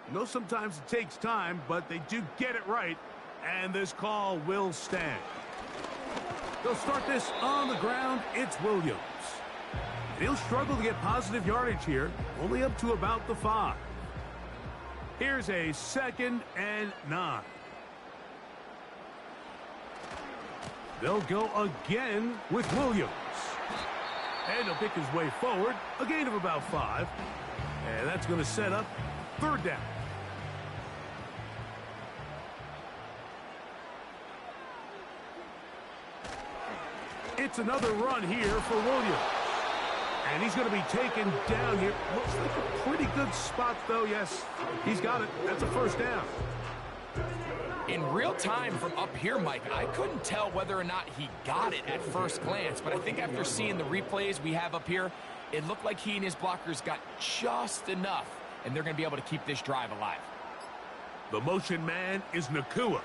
I know sometimes it takes time, but they do get it right, and this call will stand. They'll start this on the ground. It's Williams. He'll struggle to get positive yardage here, only up to about the 5. Here's a 2nd and 9. They'll go again with Williams. And he'll pick his way forward, a gain of about 5. And that's going to set up 3rd down. It's another run here for Williams. And he's going to be taken down here. Looks like a pretty good spot, though. Yes, he's got it. That's a 1st down. In real time from up here, Mike, I couldn't tell whether or not he got it at first glance, but I think after seeing the replays we have up here, it looked like he and his blockers got just enough, and they're going to be able to keep this drive alive. The motion man is Nakua.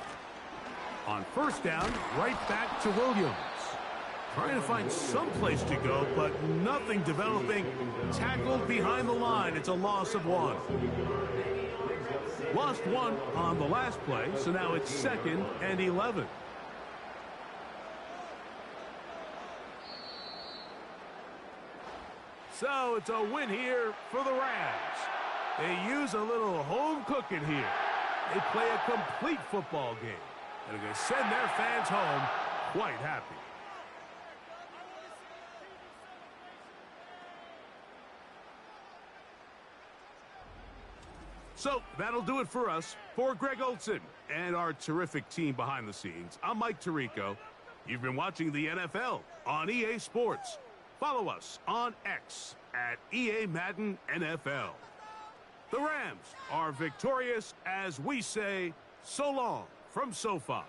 On 1st down, right back to Williams. Trying to find some place to go, but nothing developing. Tackled behind the line. It's a loss of 1. Lost 1 on the last play, so now it's 2nd and 11. So it's a win here for the Rams. They use a little home cooking here. They play a complete football game. And they're going to send their fans home quite happy. So that'll do it for us. For Greg Olson and our terrific team behind the scenes, I'm Mike Tirico. You've been watching the NFL on EA Sports. Follow us on X at EA Madden NFL. The Rams are victorious as we say so long from SoFi.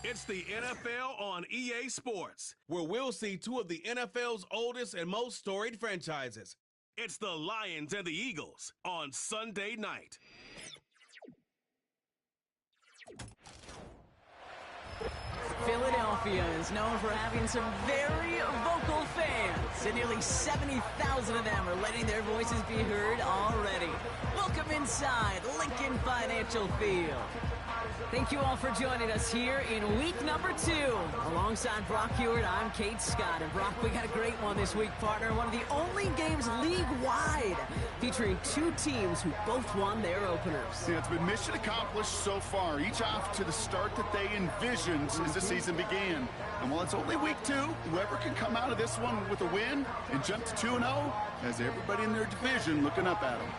It's the NFL on EA Sports, where we'll see two of the NFL's oldest and most storied franchises. It's the Lions and the Eagles on Sunday night. Philadelphia is known for having some very vocal fans, and nearly 70,000 of them are letting their voices be heard already. Welcome inside Lincoln Financial Field. Thank you all for joining us here in week number 2. Alongside Brock Hewitt, I'm Kate Scott. And Brock, we got a great one this week, partner. One of the only games league-wide featuring two teams who both won their openers. Yeah, it's been mission accomplished so far, each off to the start that they envisioned as the season began. And while it's only week 2, whoever can come out of this one with a win and jump to 2-0 has everybody in their division looking up at them.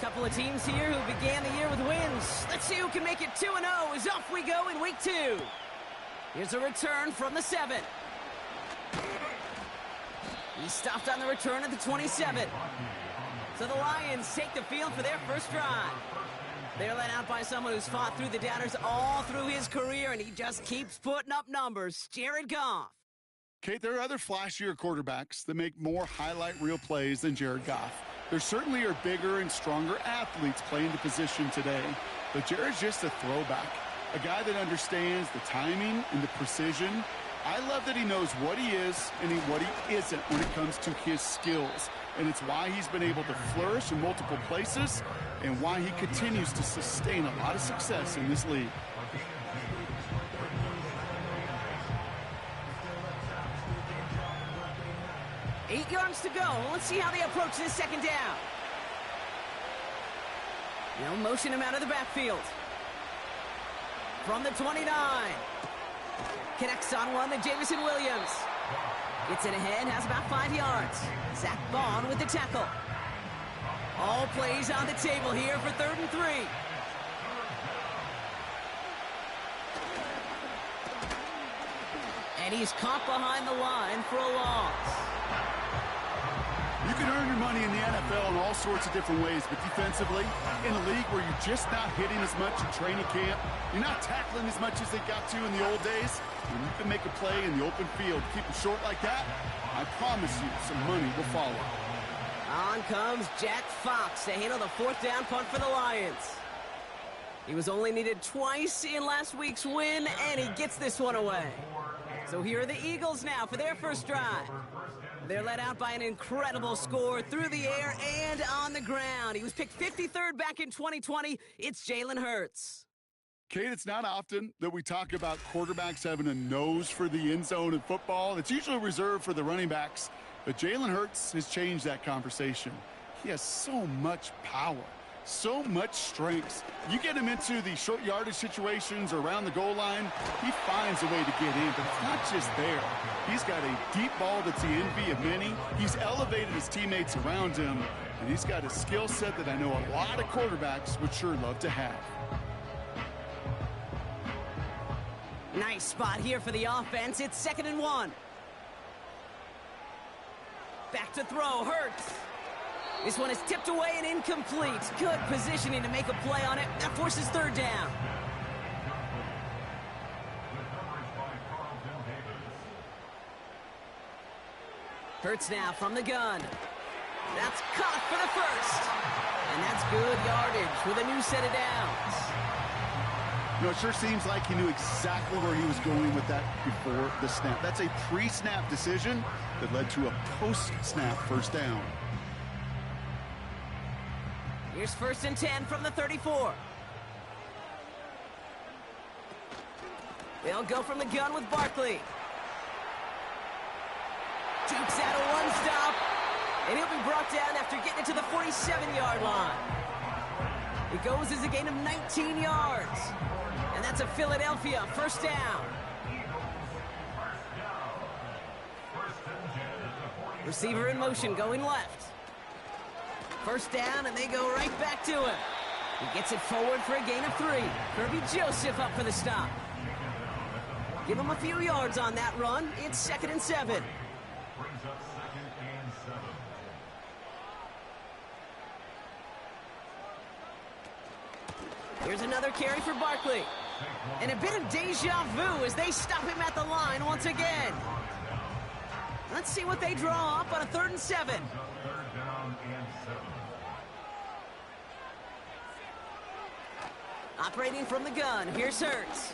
Couple of teams here who began the year with wins. Let's see who can make it 2-0 as off we go in week 2. Here's a return from the 7. He stopped on the return at the 27. So the Lions take the field for their first drive. They're led out by someone who's fought through the doubters all through his career, and he just keeps putting up numbers. Jared Goff. Kate, there are other flashier quarterbacks that make more highlight reel plays than Jared Goff. There certainly are bigger and stronger athletes playing the position today, but Jared's just a throwback, a guy that understands the timing and the precision. I love that he knows what he is and what he isn't when it comes to his skills, and it's why he's been able to flourish in multiple places and why he continues to sustain a lot of success in this league. Eight yards to go. Let's see how they approach this second down. They'll motion him out of the backfield. From the 29. Connects on one to Jamison Williams. Gets it ahead, has about 5 yards. Zach Bond with the tackle. All plays on the table here for 3rd and 3. And he's caught behind the line for a loss. You can earn your money in the NFL in all sorts of different ways, but defensively, in a league where you're just not hitting as much in training camp, you're not tackling as much as they got to in the old days, when you can make a play in the open field, keep it short like that, I promise you some money will follow. On comes Jack Fox to handle the 4th down punt for the Lions. He was only needed twice in last week's win, and he gets this one away. So here are the Eagles now for their first drive. They're led out by an incredible score through the air and on the ground. He was picked 53rd back in 2020. It's Jalen Hurts. Kate, it's not often that we talk about quarterbacks having a nose for the end zone in football. It's usually reserved for the running backs. But Jalen Hurts has changed that conversation. He has so much power, so much strength. You get him into the short yardage situations or around the goal line, he finds a way to get in, but it's not just there. He's got a deep ball that's the envy of many. He's elevated his teammates around him, and he's got a skill set that I know a lot of quarterbacks would sure love to have. Nice spot here for the offense. It's 2nd and 1. Back to throw, Hurts. This one is tipped away and incomplete. Good positioning to make a play on it. That forces 3rd down. Hurts now from the gun. That's caught for the first. And that's good yardage with a new set of downs. You know, it sure seems like he knew exactly where he was going with that before the snap. That's a pre-snap decision that led to a post-snap first down. Here's 1st and 10 from the 34. They'll go from the gun with Barkley. Dukes out a one-stop, and he'll be brought down after getting it to the 47-yard line. It goes as a gain of 19 yards, and that's a Philadelphia first down. Receiver in motion, going left. First down, and they go right back to him. He gets it forward for a gain of 3. Kirby Joseph up for the stop. Give him a few yards on that run. It's 2nd and 7. Brings up 2nd and 7. Here's another carry for Barkley. And a bit of deja vu as they stop him at the line once again. Let's see what they draw up on a 3rd and 7. 3rd down and 7. Operating from the gun, here's Hurts.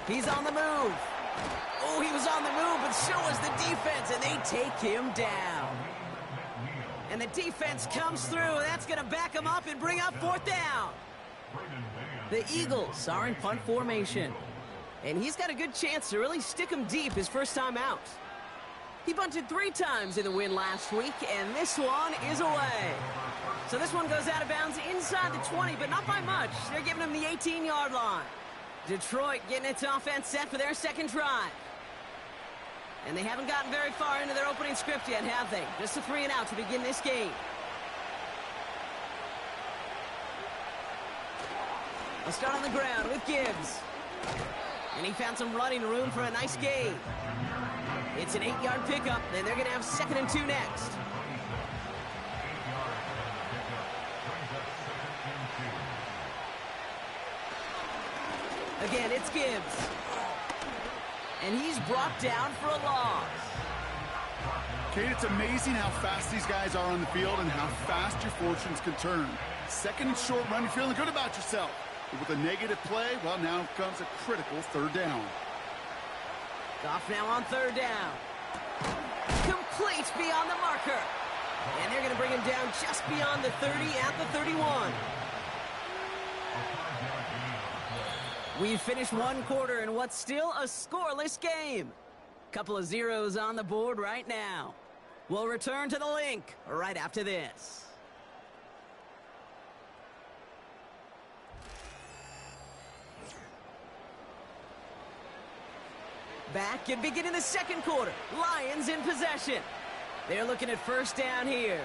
He's on the move. Oh, he was on the move, but so was the defense, and they take him down. And the defense comes through, and that's going to back him up and bring up 4th down. The Eagles are in punt formation, and he's got a good chance to really stick him deep his first time out. He bunted 3 times in the win last week, and this one is away. So this one goes out of bounds inside the 20, but not by much. They're giving him the 18-yard line. Detroit getting its offense set for their 2nd drive. And they haven't gotten very far into their opening script yet, have they? Just a 3 and out to begin this game. They'll start on the ground with Gibbs. And he found some running room for a nice gain. It's an 8-yard pickup, then they're going to have 2nd and 2 next. Again, it's Gibbs. And he's brought down for a loss. Kate, it's amazing how fast these guys are on the field and how fast your fortunes can turn. 2nd and short run, you're feeling good about yourself. But with a negative play, well, now comes a critical 3rd down. Goff now on 3rd down. Complete beyond the marker. And they're going to bring him down just beyond the 30 at the 31. We've finished 1 quarter in what's still a scoreless game. Couple of zeros on the board right now. We'll return to the link right after this. Back and beginning the 2nd quarter. Lions in possession. They're looking at 1st down here.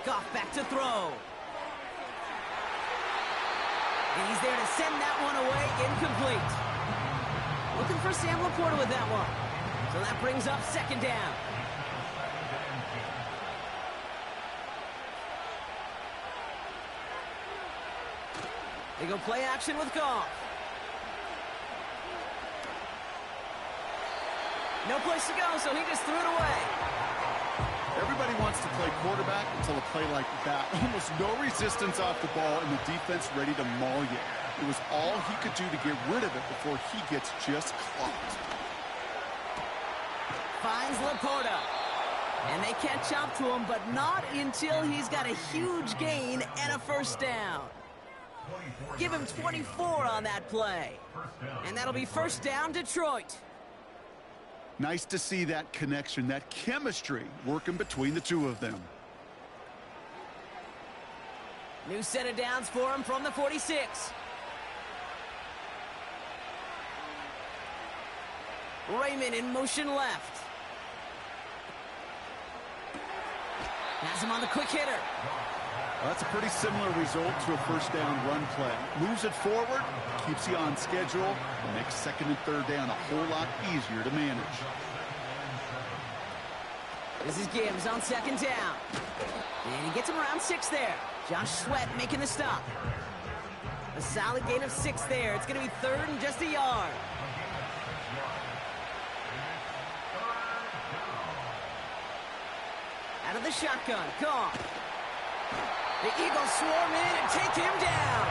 Goff back to throw. And he's there to send that one away, incomplete. Looking for Sam Laporta with that one. So that brings up 2nd down. They go play action with Goff. No place to go, so he just threw it away. Everybody wants to play quarterback until a play like that. Almost no resistance off the ball and the defense ready to maul you. It was all he could do to get rid of it before he gets just clocked. Finds Laporta. And they catch up to him, but not until he's got a huge gain and a 1st down. Give him 24 on that play. And that'll be 1st down, Detroit. Nice to see that connection, that chemistry working between the two of them. New set of downs for him from the 46. Raymond in motion left. Has him on the quick hitter. Well, that's a pretty similar result to a 1st down run play. Moves it forward, keeps you on schedule, and makes 2nd and 3rd down a whole lot easier to manage. This is Gibbs on 2nd down. And he gets him around 6 there. Josh Sweat making the stop. A solid gain of 6 there. It's going to be 3rd and just a yard. Out of the shotgun, Goff. The Eagles swarm in and take him down.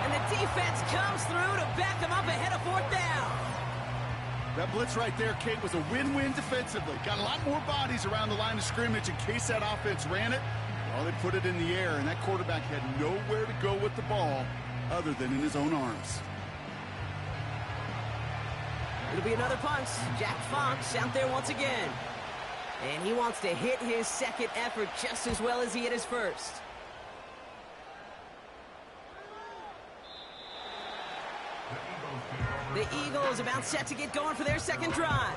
And the defense comes through to back him up ahead of 4th down. That blitz right there, Kate, was a win-win defensively. Got a lot more bodies around the line of scrimmage in case that offense ran it. Well, they put it in the air, and that quarterback had nowhere to go with the ball other than in his own arms. It'll be another punt. Jack Fox out there once again. And he wants to hit his 2nd effort just as well as he hit his 1st. The Eagles about set to get going for their 2nd drive.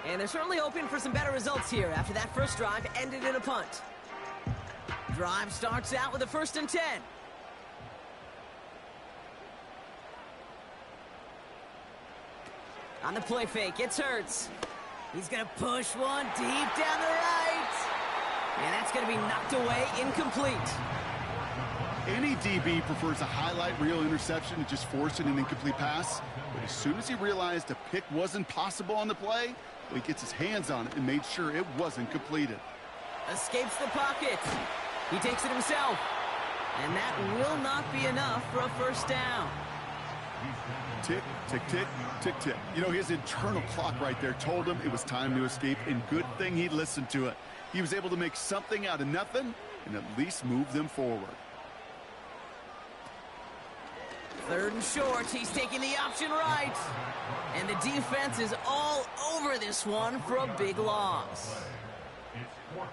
And they're certainly hoping for some better results here after that 1st drive ended in a punt. Drive starts out with a 1st and 10. On the play fake, it's Hurts. He's going to push one deep down the right. And that's going to be knocked away, incomplete. Any DB prefers a highlight reel interception to just forcing an incomplete pass. But as soon as he realized a pick wasn't possible on the play, well, he gets his hands on it and made sure it wasn't completed. Escapes the pocket. He takes it himself. And that will not be enough for a first down. Tick, tick, tick, tick, tick. You know, his internal clock right there told him it was time to escape, and good thing he listened to it. He was able to make something out of nothing and at least move them forward. 3rd and short. He's taking the option right. And the defense is all over this one for a big loss.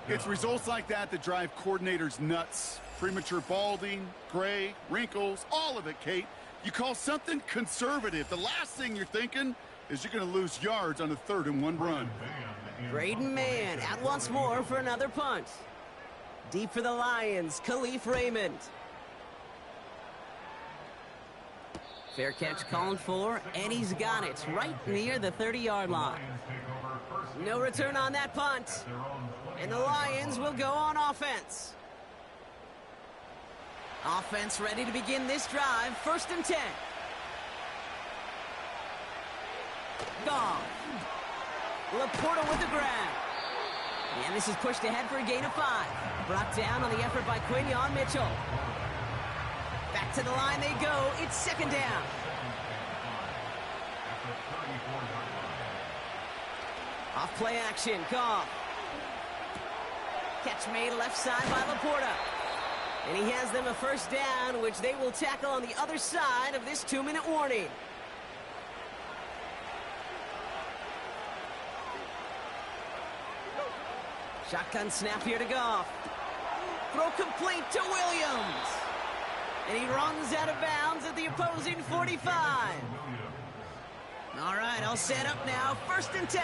It's results like that that drive coordinators nuts. Premature balding, gray, wrinkles, all of it, Kate. You call something conservative. The last thing you're thinking is you're going to lose yards on a 3rd and 1 run. Braden Mann out once more for another punt. Deep for the Lions, Khalif Raymond. Fair catch called for, and he's got it right near the 30-yard line. No return on that punt. And the Lions will go on offense. Offense ready to begin this drive. 1st and 10. Goff. Laporta with the grab. And this is pushed ahead for a gain of 5. Brought down on the effort by Quinyon Mitchell. Back to the line they go. It's 2nd down. Off play action. Goff. Catch made left side by Laporta. And he has them a first down, which they will tackle on the other side of this 2-minute warning. Shotgun snap here to Goff. Throw complete to Williams. And he runs out of bounds at the opposing 45. All right, all set up now. 1st and 10.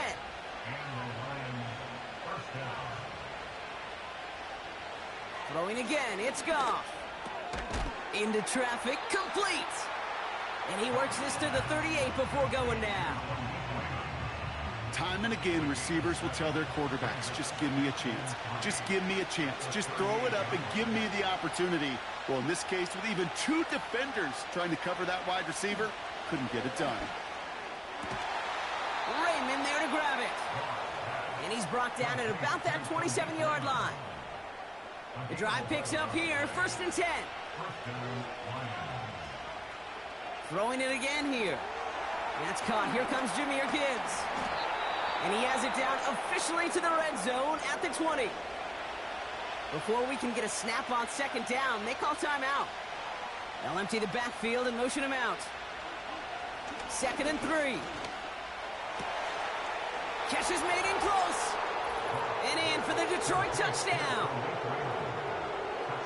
Throwing again, it's Goff. Into traffic, complete. And he works this to the 38 before going down. Time and again, receivers will tell their quarterbacks, just give me a chance. Just give me a chance. Just throw it up and give me the opportunity. Well, in this case, with even 2 defenders trying to cover that wide receiver, couldn't get it done. Raymond there to grab it. And he's brought down at about that 27-yard line. The drive picks up here, 1st and 10. Throwing it again here. That's caught. Here comes Jahmyr Gibbs. And he has it down officially to the red zone at the 20. Before we can get a snap on 2nd down, they call timeout. They'll empty the backfield and motion him out. 2nd and 3. Catch is made in close. And in for the Detroit touchdown.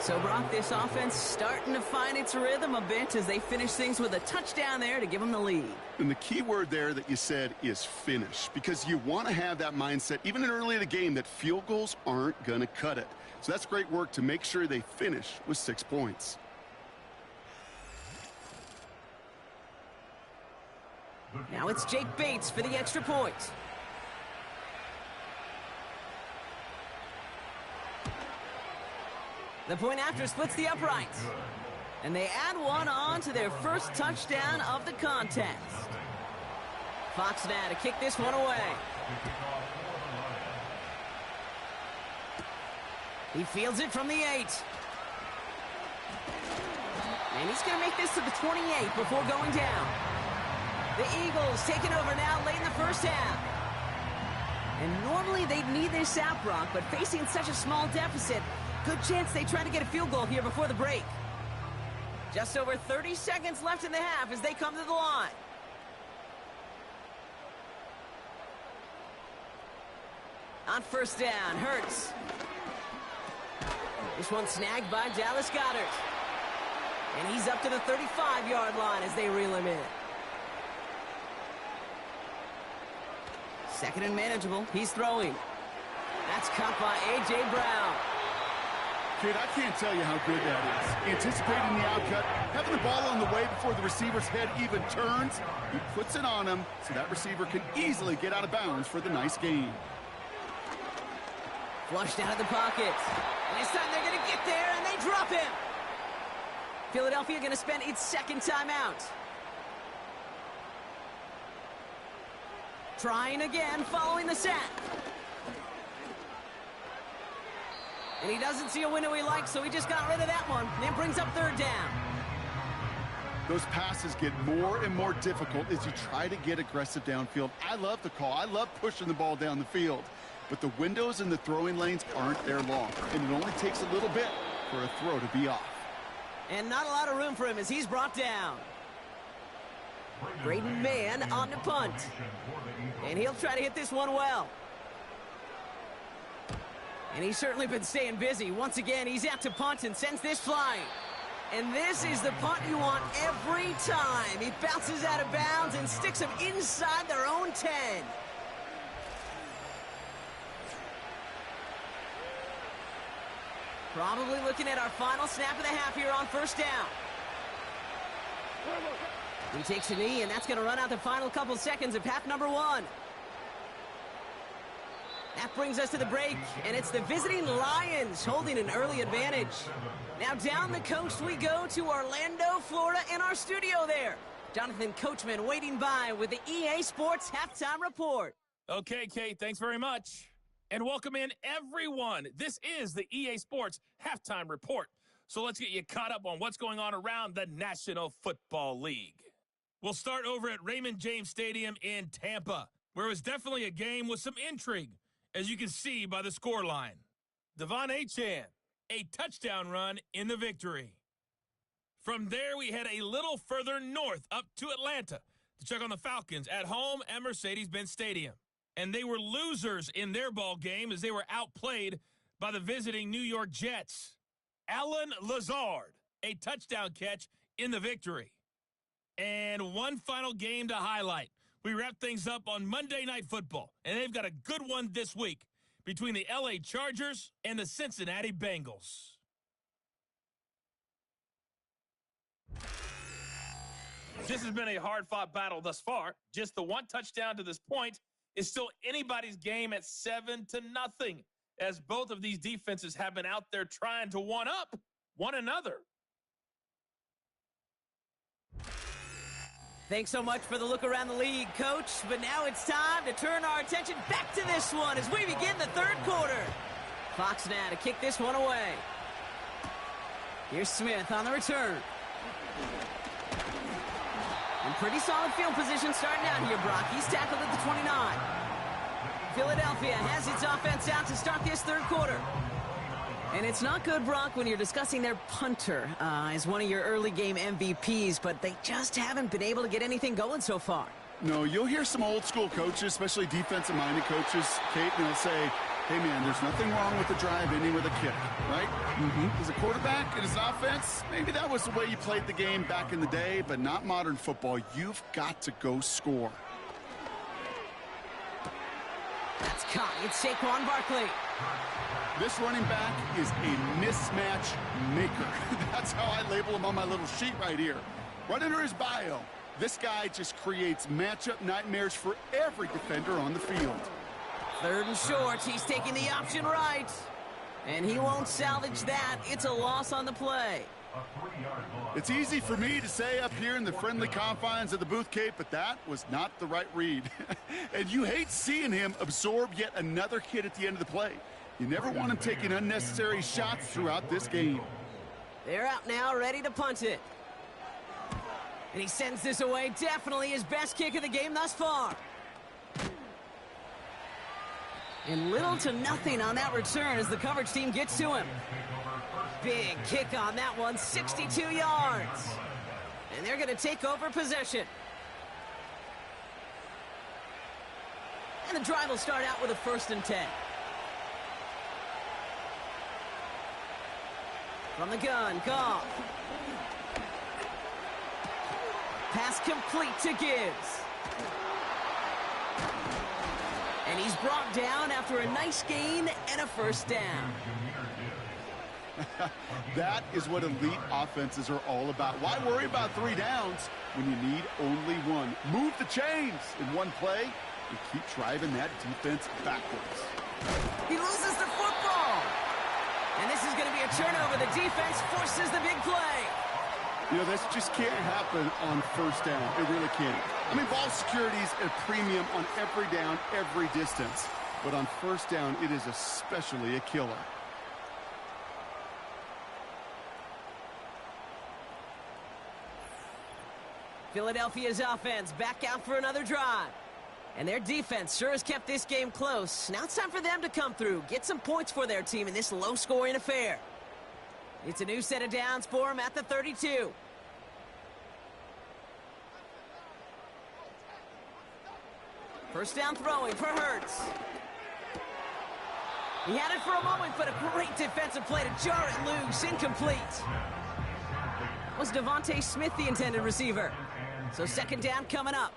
So, Brock, this offense starting to find its rhythm a bit as they finish things with a touchdown there to give them the lead. And the key word there that you said is finish, because you want to have that mindset, even in early in the game, that field goals aren't going to cut it. So that's great work to make sure they finish with 6 points. Now it's Jake Bates for the extra point. The point after splits the uprights. And they add one on to their first touchdown of the contest. Fox now to kick this one away. He fields it from the 8. And he's going to make this to the 28 before going down. The Eagles taking over now late in the first half. And normally they'd need this out, Brock, but facing such a small deficit, good chance they try to get a field goal here before the break. Just over 30 seconds left in the half as they come to the line. On first down, Hurts. This one snagged by Dallas Goedert. And he's up to the 35-yard line as they reel him in. 2nd and manageable. He's throwing. That's caught by A.J. Brown. Kid, I can't tell you how good that is. Anticipating the outcut, having the ball on the way before the receiver's head even turns, he puts it on him so that receiver can easily get out of bounds for the nice gain. Flushed out of the pocket. And this time they're going to get there, and they drop him. Philadelphia going to spend its second timeout. Trying again, following the sack. And he doesn't see a window he likes, so he just got rid of that one. And it brings up third down. Those passes get more and more difficult as you try to get aggressive downfield. I love the call. I love pushing the ball down the field. But the windows in the throwing lanes aren't there long, and it only takes a little bit for a throw to be off. And not a lot of room for him as he's brought down. Braden Mann on the punt. And he'll try to hit this one well. And he's certainly been staying busy. Once again, he's out to punt and sends this flying. And this is the punt you want every time. He bounces out of bounds and sticks them inside their own 10. Probably looking at our final snap of the half here on first down. He takes a knee, and that's going to run out the final couple seconds of half number 1. That brings us to the break, and it's the visiting Lions holding an early advantage. Now down the coast we go to Orlando, Florida, in our studio there. Jonathan Coachman waiting by with the EA Sports Halftime Report. Okay, Kate, thanks very much. And welcome in, everyone. This is the EA Sports Halftime Report. So let's get you caught up on what's going on around the National Football League. We'll start over at Raymond James Stadium in Tampa, where it was definitely a game with some intrigue, as you can see by the scoreline. Devon Achane, a touchdown run in the victory. From there, we head a little further north up to Atlanta to check on the Falcons at home at Mercedes-Benz Stadium. And they were losers in their ball game as they were outplayed by the visiting New York Jets. Allen Lazard, a touchdown catch in the victory. And one final game to highlight. We wrap things up on Monday Night Football, and they've got a good one this week between the LA Chargers and the Cincinnati Bengals. This has been a hard-fought battle thus far. Just the one touchdown to this point is still anybody's game at 7-0, as both of these defenses have been out there trying to one-up one another. Thanks so much for the look around the league, Coach. But now it's time to turn our attention back to this one as we begin the third quarter. Fox now to kick this one away. Here's Smith on the return. And pretty solid field position starting out here, Brock. He's tackled at the 29. Philadelphia has its offense out to start this third quarter. And it's not good, Brock, when you're discussing their punter as one of your early game MVPs, but they just haven't been able to get anything going so far. No, you'll hear some old school coaches, especially defensive-minded coaches, Kate, and they'll say, hey, man, there's nothing wrong with the drive ending with a kick, right? Mm-hmm. As a quarterback and as an offense, maybe that was the way you played the game back in the day, but not modern football. You've got to go score. That's caught. It's Saquon Barkley. This running back is a mismatch maker. That's how I label him on my little sheet right here. Right under his bio, this guy just creates matchup nightmares for every defender on the field. Third and short. He's taking the option right. And he won't salvage that. It's a loss on the play. It's easy for me to say up here in the friendly confines of the booth, Kate, but that was not the right read. And you hate seeing him absorb yet another hit at the end of the play. You never want him taking unnecessary shots throughout this game. They're out now, ready to punt it. And he sends this away. Definitely his best kick of the game thus far. And little to nothing on that return as the coverage team gets to him. Big kick on that one, 62 yards. And they're going to take over possession. And the drive will start out with a 1st and 10. From the gun, Goff. Pass complete to Gibbs. And he's brought down after a nice gain and a 1st down. That is what elite offenses are all about. Why worry about 3 downs when you need only 1? Move the chains in one play and keep driving that defense backwards. He loses the football. And this is going to be a turnover. The defense forces the big play. You know, this just can't happen on first down. It really can't. I mean, ball security is a premium on every down, every distance. But on first down, it is especially a killer. Philadelphia's offense back out for another drive. And their defense sure has kept this game close. Now it's time for them to come through, get some points for their team in this low-scoring affair. It's a new set of downs for them at the 32. First down throwing for Hurts. He had it for a moment, but a great defensive play to jar it loose. Incomplete. That was Devontae Smith, the intended receiver. So second down coming up.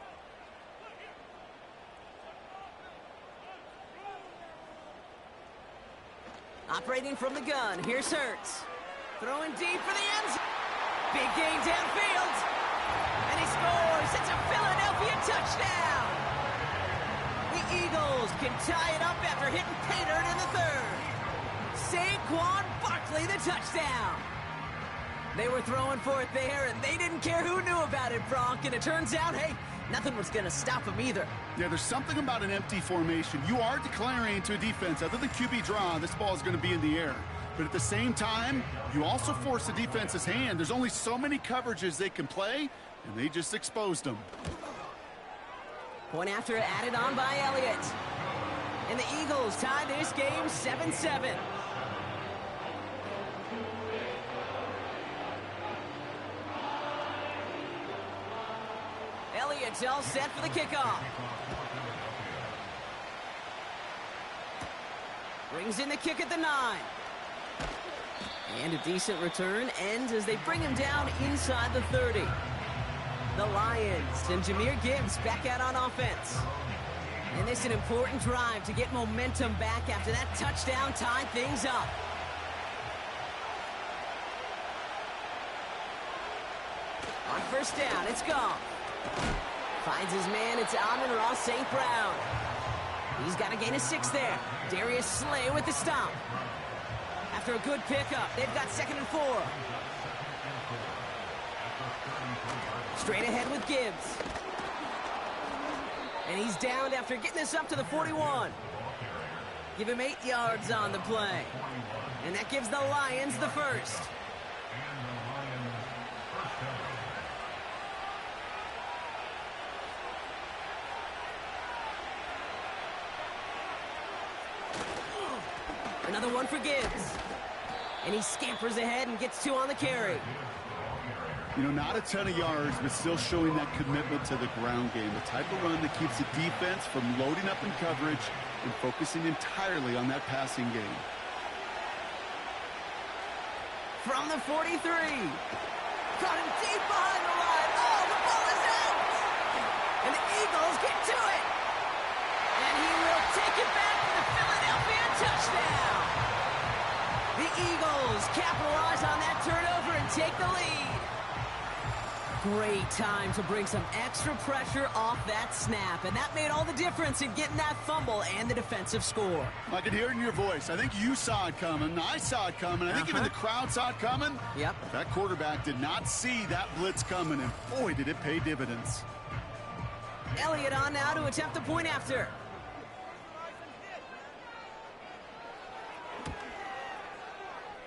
Operating from the gun, here's Hurts. Throwing deep for the end zone. Big gain downfield. And he scores. It's a Philadelphia touchdown. The Eagles can tie it up after hitting pay dirt in the third. Saquon Barkley, the touchdown. They were throwing for it there, and they didn't care who knew about it, Brock. And it turns out, hey, nothing was going to stop him either. Yeah, there's something about an empty formation. You are declaring to a defense, other than QB draw, this ball is going to be in the air. But at the same time, you also force the defense's hand. There's only so many coverages they can play, and they just exposed them. Point after added on by Elliott. And the Eagles tie this game 7-7. Elliott's all set for the kickoff. Brings in the kick at the 9. And a decent return ends as they bring him down inside the 30. The Lions and Jahmyr Gibbs back out on offense. And this is an important drive to get momentum back after that touchdown tied things up. On first down, it's gone. Finds his man, it's Amon-Ra St. Brown. He's got to gain a 6 there. Darius Slay with the stop. After a good pickup, they've got 2nd and 4. Straight ahead with Gibbs. And he's downed after getting this up to the 41. Give him 8 yards on the play. And that gives the Lions the first. Another one for Gibbs. And he scampers ahead and gets 2 on the carry. You know, not a ton of yards, but still showing that commitment to the ground game. The type of run that keeps the defense from loading up in coverage and focusing entirely on that passing game. From the 43. Caught him deep behind the line. Oh, the ball is out. And the Eagles get to it. And he will take it back for the Philadelphia touchdown. The Eagles capitalize on that turnover and take the lead. Great time to bring some extra pressure off that snap, and that made all the difference in getting that fumble and the defensive score. I could hear it in your voice. I think you saw it coming. I saw it coming. I think even the crowd saw it coming. Yep. That quarterback did not see that blitz coming, and boy, did it pay dividends. Elliott on now to attempt the point after.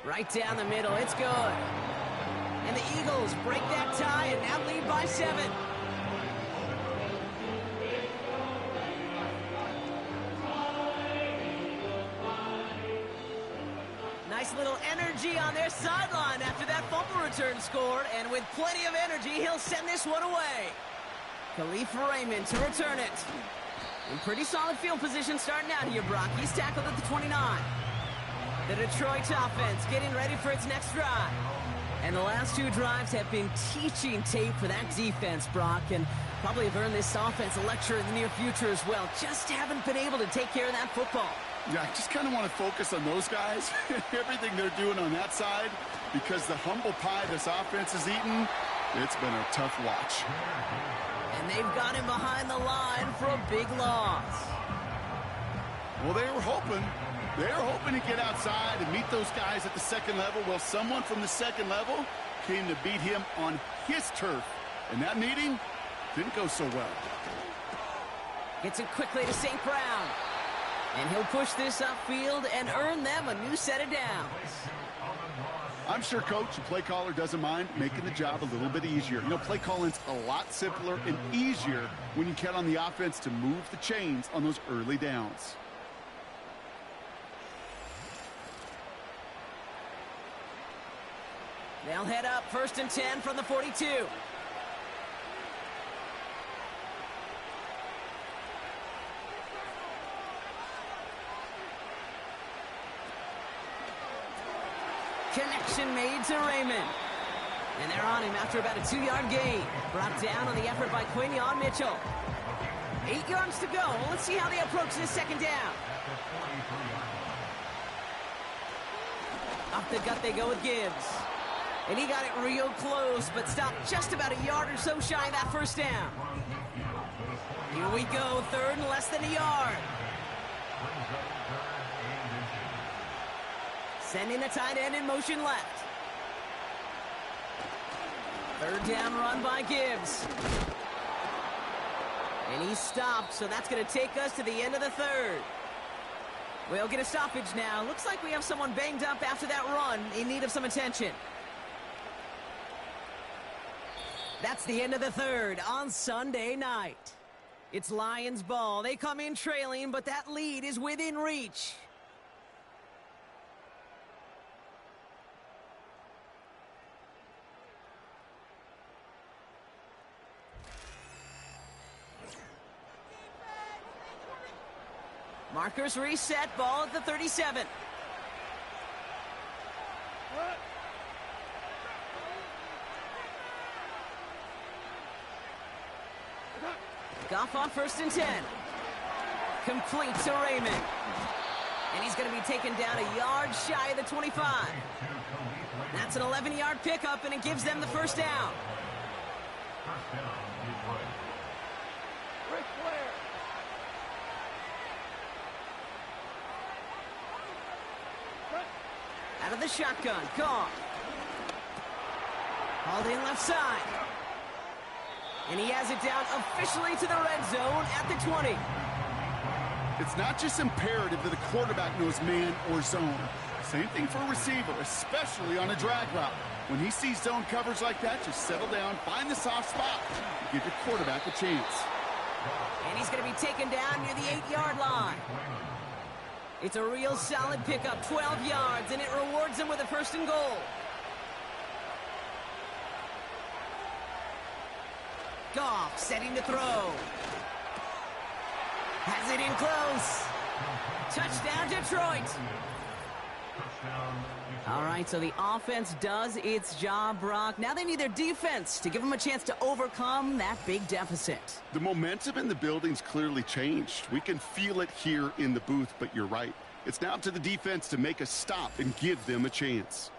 Right down the middle, it's good. And the Eagles break that tie and now lead by 7. Nice little energy on their sideline after that fumble return scored, and with plenty of energy, he'll send this one away. Khalif Raymond to return it. In pretty solid field position starting out here, Brock. He's tackled at the 29. The Detroit offense getting ready for its next drive. And the last 2 drives have been teaching tape for that defense, Brock, and probably have earned this offense a lecture in the near future as well. Just haven't been able to take care of that football. Yeah, I just kind of want to focus on those guys, everything they're doing on that side, because the humble pie this offense has eaten, it's been a tough watch. And they've got him behind the line for a big loss. Well, they were hoping to get outside and meet those guys at the second level. Well, someone from the second level came to beat him on his turf. And that meeting didn't go so well. Gets it quickly to St. Brown. And he'll push this upfield and earn them a new set of downs. I'm sure coach and play caller doesn't mind making the job a little bit easier. You know, play calling's a lot simpler and easier when you count on the offense to move the chains on those early downs. They'll head up 1st and 10 from the 42. Connection made to Raymond. And they're on him after about a 2-yard gain. Brought down on the effort by Quinion Mitchell. 8 yards to go. Let's see how they approach this second down. Off the gut they go with Gibbs. And he got it real close, but stopped just about a yard or so shy of that first down. Here we go, 3rd and less than a yard. Sending the tight end in motion left. 3rd down run by Gibbs. And he stopped, so that's going to take us to the end of the 3rd. We'll get a stoppage now. Looks like we have someone banged up after that run in need of some attention. That's the end of the 3rd on Sunday night. It's Lions ball. They come in trailing, but that lead is within reach. Markers reset, ball at the 37. Goff on 1st and 10. Complete to Raymond. And he's going to be taken down a yard shy of the 25. That's an 11-yard pickup, and it gives them the first down. Out of the shotgun, Goff. Hauled in left side. And he has it down officially to the red zone at the 20. It's not just imperative that a quarterback knows man or zone. Same thing for a receiver, especially on a drag route. When he sees zone coverage like that, just settle down, find the soft spot, and give your quarterback a chance. And he's going to be taken down near the 8-yard line. It's a real solid pickup, 12 yards, and it rewards him with a 1st and goal. Goff setting to throw. Has it in close. Touchdown, Detroit. All right, so the offense does its job, Brock. Now they need their defense to give them a chance to overcome that big deficit. The momentum in the building's clearly changed. We can feel it here in the booth, but you're right. It's now up to the defense to make a stop and give them a chance.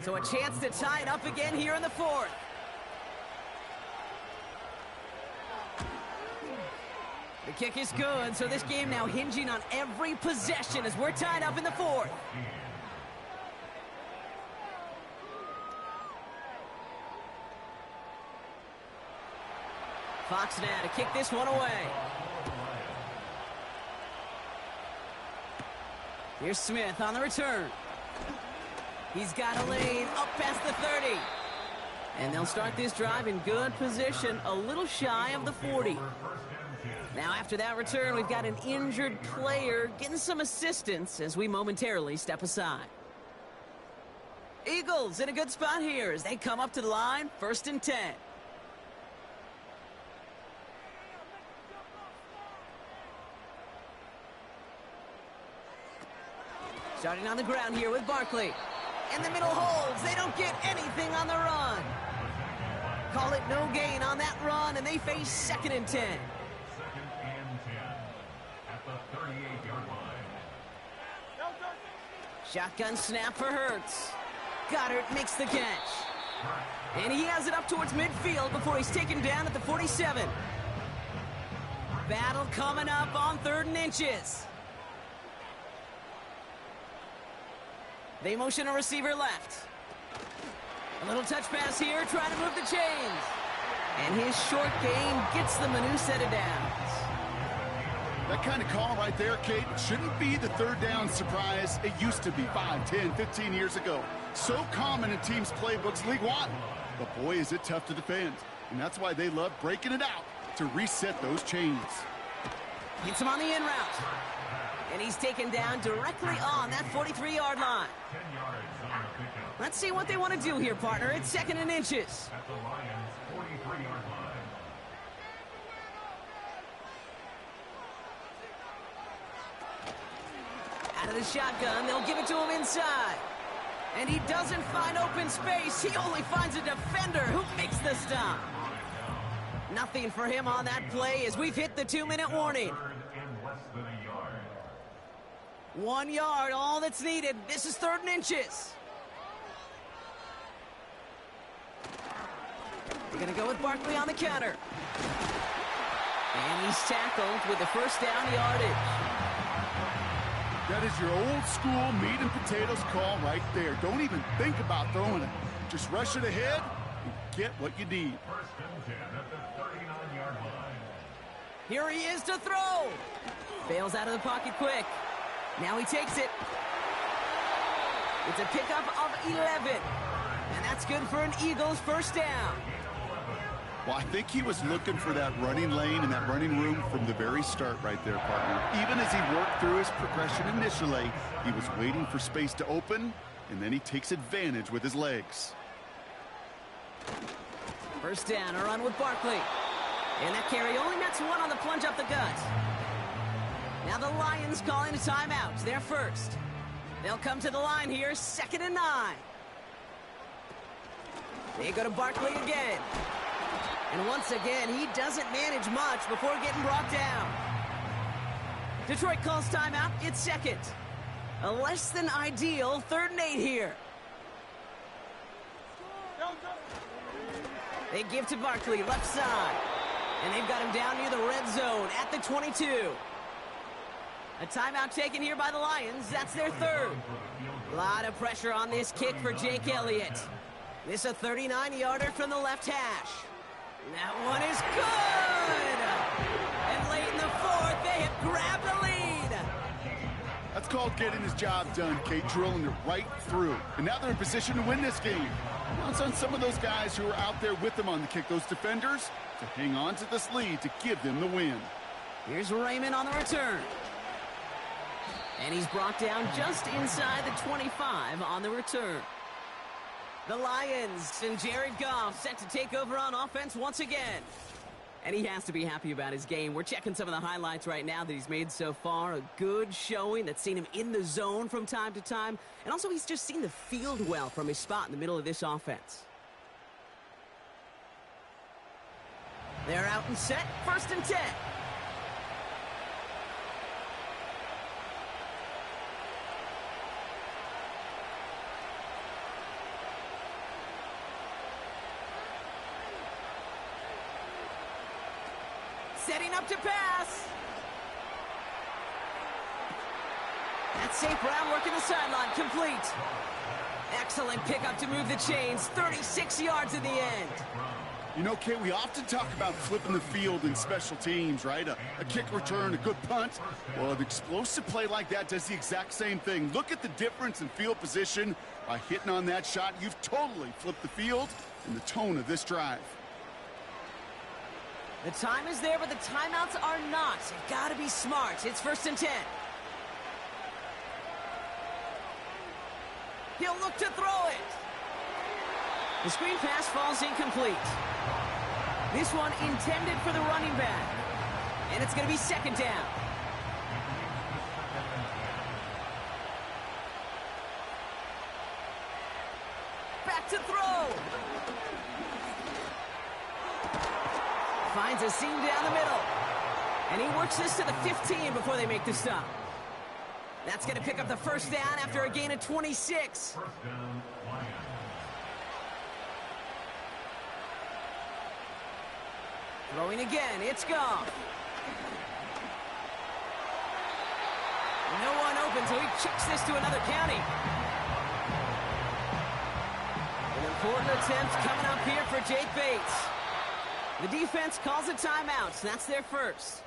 So a chance to tie it up again here in the 4th. The kick is good, so this game now hinging on every possession as we're tied up in the 4th. Fox now to kick this one away. Here's Smith on the return. He's got a lane up past the 30. And they'll start this drive in good position, a little shy of the 40. Now after that return, we've got an injured player getting some assistance as we momentarily step aside. Eagles in a good spot here as they come up to the line, 1st and 10. Starting on the ground here with Barkley. In the middle holds. They don't get anything on the run. Call it no gain on that run, and they face 2nd and 10. 2nd and 10 at the 38. Shotgun snap for Hurts. Goddard makes the catch. And he has it up towards midfield before he's taken down at the 47. Battle coming up on 3rd and inches. They motion a receiver left. A little touch pass here, trying to move the chains. And his short game gets them a new set of downs. That kind of call right there, Kate, shouldn't be the 3rd down surprise it used to be 5, 10, 15 years ago. So common in teams' playbooks league-wide. But boy, is it tough to defend. And that's why they love breaking it out to reset those chains. Gets him on the in route. And he's taken down directly on that 43-yard line. Let's see what they want to do here, partner. It's 2nd and inches. At the Lions' 43-yard line. Out of the shotgun, they'll give it to him inside. And he doesn't find open space. He only finds a defender who makes the stop. Nothing for him on that play as we've hit the 2-minute warning. 1 yard, all that's needed. This is 3rd and inches. They're going to go with Barkley on the counter. And he's tackled with the 1st down yardage. That is your old school meat and potatoes call right there. Don't even think about throwing it. Just rush it ahead and get what you need. 1st and 10 at the 39-yard line. Here he is to throw. Bails out of the pocket quick. Now he takes it. It's a pickup of 11. And that's good for an Eagles 1st down. Well, I think he was looking for that running lane and that running room from the very start right there, partner. Even as he worked through his progression initially, he was waiting for space to open, and then he takes advantage with his legs. 1st down, a run with Barkley. And that carry only nets 1 on the plunge up the gut. Now the Lions calling a timeout. They're first. They'll come to the line here, 2nd and 9. They go to Barkley again. And once again, he doesn't manage much before getting brought down. Detroit calls timeout. It's 2nd. A less than ideal 3rd and 8 here. They give to Barkley, left side. And they've got him down near the red zone at the 22. A timeout taken here by the Lions. That's their 3rd. A lot of pressure on this kick for Jake Elliott. This a 39-yarder from the left hash. That one is good! And late in the 4th, they have grabbed the lead. That's called getting his job done, Kate, drilling it right through. And now they're in position to win this game. Now it's on some of those guys who are out there with them on the kick, those defenders, to hang on to this lead to give them the win. Here's Raymond on the return. And he's brought down just inside the 25 on the return. The Lions and Jared Goff set to take over on offense once again. And he has to be happy about his game. We're checking some of the highlights right now that he's made so far. A good showing that's seen him in the zone from time to time. And also he's just seen the field well from his spot in the middle of this offense. They're out and set. 1st and 10. Setting up to pass. That safe round work in the sideline, complete. Excellent pickup to move the chains. 36 yards in the end. You know, Kate, we often talk about flipping the field in special teams, right? A kick return, a good punt. Well, an explosive play like that does the exact same thing. Look at the difference in field position. By hitting on that shot, you've totally flipped the field and the tone of this drive. The time is there, but the timeouts are not. You've got to be smart. It's 1st and 10. He'll look to throw it. The screen pass falls incomplete. This one intended for the running back. And it's going to be 2nd down. Back to throw. Finds a seam down the middle. And he works this to the 15 before they make the stop. That's going to pick up the first down after a gain of 26. First down, Lions. Throwing again, it's Goff. No one open, so he chucks this to another county. An important attempt coming up here for Jake Bates. The defense calls a timeout, so that's their first.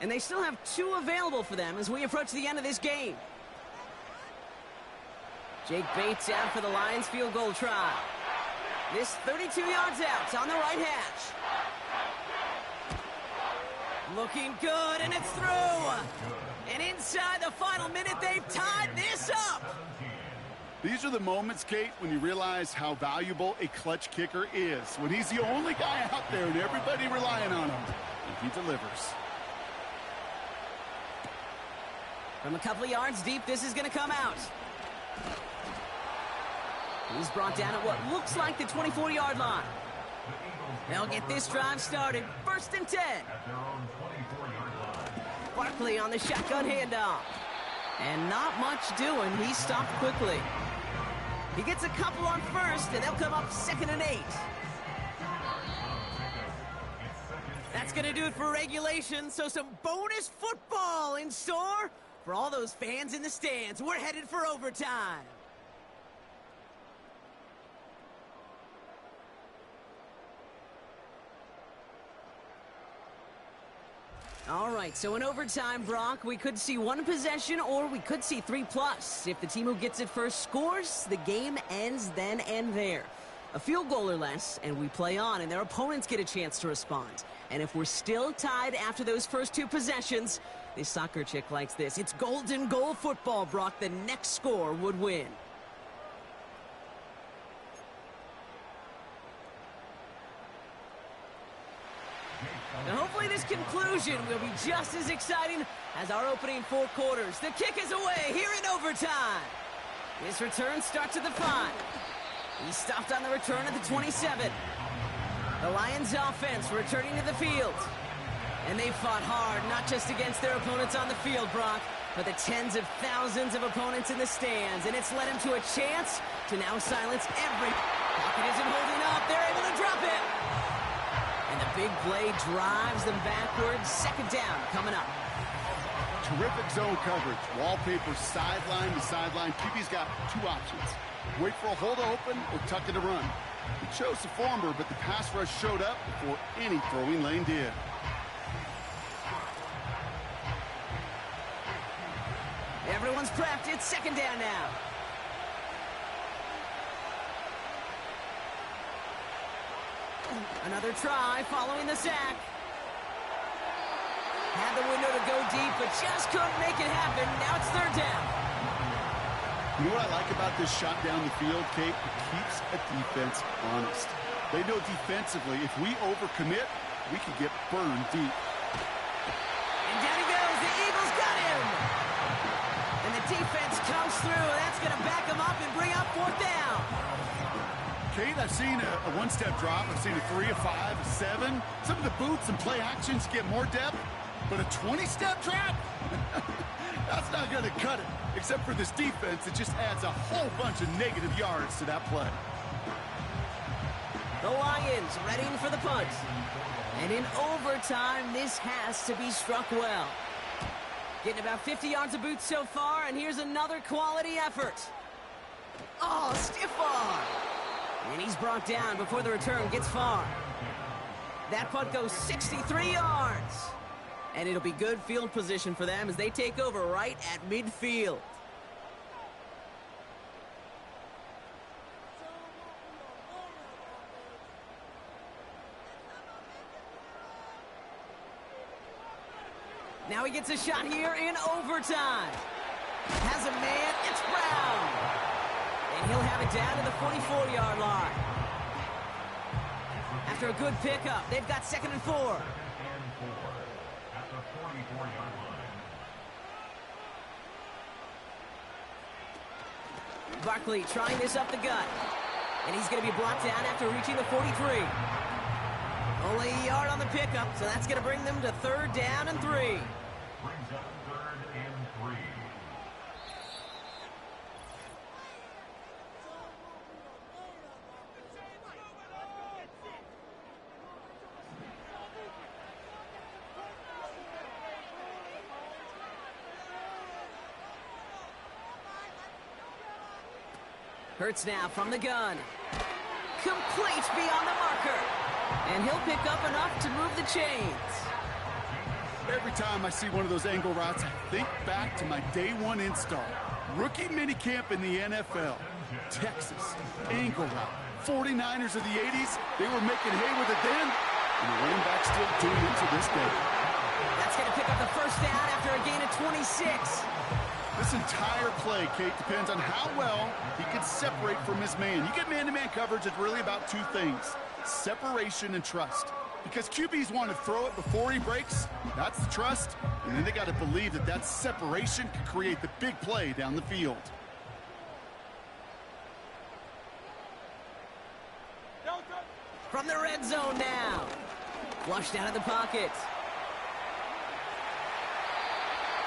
And they still have 2 available for them as we approach the end of this game. Jake Bates out for the Lions field goal try. This 32 yards out on the right hash. Looking good, and it's through. And inside the final minute, they've tied this up. These are the moments, Kate, when you realize how valuable a clutch kicker is. When he's the only guy out there and everybody relying on him. And he delivers. From a couple of yards deep, this is going to come out. He's brought down at what looks like the 24-yard line. They'll get this drive started. 1st and 10. Barkley on the shotgun handoff. And not much doing. He stopped quickly. He gets a couple on first, and they'll come up 2nd and 8. That's going to do it for regulation, so some bonus football in store for all those fans in the stands. We're headed for overtime. All right, so in overtime, Brock, we could see 1 possession or we could see 3+. If the team who gets it first scores, the game ends then and there. A field goal or less, and we play on, and their opponents get a chance to respond. And if we're still tied after those first 2 possessions, this soccer chick likes this. It's golden goal football, Brock. The next score would win. And hopefully this conclusion will be just as exciting as our opening 4 quarters. The kick is away here in overtime. This return starts at the 5. He stopped on the return at the 27. The Lions offense returning to the field. And they fought hard, not just against their opponents on the field, Brock, but the tens of thousands of opponents in the stands. And it's led them to a chance to now silence every... Pocket isn't holding up. They're able to drop it. And the big play drives them backwards. 2nd down coming up. Terrific zone coverage. Wallpaper sideline to sideline. QB's got 2 options. Wait for a hole to open or tuck it to run. He chose the former, but the pass rush showed up before any throwing lane did. Everyone's prepped. It's 2nd down now. Another try following the sack. Had the window to go deep, but just couldn't make it happen. Now it's 3rd down. You know what I like about this shot down the field, Kate? It keeps a defense honest. They know defensively, if we overcommit, we can get burned deep. And down he goes. The Eagles got him. And the defense comes through. That's going to back him up and bring up 4th down. Kate, I've seen a 1-step drop. I've seen a 3, a 5, a 7. Some of the boots and play actions get more depth, but a 20-step drop? That's not going to cut it. Except for this defense, it just adds a whole bunch of negative yards to that play. The Lions readying for the punt. And in overtime, this has to be struck well. Getting about 50 yards of boots so far, and here's another quality effort. Oh, stiff arm. And he's brought down before the return gets far. That punt goes 63 yards. And it'll be good field position for them as they take over right at midfield. Now he gets a shot here in overtime. Has a man, it's Brown. And he'll have it down to the 44-yard line. After a good pickup, they've got 2nd and 4. At the 44-yard line. Barkley trying this up the gut. And he's going to be blocked down after reaching the 43. Only a yard on the pickup, so that's going to bring them to 3rd down and 3. Brings up 3rd and 3. Hurts now from the gun. Complete beyond the marker. And he'll pick up enough to move the chains. Every time I see one of those angle routes, I think back to my day one install. Rookie minicamp in the NFL. Texas, angle route. 49ers of the 80s, they were making hay with it then, and the running back's still doing it to this day. That's going to pick up the first down after a gain of 26. This entire play, Kate, depends on how well he can separate from his man. You get man-to-man coverage, it's really about two things, separation and trust. Because QBs want to throw it before he breaks, that's the trust, and then they got to believe that that separation can create the big play down the field. From the red zone now. Flushed out of the pocket.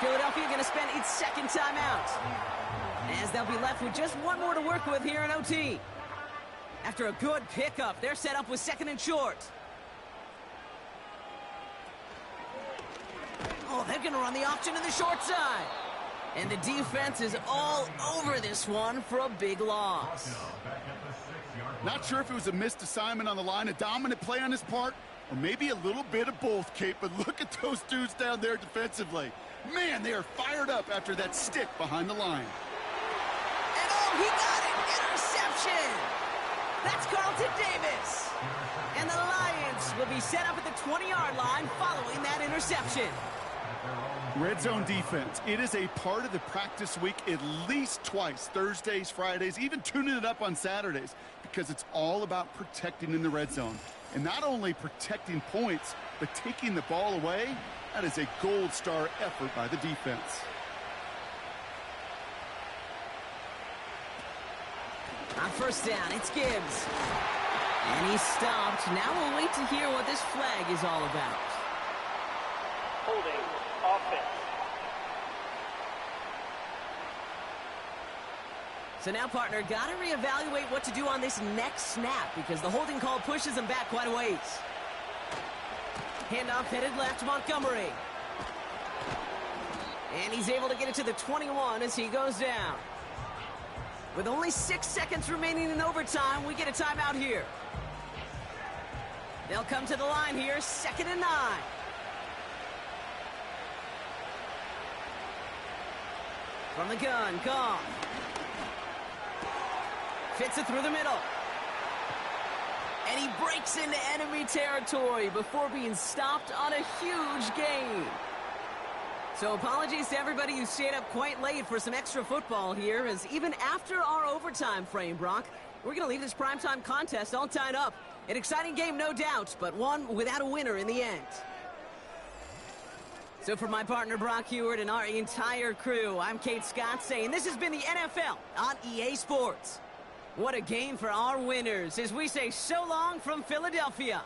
Philadelphia going to spend its second timeout, as they'll be left with just one more to work with here in OT. After a good pickup, they're set up with second and short. Oh, they're going to run the option to the short side. And the defense is all over this one for a big loss. Not sure if it was a missed assignment on the line, a dominant play on his part, or maybe a little bit of both, Kate, but look at those dudes down there defensively. Man, they are fired up after that stick behind the line. And oh, he got it! Interception! That's Carlton Davis. And the Lions will be set up at the 20-yard line following that interception. Red zone defense. It is a part of the practice week at least twice, Thursdays, Fridays, even tuning it up on Saturdays, because it's all about protecting in the red zone. And not only protecting points, but taking the ball away. That is a gold star effort by the defense. On first down, it's Gibbs. And he's stopped. Now we'll wait to hear what this flag is all about. Holding offense. So now, partner, got to reevaluate what to do on this next snap because the holding call pushes him back quite a ways. Handoff headed left to Montgomery. And he's able to get it to the 21 as he goes down. With only 6 seconds remaining in overtime, we get a timeout here. They'll come to the line here, 2nd and 9. From the gun, Goff. Fits it through the middle. And he breaks into enemy territory before being stopped on a huge gain. So apologies to everybody who stayed up quite late for some extra football here, as even after our overtime frame, Brock, we're going to leave this primetime contest all tied up. An exciting game, no doubt, but one without a winner in the end. So for my partner, Brock Heward, and our entire crew, I'm Kate Scott saying this has been the NFL on EA Sports. What a game for our winners as we say so long from Philadelphia.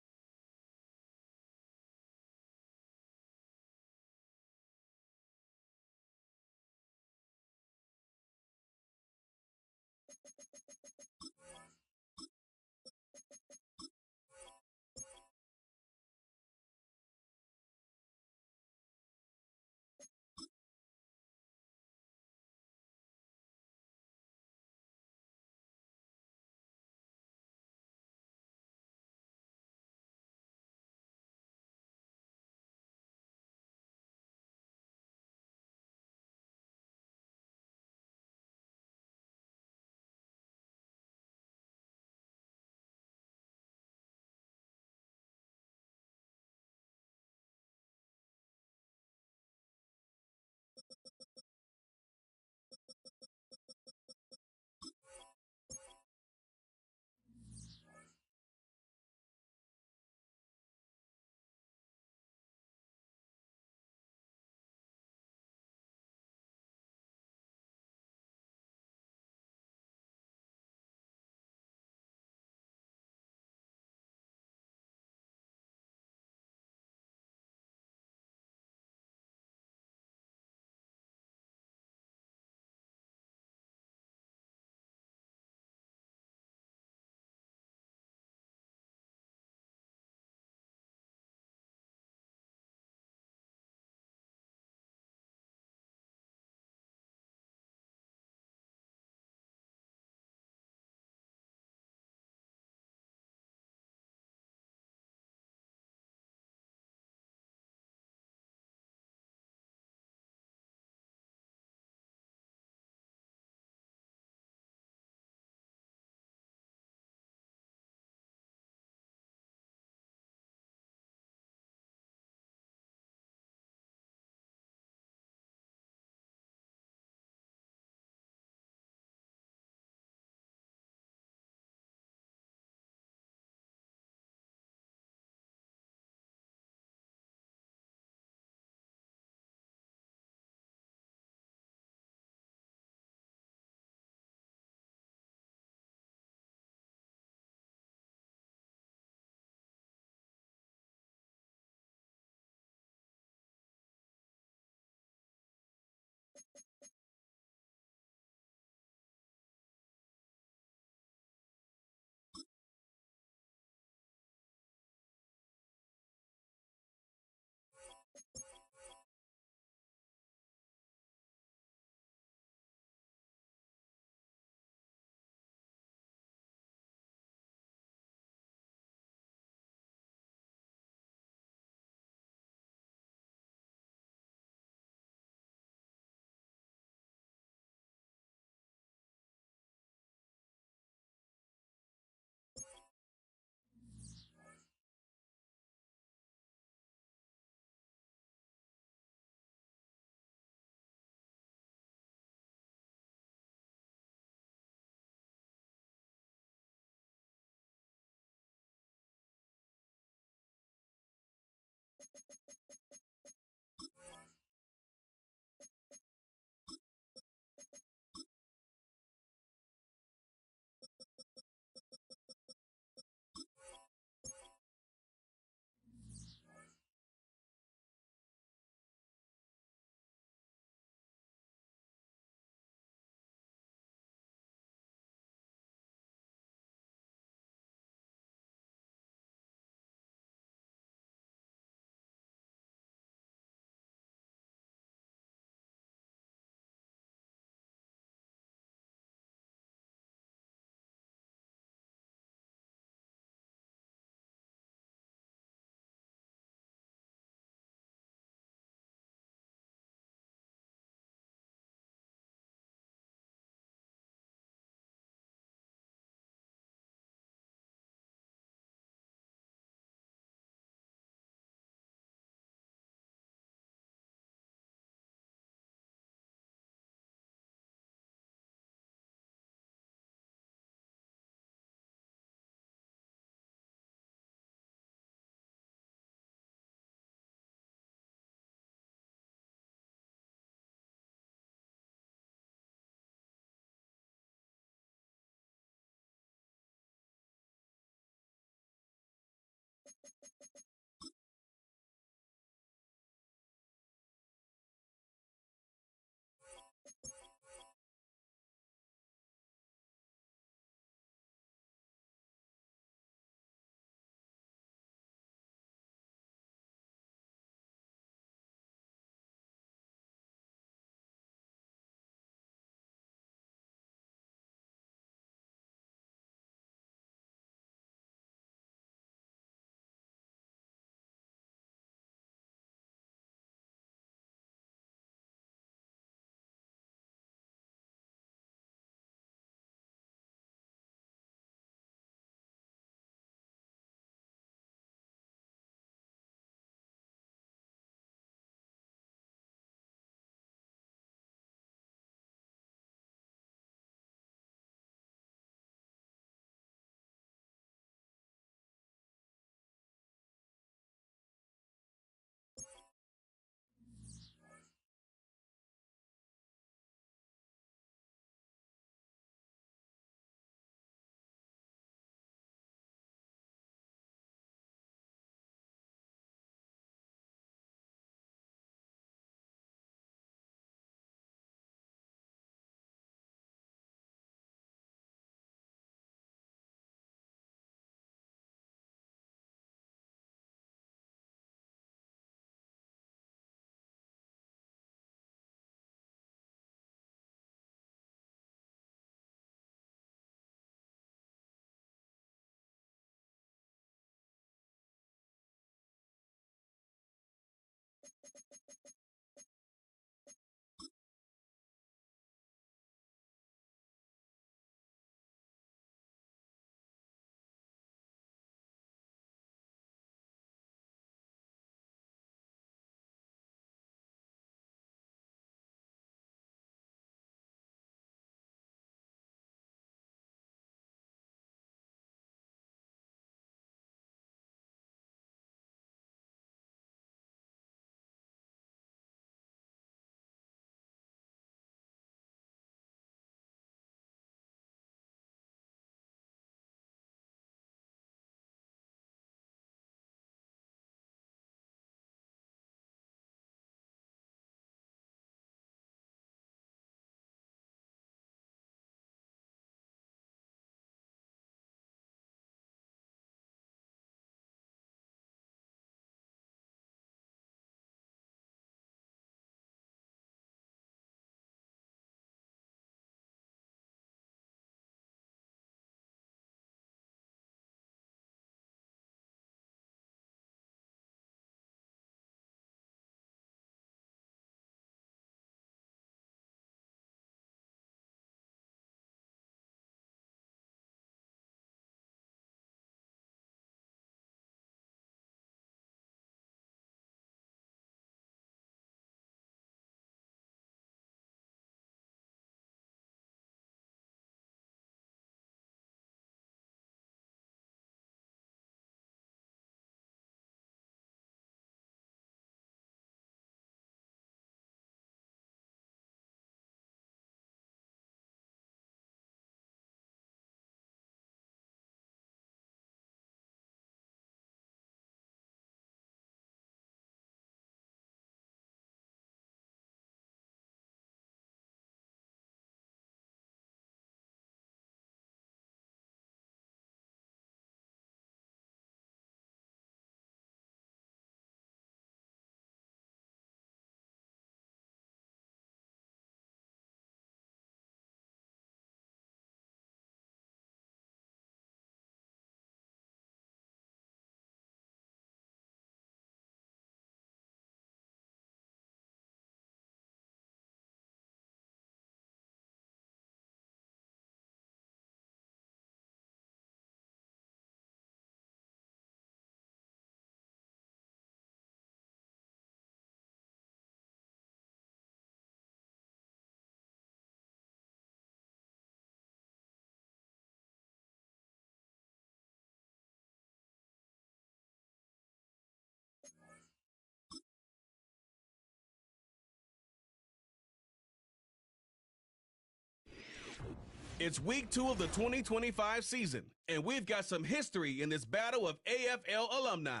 It's week 2 of the 2025 season, and we've got some history in this battle of AFL alumni.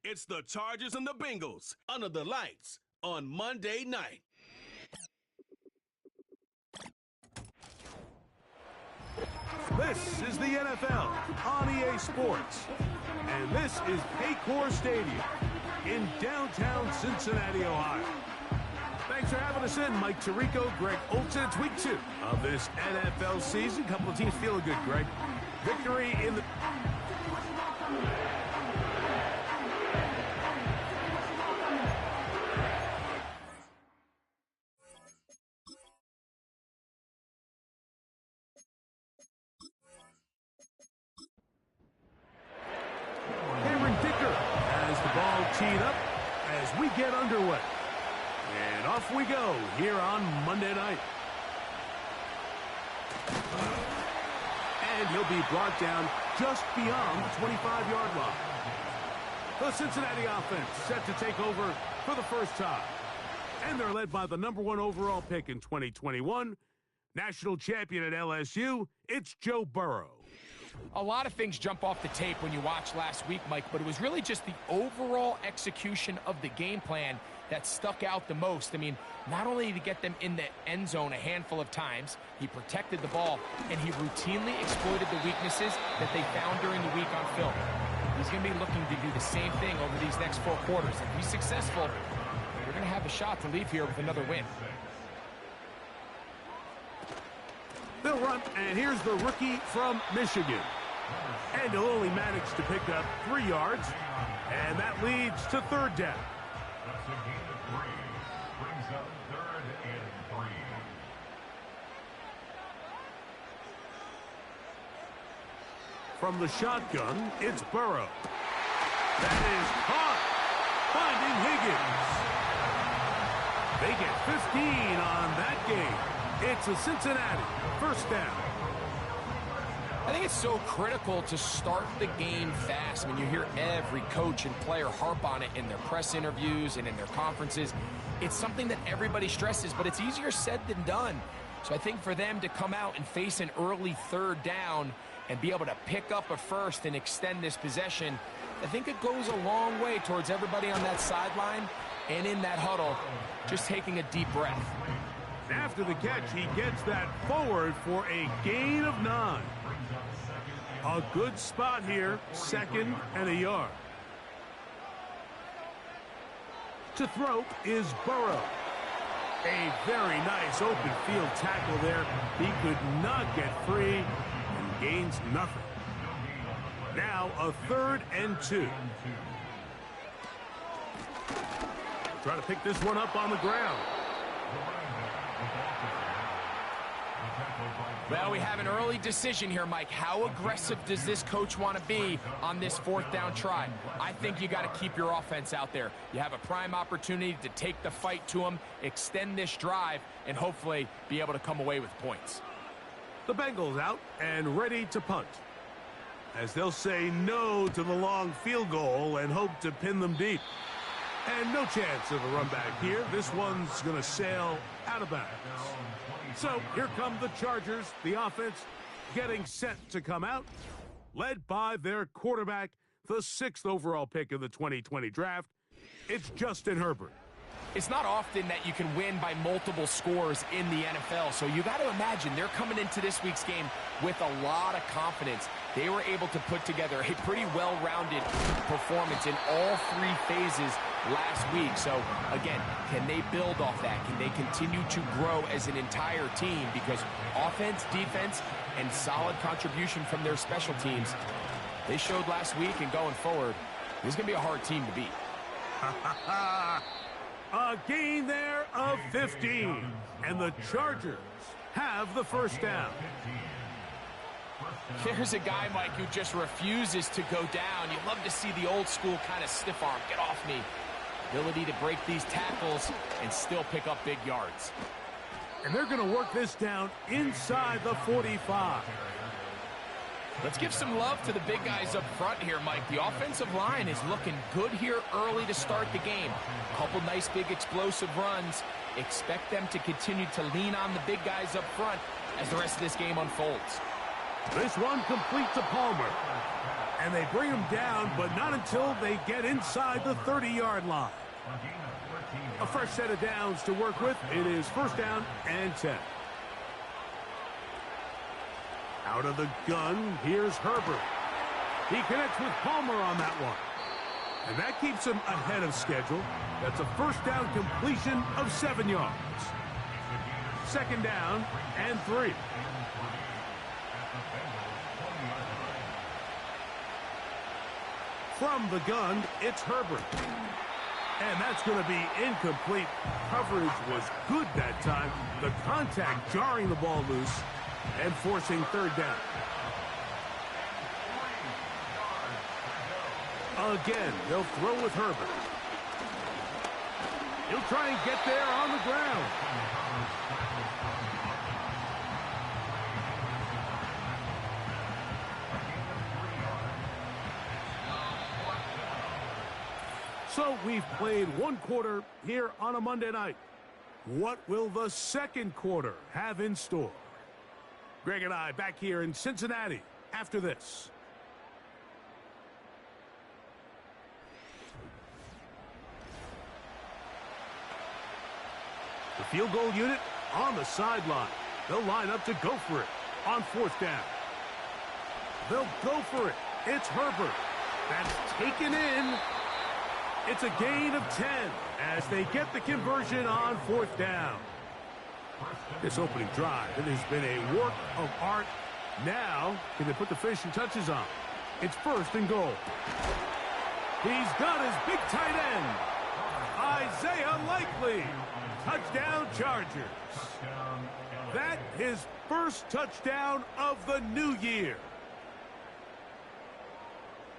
It's the Chargers and the Bengals under the lights on Monday night. This is the NFL on EA Sports, and this is Paycor Stadium in downtown Cincinnati, Ohio. Thanks for having us in, Mike Tirico, Greg Olsen. It's week 2 of this NFL season. Couple of teams feeling good, Greg. Victory in the... teed up as we get underway. And off we go here on Monday night. And he'll be brought down just beyond the 25-yard line. The Cincinnati offense set to take over for the first time. And they're led by the #1 overall pick in 2021, national champion at LSU, it's Joe Burrow. A lot of things jump off the tape when you watch last week, Mike, but it was really just the overall execution of the game plan that stuck out the most. I mean, not only did he get them in the end zone a handful of times, he protected the ball, and he routinely exploited the weaknesses that they found during the week on film. He's going to be looking to do the same thing over these next 4 quarters. If he's successful, we're going to have a shot to leave here with another win. They'll run, and here's the rookie from Michigan. And he'll only manage to pick up 3 yards, and that leads to 3rd down. That's a gain of 3. Brings up 3rd and 3. From the shotgun, it's Burrow. That is caught, finding Higgins. They get 15 on that game. It's a Cincinnati first down. I think it's so critical to start the game fast. I mean, you hear every coach and player harp on it in their press interviews and in their conferences. It's something that everybody stresses, but it's easier said than done. So I think for them to come out and face an early 3rd down and be able to pick up a first and extend this possession, I think it goes a long way towards everybody on that sideline and in that huddle just taking a deep breath. After the catch, he gets that forward for a gain of 9. A good spot here, 2nd and a yard. To throw is Burrow. A very nice open field tackle there. He could not get free and gains nothing. Now a 3rd and 2. Try to pick this one up on the ground. Well, we have an early decision here, Mike. How aggressive does this coach want to be on this 4th down try? I think you got to keep your offense out there. You have a prime opportunity to take the fight to them, extend this drive, and hopefully be able to come away with points. The Bengals out and ready to punt, as they'll say no to the long field goal and hope to pin them deep. And no chance of a run back here. This one's going to sail out of bounds. So here come the Chargers, the offense getting set to come out, led by their quarterback, the 6th overall pick of the 2020 draft. It's Justin Herbert. It's not often that you can win by multiple scores in the NFL, so you got to imagine they're coming into this week's game with a lot of confidence. They were able to put together a pretty well-rounded performance in all 3 phases last week. So, again, can they build off that? Can they continue to grow as an entire team? Because offense, defense, and solid contribution from their special teams, they showed last week, and going forward, this is going to be a hard team to beat. A gain there of 15, and the Chargers have the first down. There's a guy, Mike, who just refuses to go down. You'd love to see the old school kind of stiff arm, get off me. Ability to break these tackles and still pick up big yards. And they're going to work this down inside the 45. Let's give some love to the big guys up front here, Mike. The offensive line is looking good here early to start the game. A couple nice big explosive runs. Expect them to continue to lean on the big guys up front as the rest of this game unfolds. This one complete to Palmer. And they bring him down, but not until they get inside the 30-yard line. A fresh set of downs to work with. It is first down and 10. Out of the gun, here's Herbert. He connects with Palmer on that one. And that keeps him ahead of schedule. That's a first down completion of 7 yards. Second down and 3. From the gun, it's Herbert. And that's going to be incomplete. Coverage was good that time. The contact jarring the ball loose and forcing third down. Again, they'll throw with Herbert. He'll try and get there on the ground. So we've played one quarter here on a Monday night. What will the second quarter have in store? Greg and I back here in Cincinnati after this. The field goal unit on the sideline. They'll line up to go for it on fourth down. They'll go for it. It's Herbert. That's taken in. It's a gain of 10 as they get the conversion on fourth down. This opening drive, it has been a work of art. Now, can they put the finishing touches on? It's first and goal. He's got his big tight end, Isaiah Likely. Touchdown Chargers. That his first touchdown of the new year.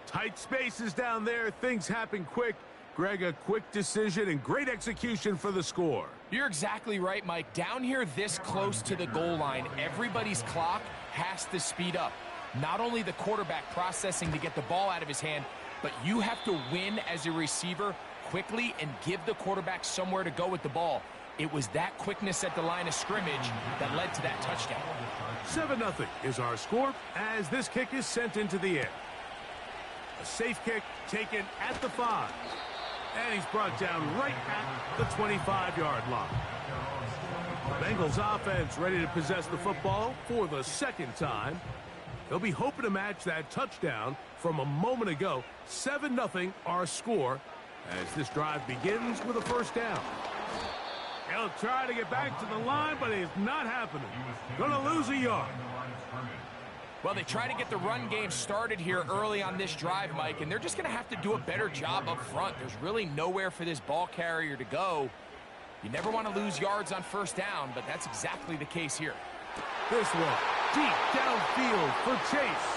Tight spaces down there. Things happen quick. Greg, a quick decision and great execution for the score. You're exactly right, Mike. Down here this close to the goal line, everybody's clock has to speed up. Not only the quarterback processing to get the ball out of his hand, but you have to win as a receiver quickly and give the quarterback somewhere to go with the ball. It was that quickness at the line of scrimmage that led to that touchdown. 7-0 is our score as this kick is sent into the air. A safe kick taken at the 5. And he's brought down right at the 25-yard line. The Bengals offense ready to possess the football for the second time. They'll be hoping to match that touchdown from a moment ago. 7-0 our score as this drive begins with a first down. He'll try to get back to the line, but it's not happening. Gonna lose a yard. Well, they try to get the run game started here early on this drive, Mike, and they're just going to have to do a better job up front. There's really nowhere for this ball carrier to go. You never want to lose yards on first down, but that's exactly the case here. This one, deep downfield for Chase.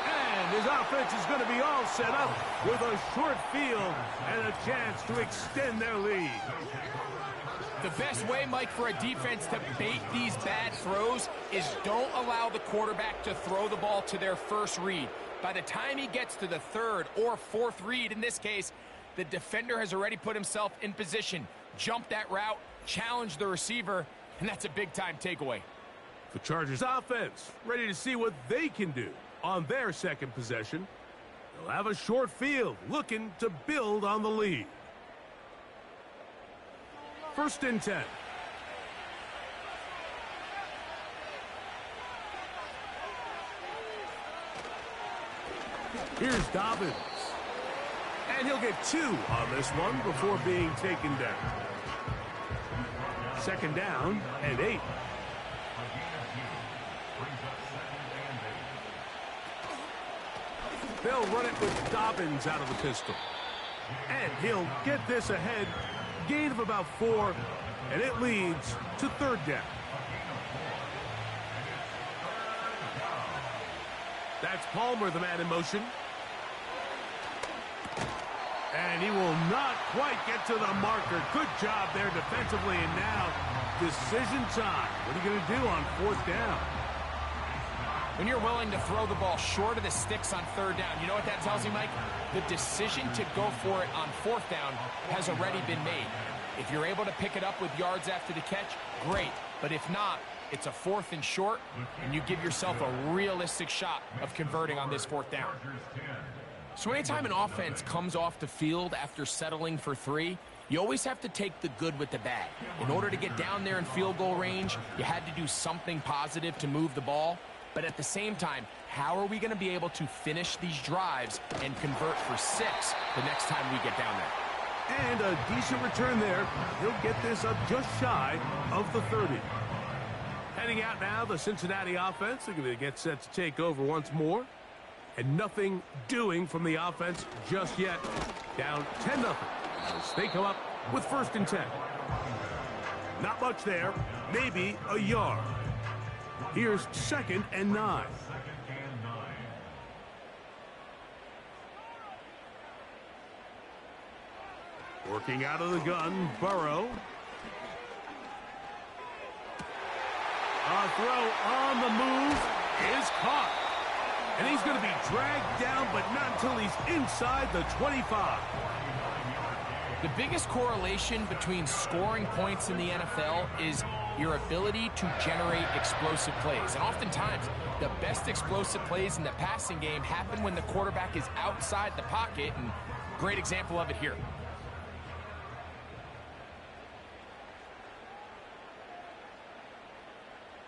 And his offense is going to be all set up with a short field and a chance to extend their lead. The best way, Mike, for a defense to bait these bad throws is don't allow the quarterback to throw the ball to their first read. By the time he gets to the third or fourth read, in this case, the defender has already put himself in position, jumped that route, challenged the receiver, and that's a big-time takeaway. The Chargers offense ready to see what they can do on their second possession. They'll have a short field looking to build on the lead. First and 10. Here's Dobbins. And he'll get 2 on this one before being taken down. Second down and 8. They'll run it with Dobbins out of the pistol. And he'll get this ahead. Gain of about 4, and it leads to third down. That's Palmer, the man in motion. And he will not quite get to the marker. Good job there defensively, and now decision time. What are you going to do on fourth down? When you're willing to throw the ball short of the sticks on third down, you know what that tells you, Mike? The decision to go for it on fourth down has already been made. If you're able to pick it up with yards after the catch, great. But if not, it's a 4th and short, and you give yourself a realistic shot of converting on this 4th down. So anytime an offense comes off the field after settling for 3, you always have to take the good with the bad. In order to get down there in field goal range, you had to do something positive to move the ball. But at the same time, how are we going to be able to finish these drives and convert for 6 the next time we get down there? And a decent return there. He'll get this up just shy of the 30. Heading out now, the Cincinnati offense. They're going to get set to take over once more. And nothing doing from the offense just yet. Down 10-0 as they come up with 1st and 10. Not much there. Maybe a yard. Here's 2nd and 9. Working out of the gun, Burrow. A throw on the move is caught. And he's going to be dragged down, but not until he's inside the 25. The biggest correlation between scoring points in the NFL is your ability to generate explosive plays. And oftentimes, the best explosive plays in the passing game happen when the quarterback is outside the pocket, and great example of it here.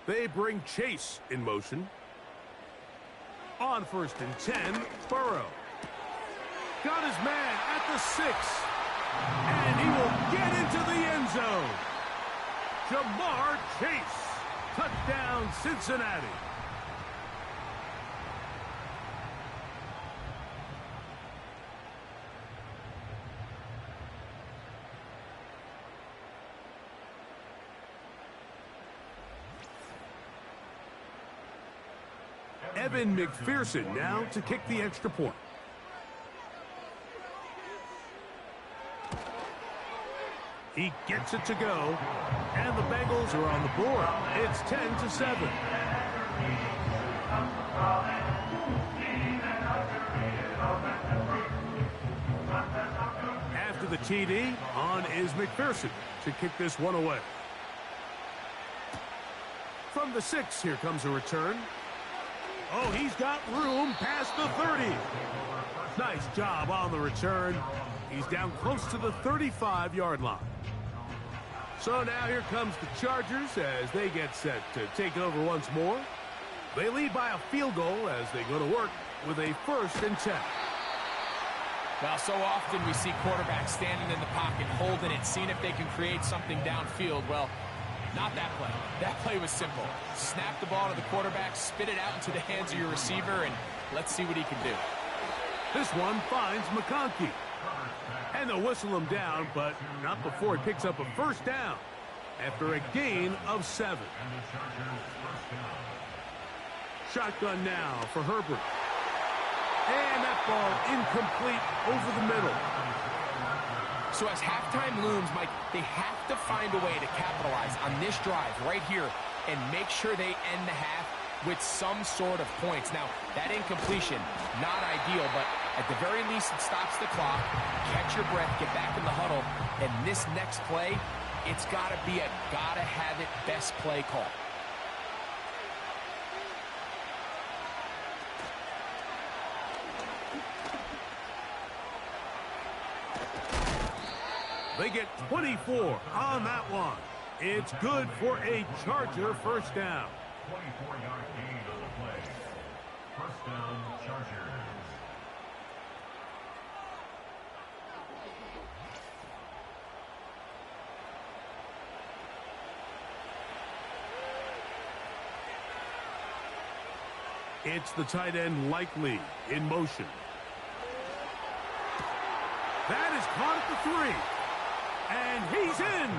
They bring Chase in motion. On 1st and 10, Burrow. Got his man at the 6. And he will get into the end zone. Jamar Chase. Touchdown, Cincinnati. Evan McPherson now to kick the extra point. He gets it to go, and the Bengals are on the board. It's 10-7. After the TD, on is McPherson to kick this one away. From the 6, here comes a return. Oh, he's got room past the 30. Nice job on the return. He's down close to the 35-yard line. So now here comes the Chargers as they get set to take over once more. They lead by a field goal as they go to work with a 1st and 10. Well, so often we see quarterbacks standing in the pocket, holding it, seeing if they can create something downfield. Well, not that play. That play was simple. Snap the ball to the quarterback, spit it out into the hands of your receiver, and let's see what he can do. This one finds McConkey. And they'll whistle him down, but not before he picks up a 1st down after a gain of 7. Shotgun now for Herbert. And that ball incomplete over the middle. So as halftime looms, Mike, they have to find a way to capitalize on this drive right here and make sure they end the half with some sort of points. Now, that incompletion, not ideal, but at the very least, it stops the clock. Catch your breath, get back in the huddle, and this next play, it's got to be a gotta-have-it best play call. They get 24 on that one. It's good for a Charger 1st down. 24-yard gain on the play. 1st down, Chargers. It's the tight end Likely in motion. That is caught at the 3. And he's in.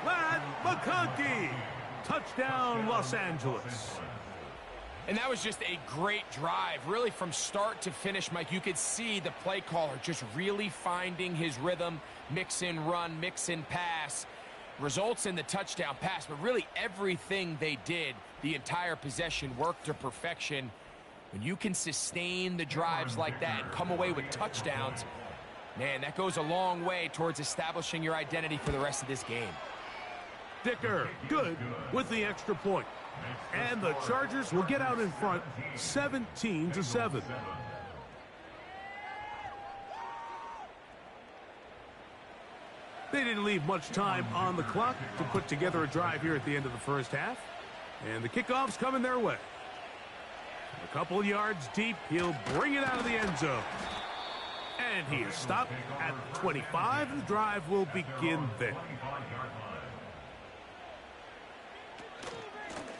Lad McConkey. Touchdown, Los Angeles. And that was just a great drive, really from start to finish, Mike. You could see the play caller just really finding his rhythm, mix in run, mix in pass. Results in the touchdown pass, but really everything they did, the entire possession, worked to perfection. When you can sustain the drives like that and come away with touchdowns, Man, that goes a long way towards establishing your identity for the rest of this game. Dicker, good with the extra point. And the Chargers will get out in front 17-7. They didn't leave much time on the clock to put together a drive here at the end of the first half. And the kickoff's coming their way. A couple yards deep, he'll bring it out of the end zone. And he is stopped at 25, and the drive will begin there.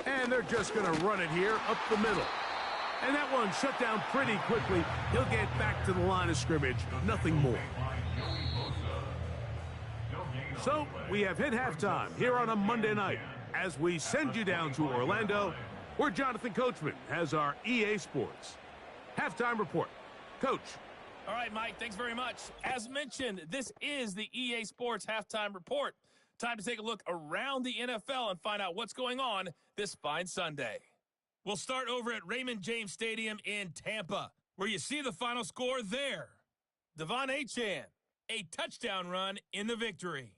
And they're just going to run it here up the middle. And that one shut down pretty quickly. He'll get back to the line of scrimmage, nothing more. So we have hit halftime here on a Monday night as we send you down to Orlando, where Jonathan Coachman has our EA Sports halftime report. Coach. All right, Mike, thanks very much. As mentioned, this is the EA Sports halftime report. Time to take a look around the NFL and find out what's going on this fine Sunday. We'll start over at Raymond James Stadium in Tampa, where you see the final score there. Devon Achane, a touchdown run in the victory.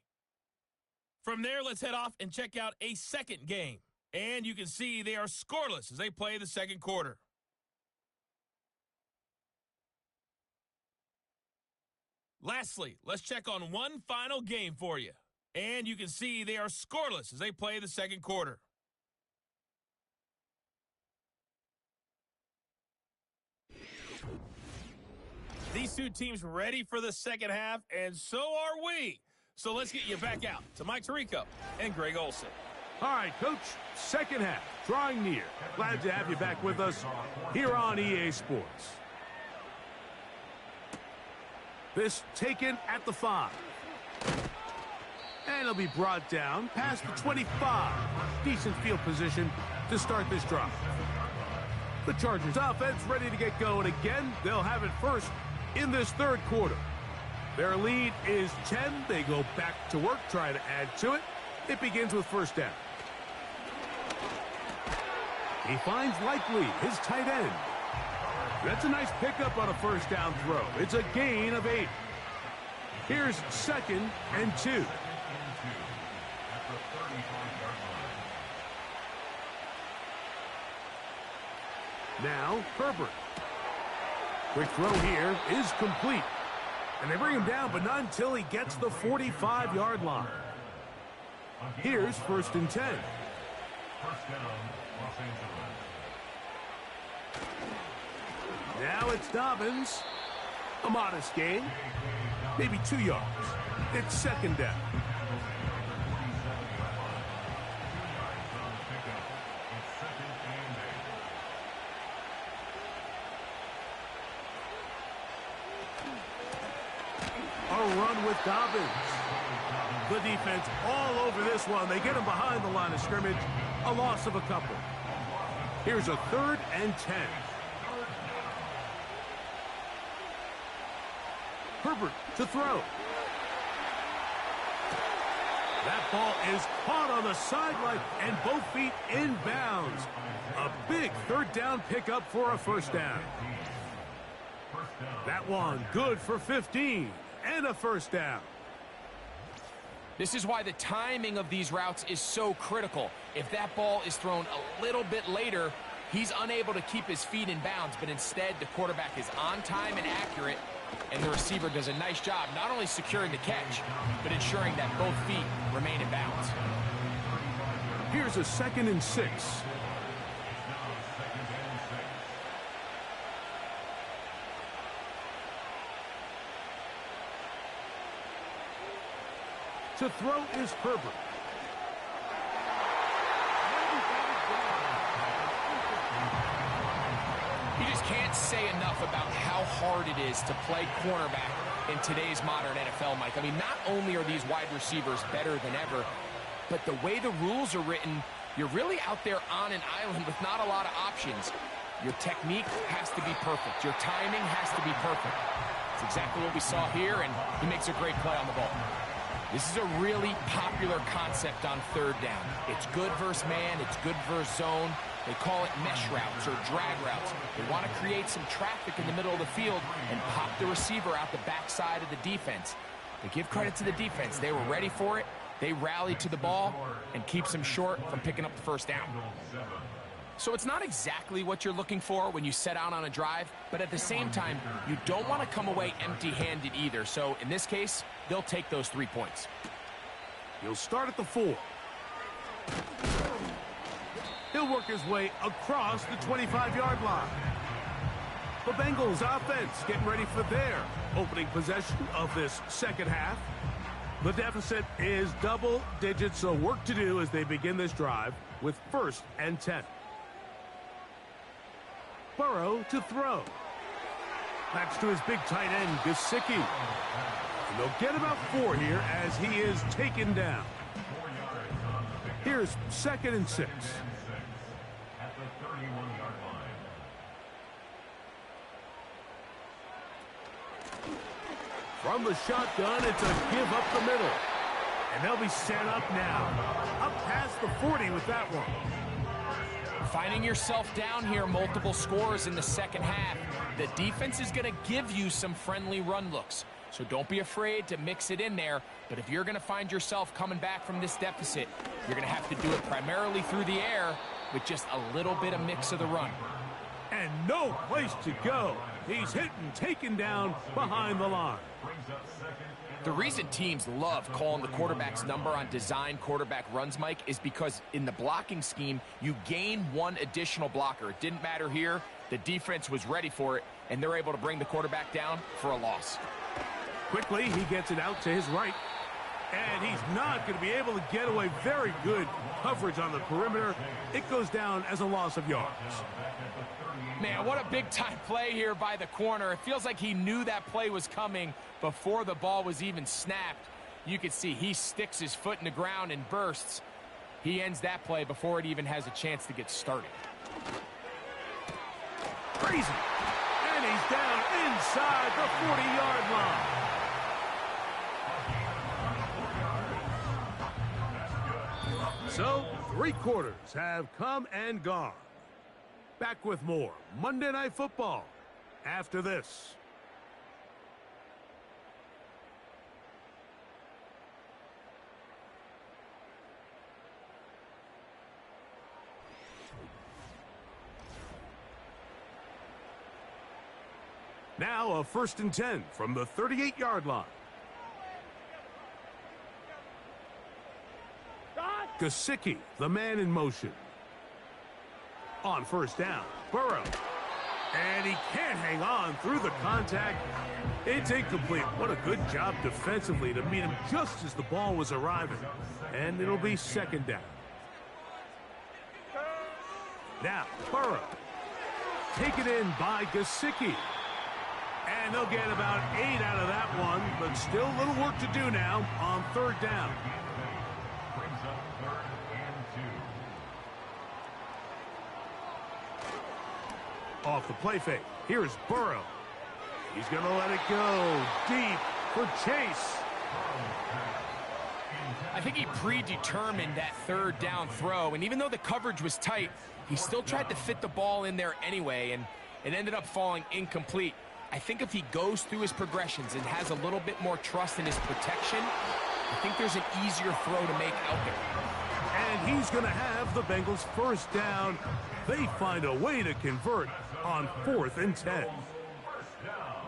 From there, let's head off and check out a second game. And you can see they are scoreless as they play the second quarter. Lastly, let's check on one final game for you. And you can see they are scoreless as they play the second quarter. These two teams ready for the second half, and so are we. So let's get you back out to Mike Tirico and Greg Olsen. All right, Coach, second half, drawing near. Glad to have you back with us here on EA Sports. This taken at the 5. And it'll be brought down past the 25. Decent field position to start this drive. The Chargers offense ready to get going again. They'll have it first in this third quarter. Their lead is 10. They go back to work, try to add to it. It begins with first down. He finds Likely, his tight end. That's a nice pickup on a first down throw. It's a gain of 8. Here's 2nd and 2. Now, Herbert. Quick throw here is complete. And they bring him down, but not until he gets the 45-yard line. Here's 1st and 10. First down, Los Angeles. Now it's Dobbins. A modest gain. Maybe 2 yards. It's 2nd down. A run with Dobbins. The defense all over this one. They get him behind the line of scrimmage. A loss of a couple. Here's a 3rd and 10. Herbert to throw. That ball is caught on the sideline and both feet in bounds. A big 3rd down pickup for a first down. That one good for 15 and a first down. This is why the timing of these routes is so critical. If that ball is thrown a little bit later, he's unable to keep his feet in bounds, but instead the quarterback is on time and accurate, and the receiver does a nice job not only securing the catch, but ensuring that both feet remain in bounds. Here's a 2nd and 6. To throw is Herbert. You just can't say enough about how hard it is to play cornerback in today's modern NFL, Mike. I mean, not only are these wide receivers better than ever, but the way the rules are written, you're really out there on an island with not a lot of options. Your technique has to be perfect. Your timing has to be perfect. It's exactly what we saw here, and he makes a great play on the ball. This is a really popular concept on third down. It's good versus man, it's good versus zone. They call it mesh routes or drag routes. They want to create some traffic in the middle of the field and pop the receiver out the backside of the defense. But give credit to the defense. They were ready for it. They rallied to the ball and keeps them short from picking up the first down. So it's not exactly what you're looking for when you set out on a drive, but at the same time, you don't want to come away empty-handed either. So in this case, they'll take those 3 points. He'll start at the 4. He'll work his way across the 25-yard line. The Bengals offense getting ready for their opening possession of this second half. The deficit is double digits, so work to do as they begin this drive with 1st and 10. Burrow to throw. That's to his big tight end, Gesicki. And they'll get about 4 here as he is taken down. Here's 2nd and 6. At the 31-yard line. From the shotgun, it's a give up the middle. And they'll be set up now. Up past the 40 with that one. Finding yourself down here, multiple scores in the second half. The defense is going to give you some friendly run looks. So don't be afraid to mix it in there. But if you're going to find yourself coming back from this deficit, you're going to have to do it primarily through the air with just a little bit of mix of the run. And no place to go. He's hit and taken down behind the line. The reason teams love calling the quarterback's number on design quarterback runs, Mike, is because in the blocking scheme, you gain one additional blocker. It didn't matter here. The defense was ready for it, and they're able to bring the quarterback down for a loss. Quickly, he gets it out to his right. And he's not going to be able to get away. Very good coverage on the perimeter. It goes down as a loss of yards. Man, what a big-time play here by the corner. It feels like he knew that play was coming before the ball was even snapped. You can see he sticks his foot in the ground and bursts. He ends that play before it even has a chance to get started. Crazy. And he's down inside the 40-yard line. So, 3 quarters have come and gone. Back with more Monday Night Football after this. Now a 1st and 10 from the 38-yard line. Gesicki, the man in motion. On 1st down, Burrow. And he can't hang on through the contact. It's incomplete. What a good job defensively to meet him just as the ball was arriving. And it'll be 2nd down. Now, Burrow. Taken in by Gesicki. And they'll get about 8 out of that one, but still a little work to do now on 3rd down. Brings up 3rd and 2. Off the play fake. Here's Burrow. He's going to let it go deep for Chase. I think he predetermined that 3rd down throw, and even though the coverage was tight, he still tried to fit the ball in there anyway, and it ended up falling incomplete. I think if he goes through his progressions and has a little bit more trust in his protection, I think there's an easier throw to make out there. And he's going to have the Bengals 1st down. They find a way to convert on 4th and 10. First down.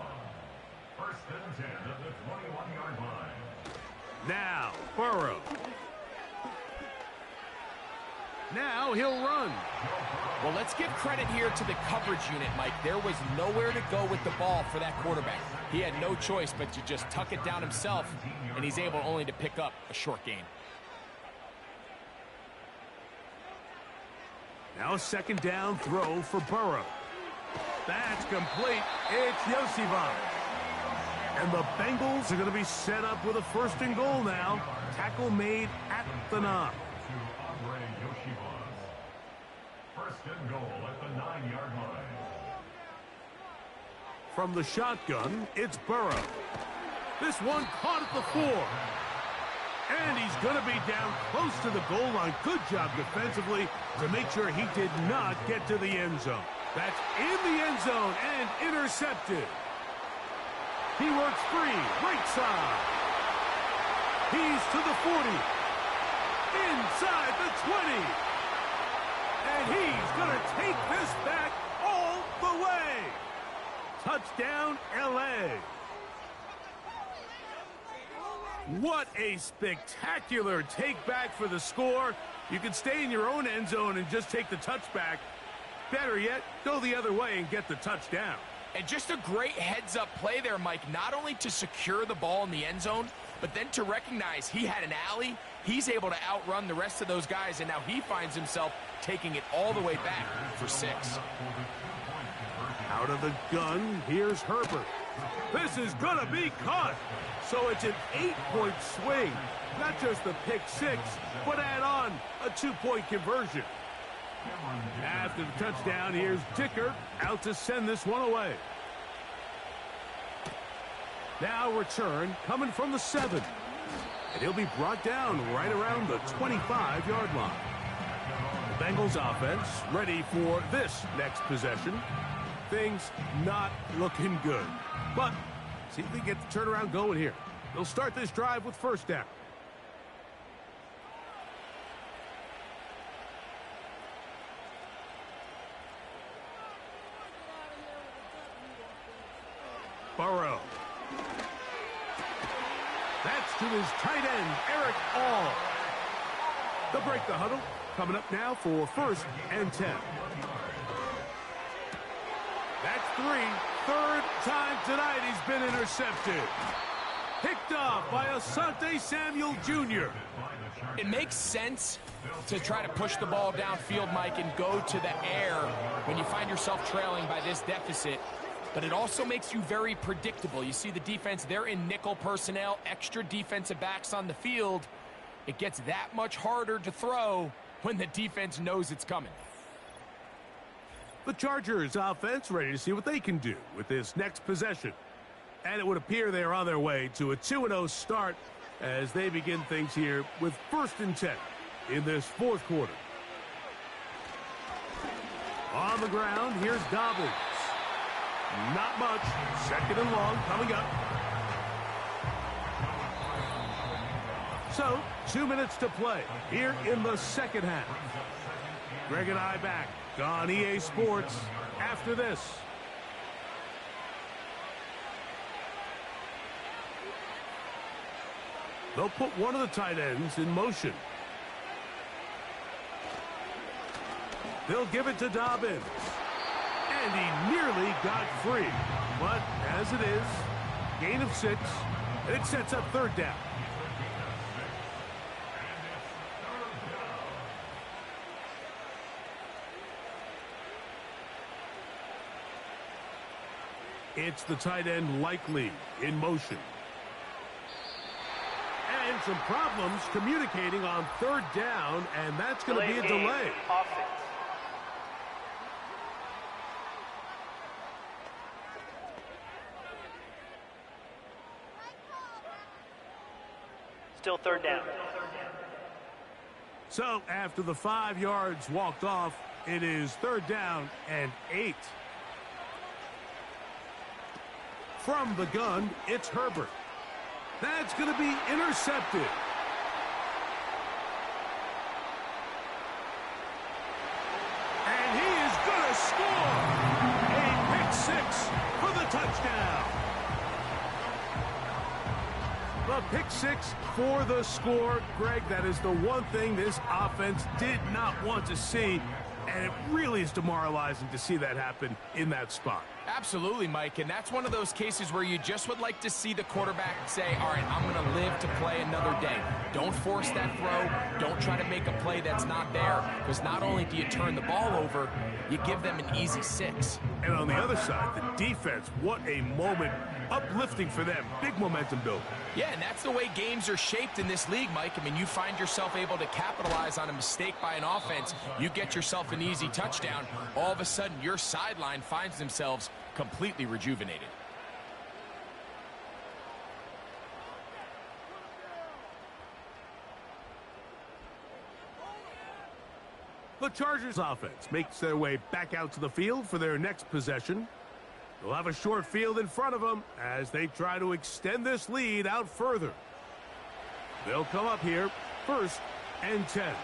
1st and 10 at the 21-yard line. Now, Burrow. Now he'll run. Well, let's give credit here to the coverage unit, Mike. There was nowhere to go with the ball for that quarterback. He had no choice but to just tuck it down himself, and he's able only to pick up a short gain. Now a 2nd down throw for Burrow. That's complete. It's Yosivas. And the Bengals are going to be set up with a 1st and goal now. Tackle made at the 9. 1st and goal at the 9-yard line. From the shotgun, it's Burrow. This one caught at the 4. And he's going to be down close to the goal line. Good job defensively to make sure he did not get to the end zone. That's in the end zone and intercepted. He works free, right side. He's to the 40. Inside the 20. And he's going to take this back all the way. Touchdown, L.A. What a spectacular take back for the score. You can stay in your own end zone and just take the touchback. Better yet, go the other way and get the touchdown. And just a great heads-up play there, Mike, not only to secure the ball in the end zone, but then to recognize he had an alley. He's able to outrun the rest of those guys, and now he finds himself taking it all the way back for 6. Out of the gun, here's Herbert. This is going to be caught. So it's an 8-point swing. Not just the pick 6, but add on a 2-point conversion. After the touchdown, here's Dicker out to send this one away. Now return coming from the 7. And he'll be brought down right around the 25-yard line. The Bengals offense ready for this next possession. Things not looking good. But see if they get the turnaround going here. They'll start this drive with first down. Burrow. That's to his tight end, Eric All. They'll break the huddle. Coming up now for 1st and 10. That's 3. Third time tonight he's been intercepted. Picked off by Asante Samuel Jr. It makes sense to try to push the ball downfield, Mike, and go to the air when you find yourself trailing by this deficit. But it also makes you very predictable. You see the defense, they're in nickel personnel, extra defensive backs on the field. It gets that much harder to throw when the defense knows it's coming. The Chargers offense ready to see what they can do with this next possession. And it would appear they're on their way to a 2-0 start as they begin things here with 1st and 10 in this 4th quarter. On the ground, here's Dobbins. Not much. 2nd and long coming up. So, 2 minutes to play here in the 2nd half. Greg and I back on EA Sports after this. They'll put one of the tight ends in motion. They'll give it to Dobbins. And he nearly got free. But as it is, gain of 6, and it sets up 3rd down. It's the tight end Likely in motion. And some problems communicating on 3rd down, and that's going to be a delay. Still 3rd down. So after the 5 yards walked off, it is 3rd down and 8. From the gun, it's Herbert. That's going to be intercepted. And he is going to score. A pick 6 for the touchdown. The pick 6 for the score. Greg, that is the one thing this offense did not want to see. And it really is demoralizing to see that happen in that spot. Absolutely, Mike, and that's one of those cases where you just would like to see the quarterback say, all right, I'm going to live to play another day. Don't force that throw. Don't try to make a play that's not there, because not only do you turn the ball over, you give them an easy 6. And on the other side, the defense, what a moment. Uplifting for them. Big momentum build. Yeah, and that's the way games are shaped in this league, Mike. I mean, you find yourself able to capitalize on a mistake by an offense. You get yourself an easy touchdown. All of a sudden, your sideline finds themselves completely rejuvenated. the Chargers offense makes their way back out to the field for their next possession. They'll have a short field in front of them as they try to extend this lead out further. They'll come up here, 1st and 10.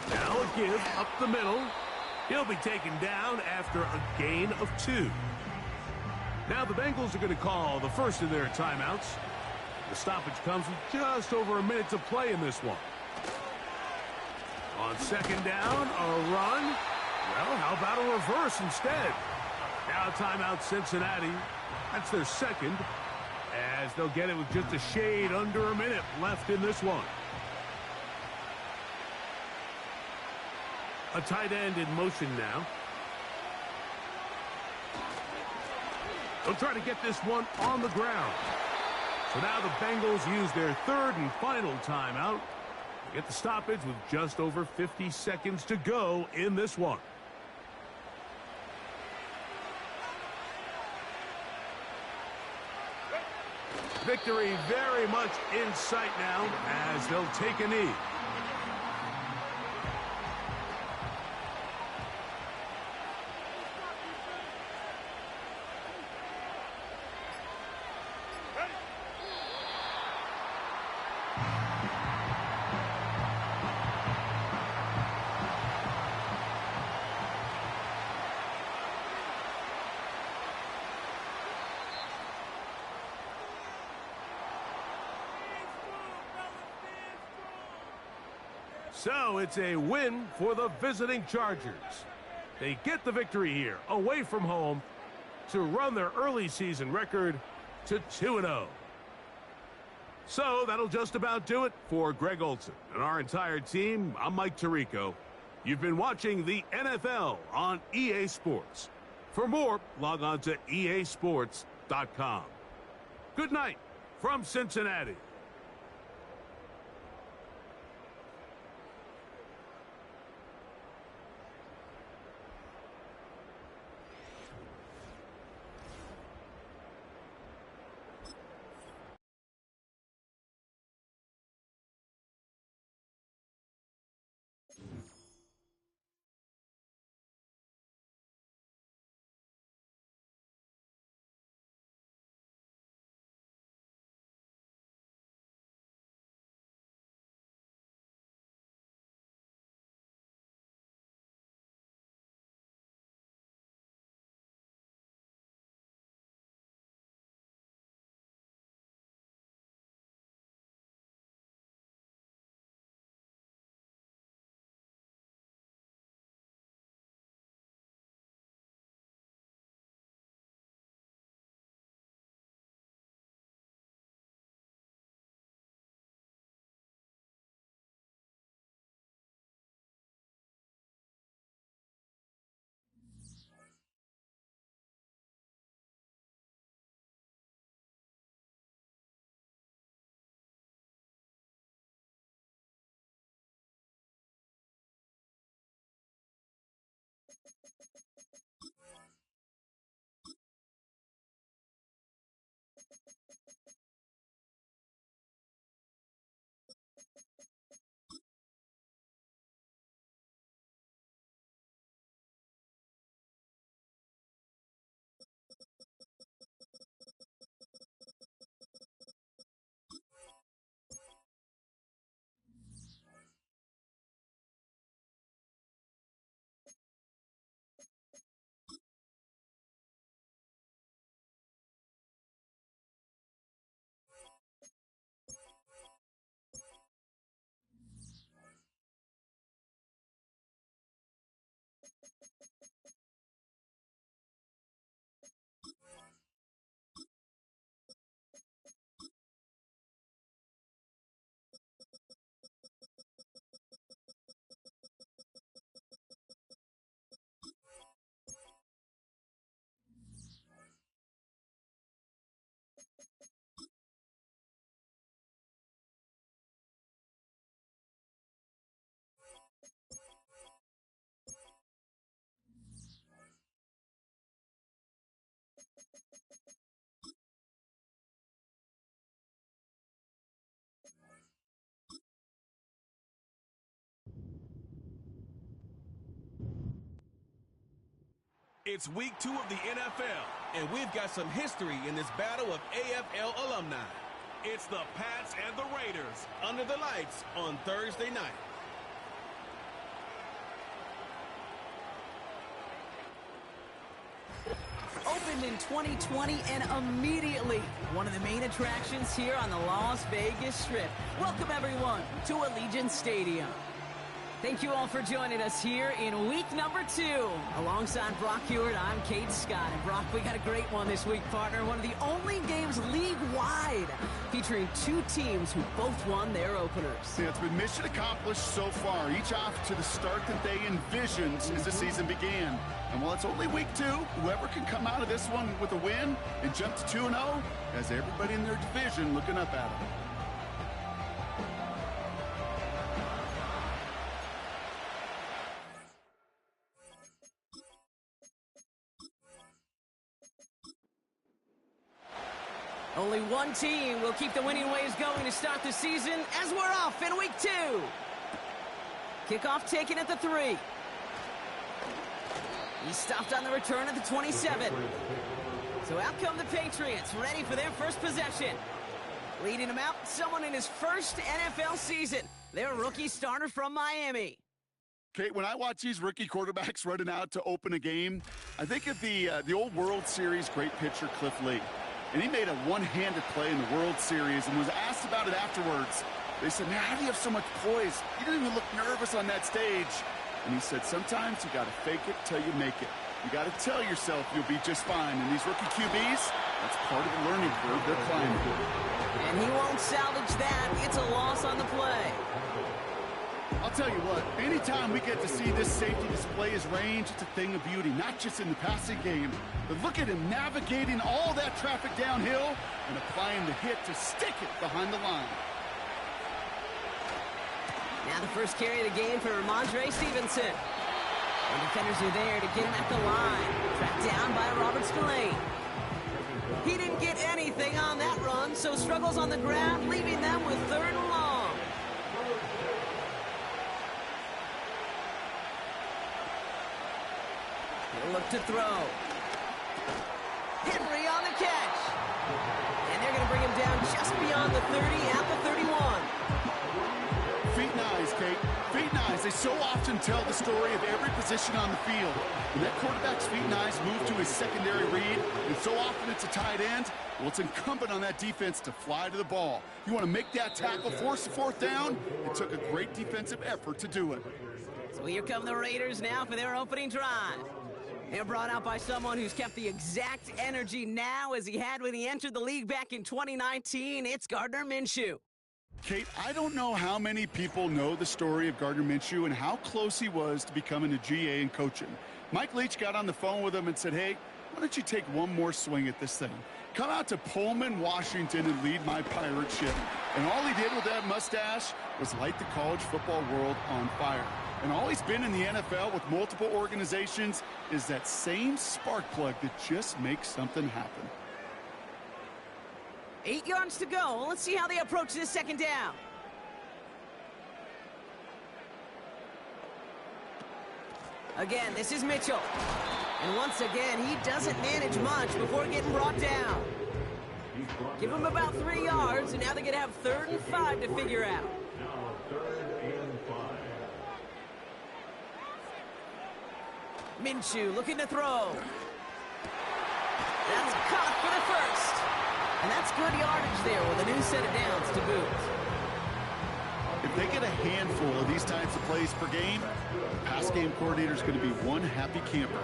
Now a give up the middle. He'll be taken down after a gain of 2. Now the Bengals are going to call the first of their timeouts. The stoppage comes with just over a minute to play in this one. On 2nd down, a run. Well, how about a reverse instead? Now timeout Cincinnati. That's their 2nd, as they'll get it with just a shade under a minute left in this one. A tight end in motion now. They'll try to get this one on the ground. So now the Bengals use their 3rd and final timeout. Get the stoppage with just over 50 seconds to go in this one. Victory very much in sight now as they'll take a knee. So it's a win for the visiting Chargers. They get the victory here, away from home, to run their early season record to 2-0. So that'll just about do it for Greg Olson and our entire team. I'm Mike Tirico. You've been watching the NFL on EA Sports. For more, log on to easports.com. Good night from Cincinnati. It's week 2 of the NFL, and we've got some history in this battle of AFL alumni. It's the Pats and the Raiders under the lights on Thursday night. Opened in 2020 and immediately one of the main attractions here on the Las Vegas Strip. Welcome, everyone, to Allegiant Stadium. Thank you all for joining us here in week number 2. Alongside Brock Hewitt, I'm Kate Scott. And Brock, we got a great one this week, partner. One of the only games league-wide featuring 2 teams who both won their openers. Yeah, it's been mission accomplished so far, each off to the start that they envisioned as the season began. And while it's only week 2, whoever can come out of this one with a win and jump to 2-0 has everybody in their division looking up at them. Only one team will keep the winning ways going to start the season as we're off in week 2. Kickoff taken at the 3. He stopped on the return at the 27. So out come the Patriots, ready for their first possession. Leading them out, someone in his first NFL season. Their rookie starter from Miami. Kate, when I watch these rookie quarterbacks running out to open a game, I think of the old World Series great pitcher Cliff Lee. And he made a one-handed play in the World Series and was asked about it afterwards. They said, man, how do you have so much poise? You didn't even look nervous on that stage. And he said, sometimes you got to fake it till you make it. You got to tell yourself you'll be just fine. And these rookie QBs, that's part of the learning curve they're climbing. And he won't salvage that. It's a loss on the play. I'll tell you what, anytime we get to see this safety display his range, it's a thing of beauty, not just in the passing game, but look at him navigating all that traffic downhill and applying the hit to stick it behind the line. Now the first carry of the game for Ramondre Stevenson. And defenders are there to get him at the line. Tracked down by Robert Spillane. He didn't get anything on that run, so struggles on the ground, leaving them with 3rd and long. He'll look to throw. Henry on the catch. And they're going to bring him down just beyond the 30 at the 31. Feet and eyes, Kate. Feet and eyes. They so often tell the story of every position on the field. When that quarterback's feet and eyes move to his secondary read, and so often it's a tight end, well, it's incumbent on that defense to fly to the ball. You want to make that tackle, force the 4th down? It took a great defensive effort to do it. So here come the Raiders now for their opening drive. They're brought out by someone who's kept the exact energy now as he had when he entered the league back in 2019. It's Gardner Minshew. Kate, I don't know how many people know the story of Gardner Minshew and how close he was to becoming a GA and coaching. Mike Leach got on the phone with him and said, hey, why don't you take one more swing at this thing? Come out to Pullman, Washington, and lead my pirate ship. And all he did with that mustache was light the college football world on fire. And all he's been in the NFL with multiple organizations is that same spark plug that just makes something happen. 8 yards to go. Let's see how they approach this 2nd down. Again, this is Mitchell. And once again, he doesn't manage much before getting brought down. Give him about 3 yards, and now they're going to have 3rd and 5 to figure out. Minshew looking to throw. That's caught for the 1st. And that's good yardage there with a new set of downs to boot. If they get a handful of these types of plays per game, the pass game coordinator is going to be one happy camper.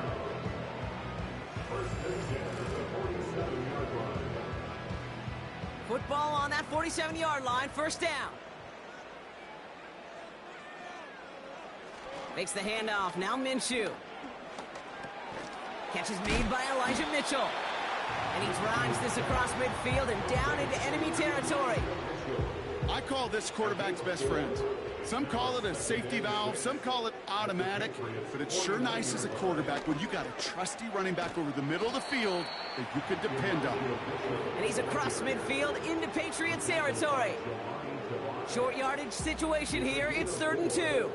Football on that 47-yard line, 1st down. Makes the handoff, now Minshew. Catch is made by Elijah Mitchell. And he drives this across midfield and down into enemy territory. I call this quarterback's best friend. Some call it a safety valve, some call it automatic, but it's sure nice as a quarterback when you got a trusty running back over the middle of the field that you can depend on. And he's across midfield into Patriots territory. Short yardage situation here. It's 3rd and 2.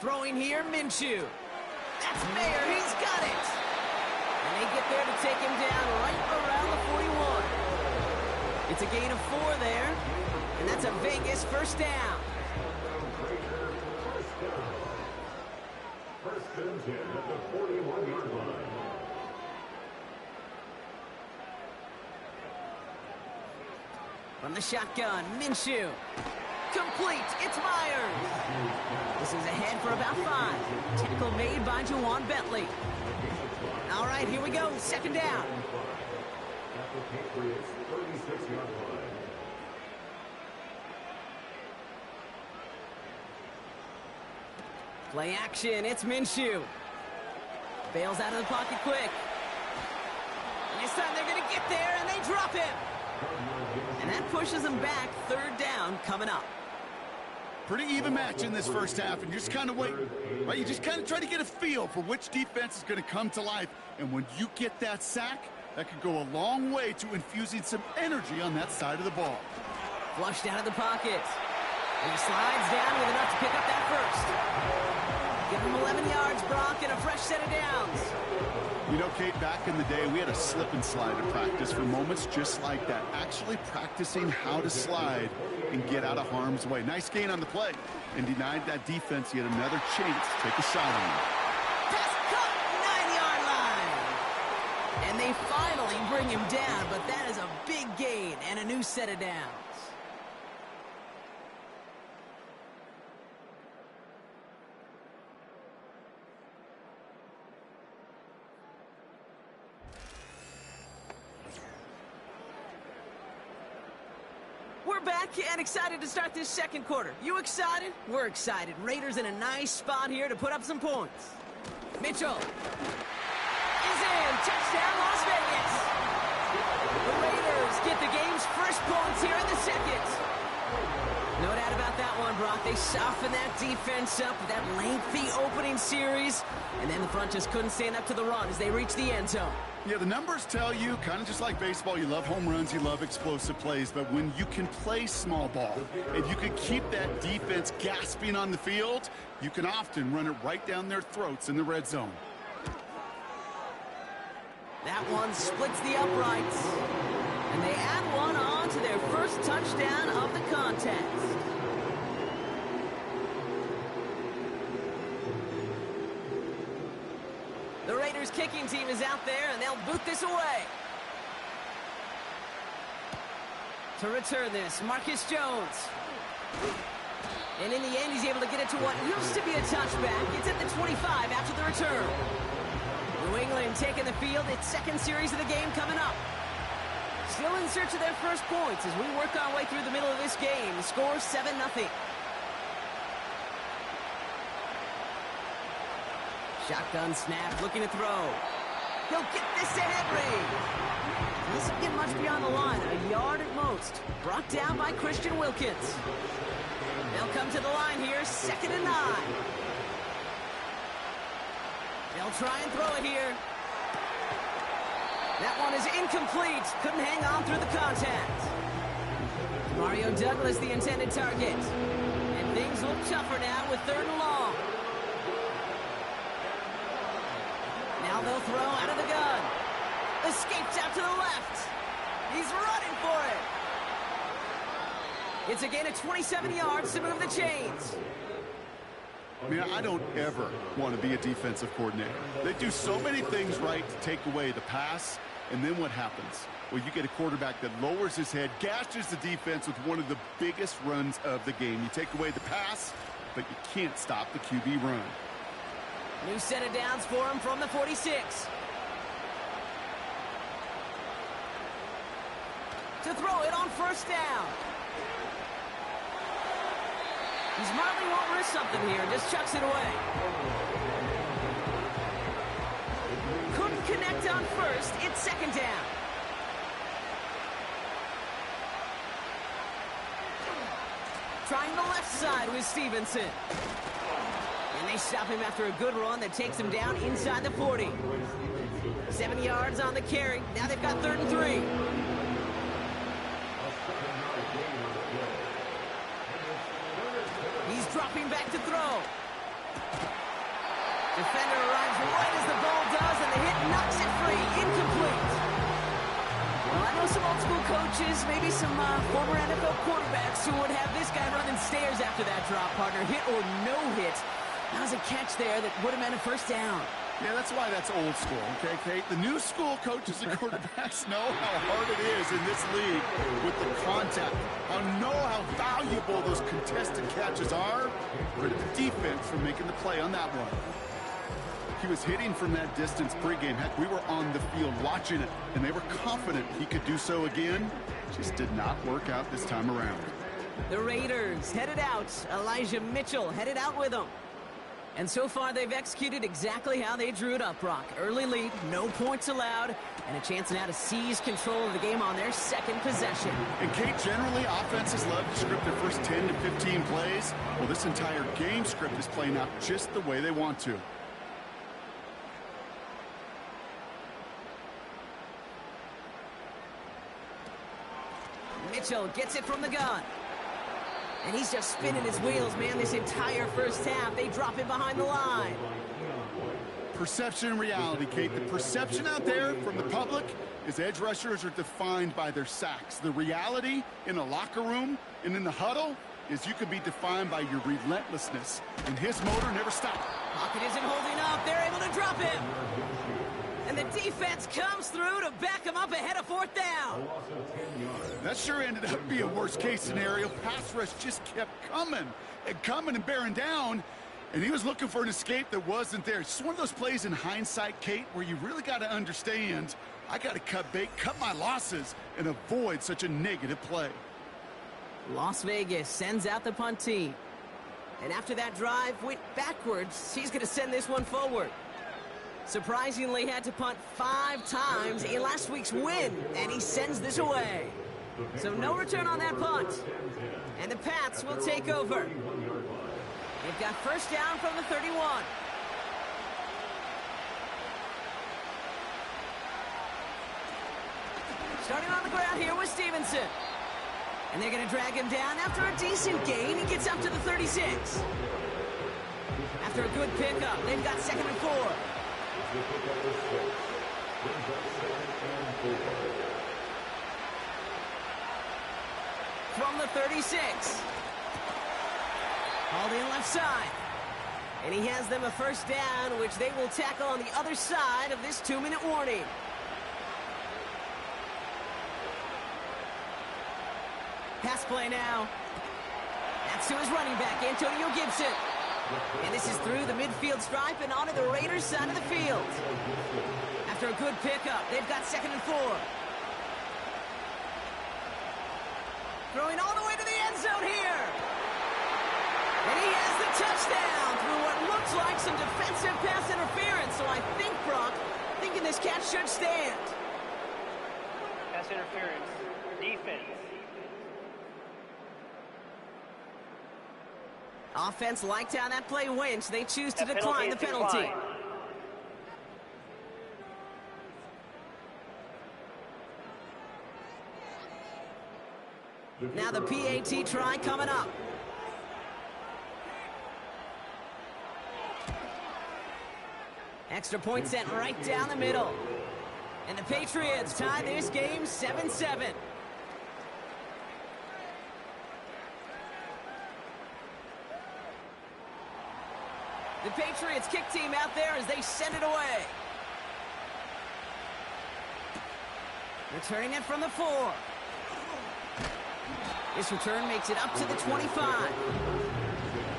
Throwing here, Minshew. That's Mayer. He's got it. And they get there to take him down right around the 41. It's a gain of 4 there. And that's a Vegas first down. First and 10 at the 41-yard line. From the shotgun, Minshew. Complete. It's Myers. This is ahead for about 5. Tackle made by Juwan Bentley. All right, here we go. Second down. At the Patriots' 36-yard line. Play action. It's Minshew. Bails out of the pocket quick. And this time they're going to get there, and they drop him. And that pushes them back. Third down coming up. Pretty even match in this first half, and you're just kind of waiting, right? You just kind of try to get a feel for which defense is going to come to life. And when you get that sack, that could go a long way to infusing some energy on that side of the ball. Flushed out of the pocket. And he slides down with enough to pick up that first. Give him 11 yards, Brock, and a fresh set of downs. You know, Kate, back in the day, we had a slip and slide at practice for moments just like that. Actually practicing how to slide and get out of harm's way. Nice gain on the play, and denied that defense yet another chance to take a shot on him. Pass cut, 9-yard line. And they finally bring him down, but that is a big gain and a new set of downs. We're back and excited to start this second quarter. You excited? We're excited. Raiders in a nice spot here to put up some points. Mitchell is in. Touchdown, Las Vegas. The Raiders get the game's first points here in the second. No doubt about that one, Brock. They softened that defense up with that lengthy opening series, and then the front just couldn't stand up to the run as they reached the end zone. Yeah, the numbers tell you, kind of just like baseball, you love home runs, you love explosive plays, but when you can play small ball and you can keep that defense gasping on the field, you can often run it right down their throats in the red zone. That one splits the uprights, and they add one on to their first touchdown of the contest. The Raiders kicking team is out there, and they'll boot this away. To return this, Marcus Jones. And in the end, he's able to get it to what used to be a touchback. It's at the 25 after the return. New England taking the field. Its second series of the game coming up. Still in search of their first points as we work our way through the middle of this game. The score 7-0. Shotgun snap, looking to throw. He'll get this to Henry. This will get much beyond the line, a yard at most. Brought down by Christian Wilkins. They'll come to the line here, 2nd and 9. They'll try and throw it here. That one is incomplete. Couldn't hang on through the contact. Mario Douglas, the intended target. And things look tougher now with 3rd and long. Now they'll throw out of the gun. Escapes out to the left. He's running for it. It's a gain of 27 yards to move the chains. I mean, I don't ever want to be a defensive coordinator. They do so many things right to take away the pass, and then what happens? Well, you get a quarterback that lowers his head, gashes the defense with one of the biggest runs of the game. You take away the pass, but you can't stop the QB run. New set of downs for him from the 46. To throw it on 1st down. He smartly won't risk something here, just chucks it away. Couldn't connect on 1st, it's 2nd down. Trying the left side with Stevenson. And they stop him after a good run that takes him down inside the 40. 7 yards on the carry. Now they've got 3rd and 3. He's dropping back to throw. Defender arrives right as the ball does, and the hit knocks it free. Incomplete. Well, I know some old school coaches, maybe some former NFL quarterbacks who would have this guy running stairs after that drop, partner. Hit or no hit. That was a catch there that would have meant a first down. Yeah, that's why that's old school, okay, Kate? The new school coaches and quarterbacks know how hard it is in this league with the contact. Know how valuable those contested catches are. Rid of the defense from making the play on that one. He was hitting from that distance pregame. Heck, we were on the field watching it, and they were confident he could do so again. Just did not work out this time around. The Raiders headed out. Elijah Mitchell headed out with them. And so far, they've executed exactly how they drew it up, Brock. Early lead, no points allowed, and a chance now to seize control of the game on their second possession. And, Kate, generally, offenses love to script their first 10 to 15 plays. Well, this entire game script is playing out just the way they want to. Mitchell gets it from the gun. And he's just spinning his wheels, man, this entire first half. They drop him behind the line. Perception and reality, Kate. The perception out there from the public is edge rushers are defined by their sacks. The reality in a locker room and in the huddle is you could be defined by your relentlessness. And his motor never stopped. Pocket isn't holding up. They're able to drop him. And the defense comes through to back him up ahead of fourth down. That sure ended up being a worst-case scenario. Pass rush just kept coming and bearing down, and he was looking for an escape that wasn't there. It's just one of those plays in hindsight, Kate, where you really got to understand, I got to cut bait, cut my losses, and avoid such a negative play. Las Vegas sends out the punt team. And after that drive went backwards, he's going to send this one forward. Surprisingly had to punt 5 times in last week's win, and he sends this away. So no return on that punt. And the Pats will take over. They've got first down from the 31. Starting on the ground here with Stevenson. And they're going to drag him down after a decent gain. He gets up to the 36. After a good pickup, they've got 2nd and 4. From the 36. Hauled in left side. And he has them a first down, which they will tackle on the other side of this 2-minute warning. Pass play now. That's to his running back, Antonio Gibson. And this is through the midfield stripe and onto the Raiders' side of the field. After a good pickup, they've got 2nd and 4. Throwing all the way to the end zone here. And he has the touchdown through what looks like some defensive pass interference. So I think, Brock, thinking this catch should stand. Pass interference. Defense. Offense liked how that play went. They choose to decline the penalty. Now the PAT try coming up. Extra point sent right down the middle. And the Patriots tie this game 7-7. The Patriots kick team out there as they send it away. Returning it from the 4. This return makes it up to the 25.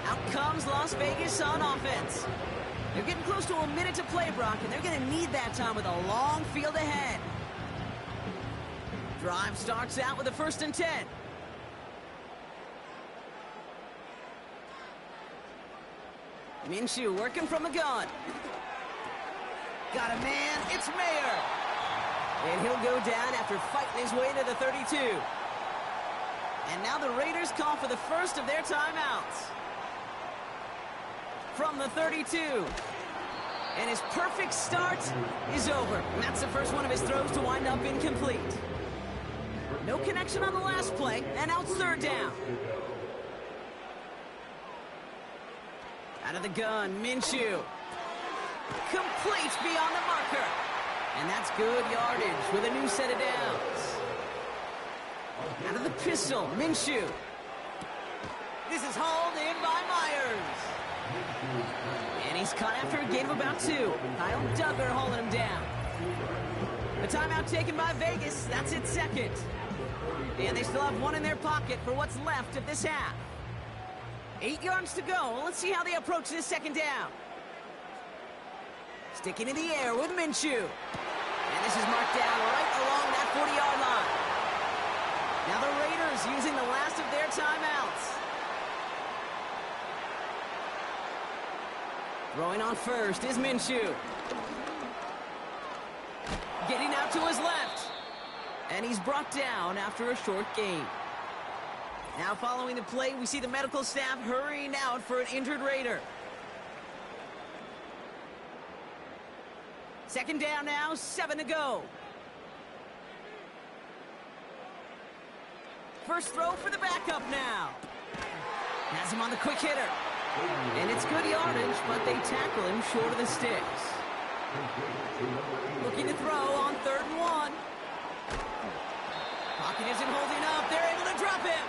Out comes Las Vegas on offense. They're getting close to a minute to play, Brock, and they're going to need that time with a long field ahead. Drive starts out with a 1st and 10. Minshew working from the gun. Got a man, it's Mayer. And he'll go down after fighting his way to the 32. And now the Raiders call for the first of their timeouts. From the 32. And his perfect start is over. And that's the first one of his throws to wind up incomplete. No connection on the last play, and now it's 3rd down. Out of the gun, Minshew. Complete beyond the marker. And that's good yardage with a new set of downs. Out of the pistol, Minshew. This is hauled in by Myers. And he's caught after a gain of about 2. Kyle Duggar holding him down. A timeout taken by Vegas. That's its second. And they still have one in their pocket for what's left of this half. 8 yards to go. Let's see how they approach this second down. Sticking in the air with Minshew. And this is marked down right along that 40-yard line. Now the Raiders using the last of their timeouts. Throwing on first is Minshew. Getting out to his left. And he's brought down after a short gain. Now following the play, we see the medical staff hurrying out for an injured Raider. Second down now, 7 to go. First throw for the backup now. Has him on the quick hitter. And it's good yardage, but they tackle him short of the sticks. Looking to throw on 3rd and 1. Pocket isn't holding up. They're able to drop him.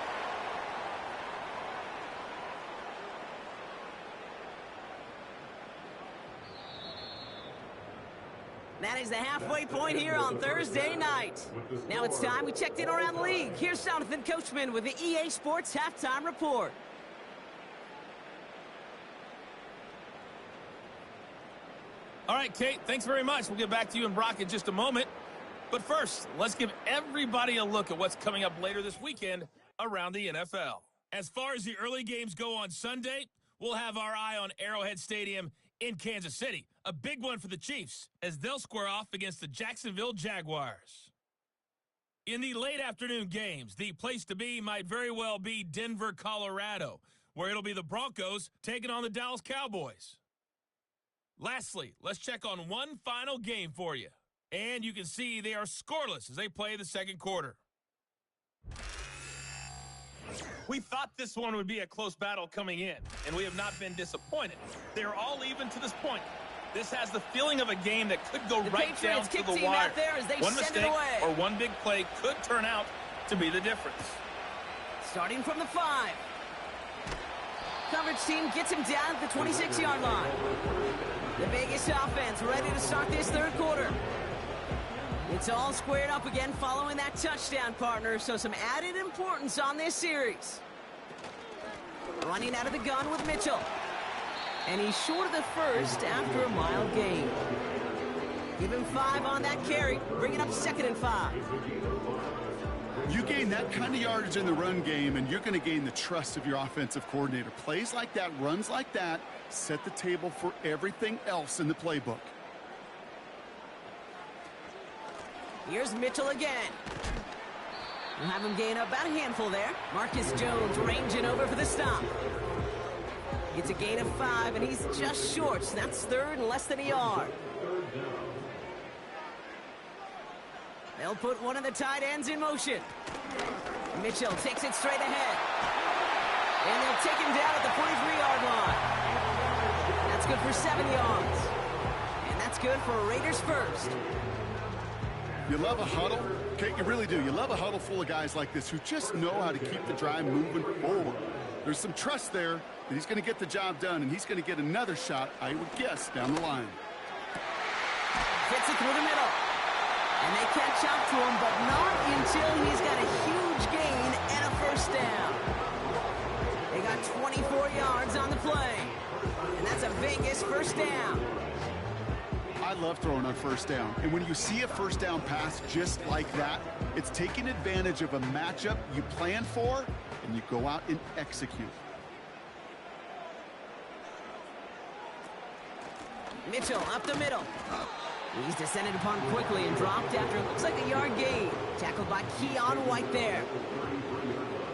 That is the halfway point here on Thursday night. Now it's time we checked in around the league. Here's Jonathan Coachman with the EA Sports Halftime Report. All right, Kate, thanks very much. We'll get back to you and Brock in just a moment. But first, let's give everybody a look at what's coming up later this weekend around the NFL. As far as the early games go on Sunday, we'll have our eye on Arrowhead Stadium in Kansas City. A big one for the Chiefs as they'll square off against the Jacksonville Jaguars. In the late afternoon games, the place to be might very well be Denver, Colorado, where it'll be the Broncos taking on the Dallas Cowboys. Lastly, let's check on one final game for you. And you can see they are scoreless as they play the second quarter. We thought this one would be a close battle coming in, and we have not been disappointed. They're all even to this point. This has the feeling of a game that could go right down to the wire. One mistake or one big play could turn out to be the difference. Starting from the 5. Coverage team gets him down at the 26-yard line. The Vegas offense ready to start this third quarter. It's all squared up again following that touchdown, partner, so some added importance on this series. Running out of the gun with Mitchell. And he's short of the first after a mild gain. Give him 5 on that carry, bring it up 2nd and 5. You gain that kind of yardage in the run game, and you're going to gain the trust of your offensive coordinator. Plays like that, runs like that, set the table for everything else in the playbook. Here's Mitchell again. We'll have him gain about a handful there. Marcus Jones ranging over for the stop. It's a gain of 5, and he's just short. So that's 3rd and less than a yard. They'll put one of the tight ends in motion. Mitchell takes it straight ahead. And they'll take him down at the 43-yard line. That's good for 7 yards. And that's good for Raiders first. You love a huddle? Okay, you really do. You love a huddle full of guys like this who just know how to keep the drive moving forward. There's some trust there that he's going to get the job done, and he's going to get another shot, I would guess, down the line. Gets it through the middle. And they catch up to him, but not until he's got a huge gain and a first down. They got 24 yards on the play. And that's a Vegas first down. I love throwing on first down. And when you see a first down pass just like that, it's taking advantage of a matchup you plan for, and you go out and execute. Mitchell up the middle. He's descended upon quickly and dropped after it looks like a yard gain. Tackled by Keon White there.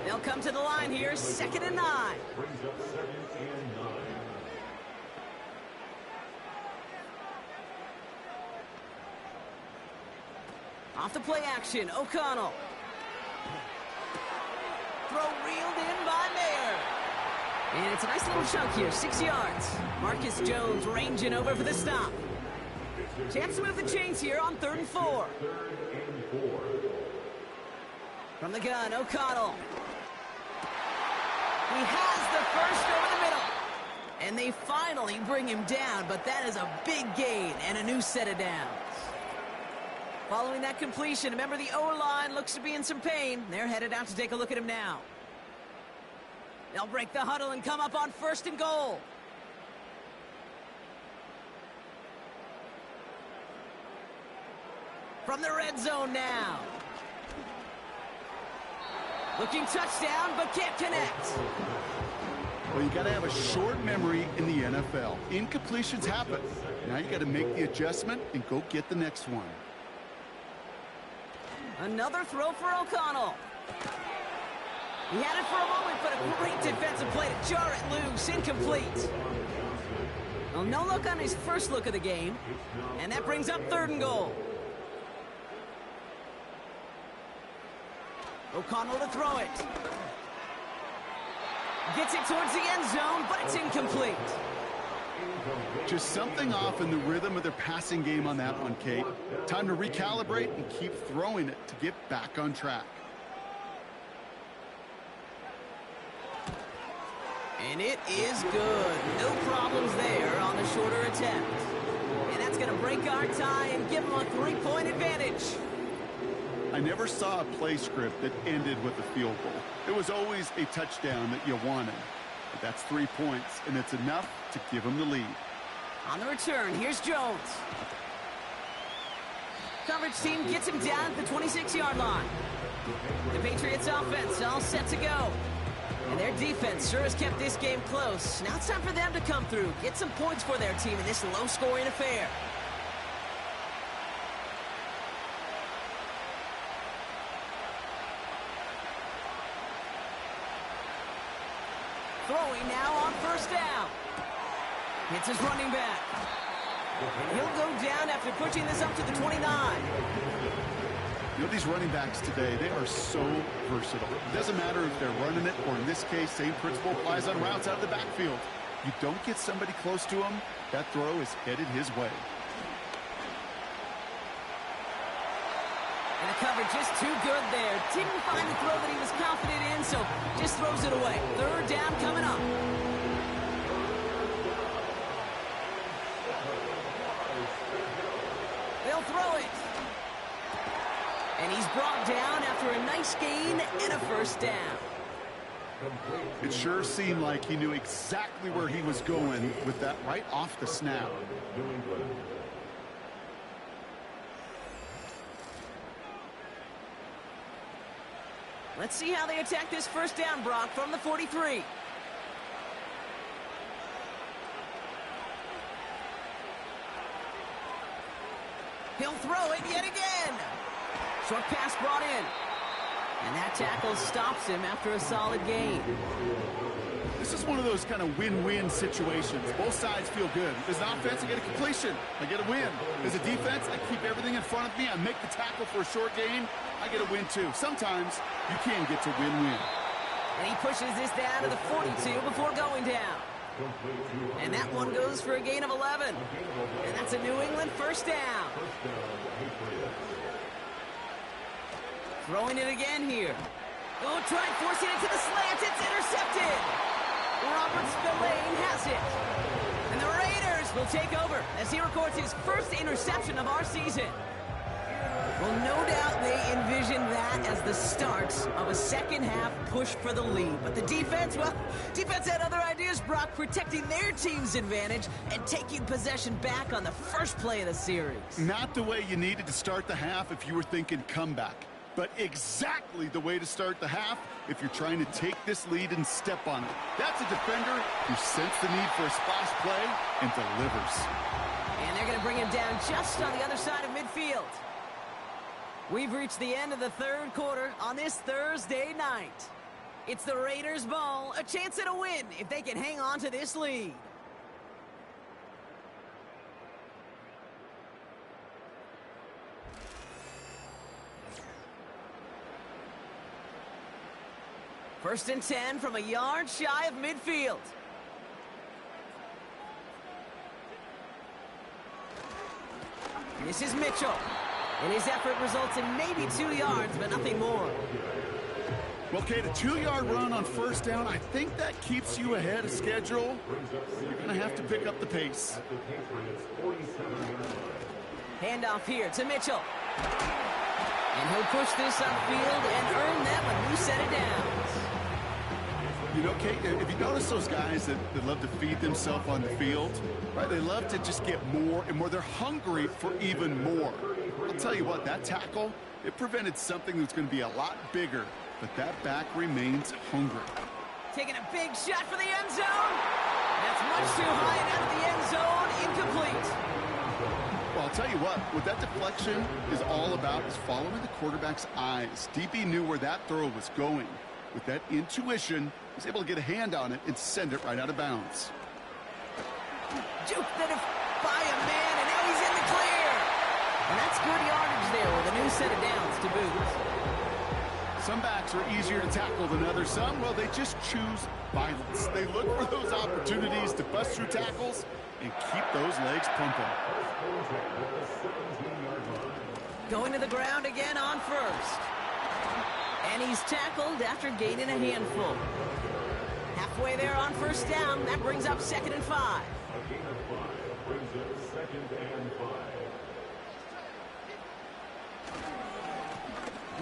They'll come to the line here, 2nd and 9. Off the play action, O'Connell. Throw reeled in by Mayer. And it's a nice little chunk here, 6 yards. Marcus Jones ranging over for the stop. Chance to move the chains here on 3rd and 4. From the gun, O'Connell. He has the first over the middle. And they finally bring him down, but that is a big gain and a new set of downs. Following that completion, remember the O-line looks to be in some pain. They're headed out to take a look at him now. They'll break the huddle and come up on 1st and goal. From the red zone now. Looking touchdown, but can't connect. Well, you got to have a short memory in the NFL. Incompletions happen. Now you got to make the adjustment and go get the next one. Another throw for O'Connell. He had it for a moment, but a great defensive play to jar it loose. Incomplete. Well, no look on his first look of the game. And that brings up 3rd and goal. O'Connell to throw it. Gets it towards the end zone, but it's incomplete. Just something off in the rhythm of their passing game on that one, Kate. Time to recalibrate and keep throwing it to get back on track. And it is good. No problems there on the shorter attempt. And that's going to break our tie and give them a 3-point advantage. I never saw a play script that ended with a field goal. It was always a touchdown that you wanted. But that's 3 points, and it's enough to give them the lead. On the return, here's Jones. Coverage team gets him down at the 26-yard line. The Patriots offense all set to go. And their defense sure has kept this game close. Now it's time for them to come through, get some points for their team in this low-scoring affair. Throwing now on 1st down. Hits his running back. And he'll go down after pushing this up to the 29. You know, these running backs today, they are so versatile. It doesn't matter if they're running it, or in this case, same principle applies on routes out of the backfield. You don't get somebody close to him, that throw is headed his way. And the coverage just too good there. Didn't find the throw that he was confident in, so just throws it away. 3rd down coming up. They'll throw it. And he's brought down after a nice gain and a 1st down. It sure seemed like he knew exactly where he was going with that right off the snap. Let's see how they attack this 1st down, Brock, from the 43. He'll throw it yet again. Short pass brought in. And that tackle stops him after a solid gain. This is one of those kind of win-win situations. Both sides feel good. As an offense, I get a completion. I get a win. As a defense, I keep everything in front of me. I make the tackle for a short gain. I get a win, too. Sometimes you can get to win-win. And he pushes this down to the 42 before going down. And that one goes for a gain of 11. And that's a New England 1st down. Throwing it again here. Oh, trying forcing it to the slant. It's intercepted. Robert Spillane has it. And the Raiders will take over as he records his 1st interception of our season. Well, no doubt they envisioned that as the start of a second-half push for the lead. But the defense, well, defense had other ideas, Brock, protecting their team's advantage and taking possession back on the first play of the series. Not the way you needed to start the half if you were thinking comeback, but exactly the way to start the half if you're trying to take this lead and step on it. That's a defender who sensed the need for a splash play and delivers. And they're going to bring him down just on the other side of midfield. We've reached the end of the 3rd quarter on this Thursday night. It's the Raiders' ball, a chance at a win if they can hang on to this lead. First and 10 from a yard shy of midfield. This is Mitchell. And his effort results in maybe 2 yards, but nothing more. Well, Kate, a 2-yard run on first down, I think that keeps you ahead of schedule. You're going to have to pick up the pace. Handoff here to Mitchell. And he'll push this upfield and earn them a new set of downs. You know, Kate, if you notice those guys that love to feed themselves on the field, right? They love to just get more and more. They're hungry for even more. I'll tell you what, that tackle, it prevented something that's going to be a lot bigger, but that back remains hungry. Taking a big shot for the end zone. That's much too high and out of the end zone. Incomplete. Well, I'll tell you what that deflection is all about is following the quarterback's eyes. DB knew where that throw was going. With that intuition, he's able to get a hand on it and send it right out of bounds. Juked by a man, and now he's in the clear. And that's good yardage there with a new set of downs to boot. Some backs are easier to tackle than others. Some, well, they just choose violence. They look for those opportunities to bust through tackles and keep those legs pumping. Going to the ground again on first. And he's tackled after gaining a handful. Halfway there on first down. That brings up 2nd and 5.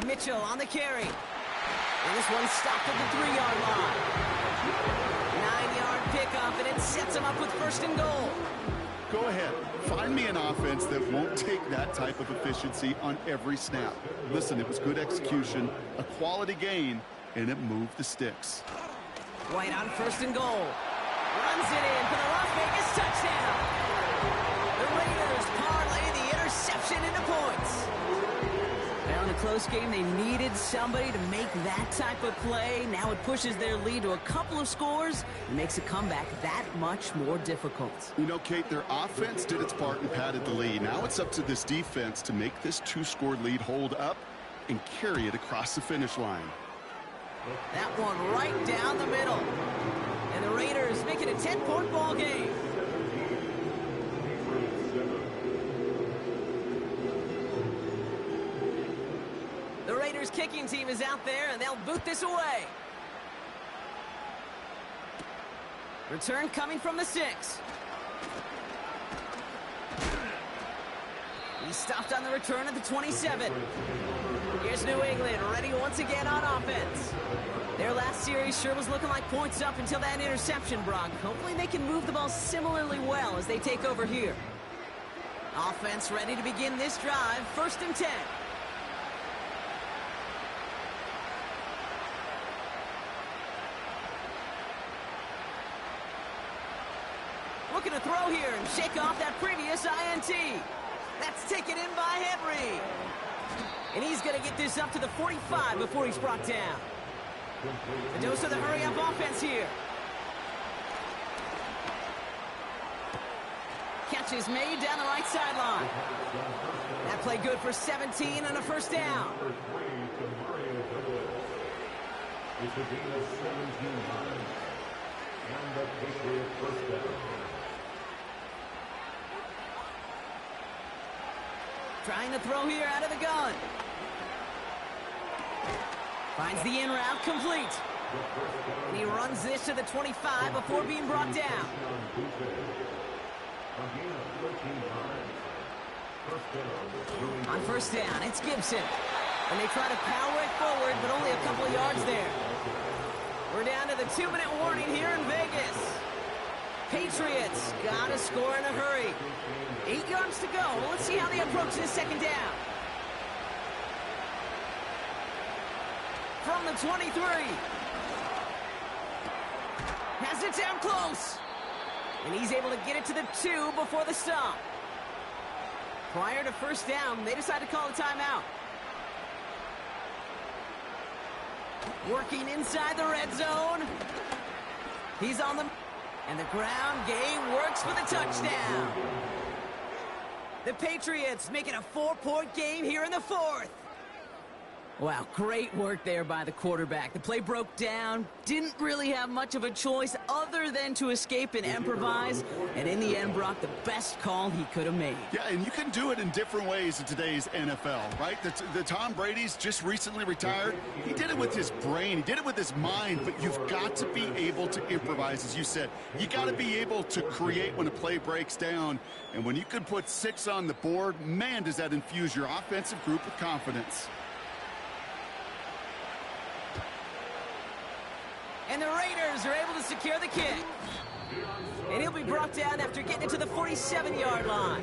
Mitchell on the carry. And this one stopped at the 3-yard line. 9-yard pickup, and it sets him up with 1st and goal. Go ahead. Find me an offense that won't take that type of efficiency on every snap. Listen, it was good execution, a quality gain, and it moved the sticks. White on 1st and goal. Runs it in for the Las Vegas touchdown. The Raiders parlay the interception into points. Now in a close game, they needed somebody to make that type of play. Now it pushes their lead to a couple of scores and makes a comeback that much more difficult. You know, Kate, their offense did its part and padded the lead. Now it's up to this defense to make this 2-score lead hold up and carry it across the finish line. That one right down the middle. And the Raiders make it a 10-point ball game. The Raiders kicking team is out there, and they'll boot this away. Return coming from the 6. He stopped on the return at the 27. Here's New England ready once again on offense. Their last series sure was looking like points up until that interception, Brock. Hopefully they can move the ball similarly well as they take over here. Offense ready to begin this drive. 1st and 10. Looking to throw here and shake off that previous INT. That's taken in by Henry. And he's going to get this up to the 45 before he's brought down. The dose of the hurry-up offense here. Catch is made down the right sideline. That play good for 17 and a 1st down. Trying to throw here out of the gun. Finds the in route complete. And he runs this to the 25 before being brought down. On 1st down, it's Gibson. And they try to power it forward, but only a couple of yards there. We're down to the 2-minute warning here in Vegas. Patriots got to score in a hurry. 8 yards to go. Let's see how they approach this 2nd down. From the 23. Has it down close. And he's able to get it to the 2 before the stop. Prior to 1st down, they decide to call a timeout. Working inside the red zone. He's on the... And the ground game works for the touchdown. The Patriots make it a 4-point game here in the 4th. Wow, great work there by the quarterback. The play broke down, didn't really have much of a choice other than to escape and improvise, and in the end, Brock, the best call he could have made. Yeah, and you can do it in different ways in today's NFL, right? The Tom Brady's just recently retired. He did it with his brain. He did it with his mind, but you've got to be able to improvise, as you said. You got to be able to create when a play breaks down, and when you can put 6 on the board, man, does that infuse your offensive group with confidence. And the Raiders are able to secure the kick. And he'll be brought down after getting it to the 47-yard line.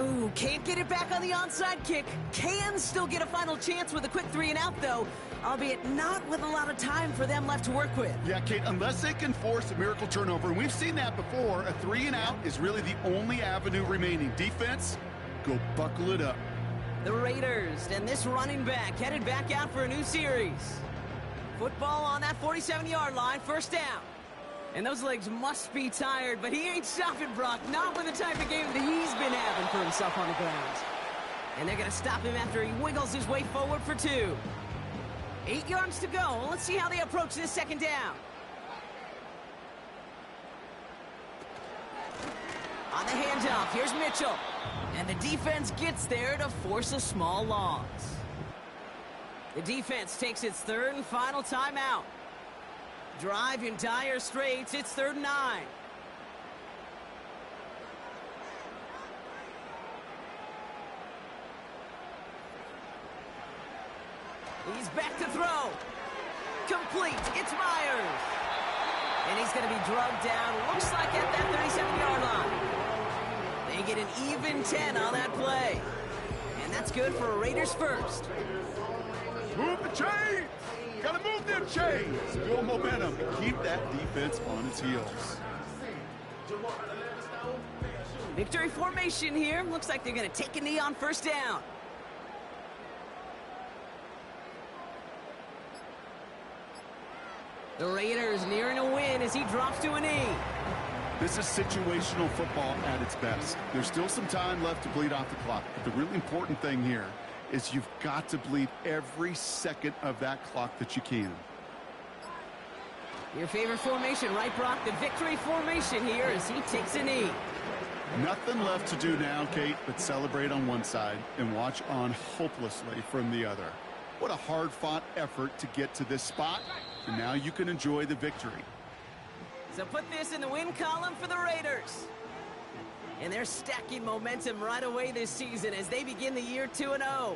Ooh, can't get it back on the onside kick. Can still get a final chance with a quick 3-and-out, though, albeit not with a lot of time for them left to work with. Yeah, Kate, unless they can force a miracle turnover, and we've seen that before, a 3-and-out is really the only avenue remaining. Defense, go buckle it up. The Raiders and this running back headed back out for a new series. Football on that 47-yard line, first down. And those legs must be tired, but he ain't stopping, Brock. Not with the type of game that he's been having for himself on the ground. And they're going to stop him after he wiggles his way forward for 2. 8 yards to go. Let's see how they approach this second down. On the handoff, here's Mitchell. And the defense gets there to force a small loss. The defense takes its 3rd and final timeout. Drive in dire straits. It's 3rd and 9. He's back to throw. Complete. It's Myers. And he's going to be drugged down. Looks like at that 37-yard line. They get an even 10 on that play. And that's good for a Raiders first. Move the chains! Gotta move them chains! Build momentum and keep that defense on its heels. Victory formation here. Looks like they're going to take a knee on first down. The Raiders nearing a win as he drops to a knee. This is situational football at its best. There's still some time left to bleed off the clock. But the really important thing here is you've got to bleed every second of that clock that you can. Your favorite formation, right, Brock? The victory formation here as he takes a knee. Nothing left to do now, Kate, but celebrate on one side and watch on hopelessly from the other. What a hard-fought effort to get to this spot, and now you can enjoy the victory. So put this in the win column for the Raiders. And they're stacking momentum right away this season as they begin the year 2-0.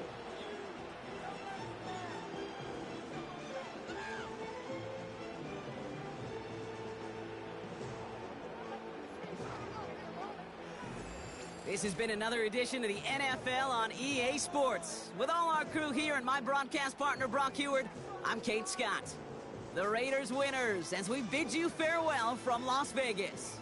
This has been another edition of the NFL on EA Sports. With all our crew here and my broadcast partner, Brock Heward, I'm Kate Scott. The Raiders winners as we bid you farewell from Las Vegas.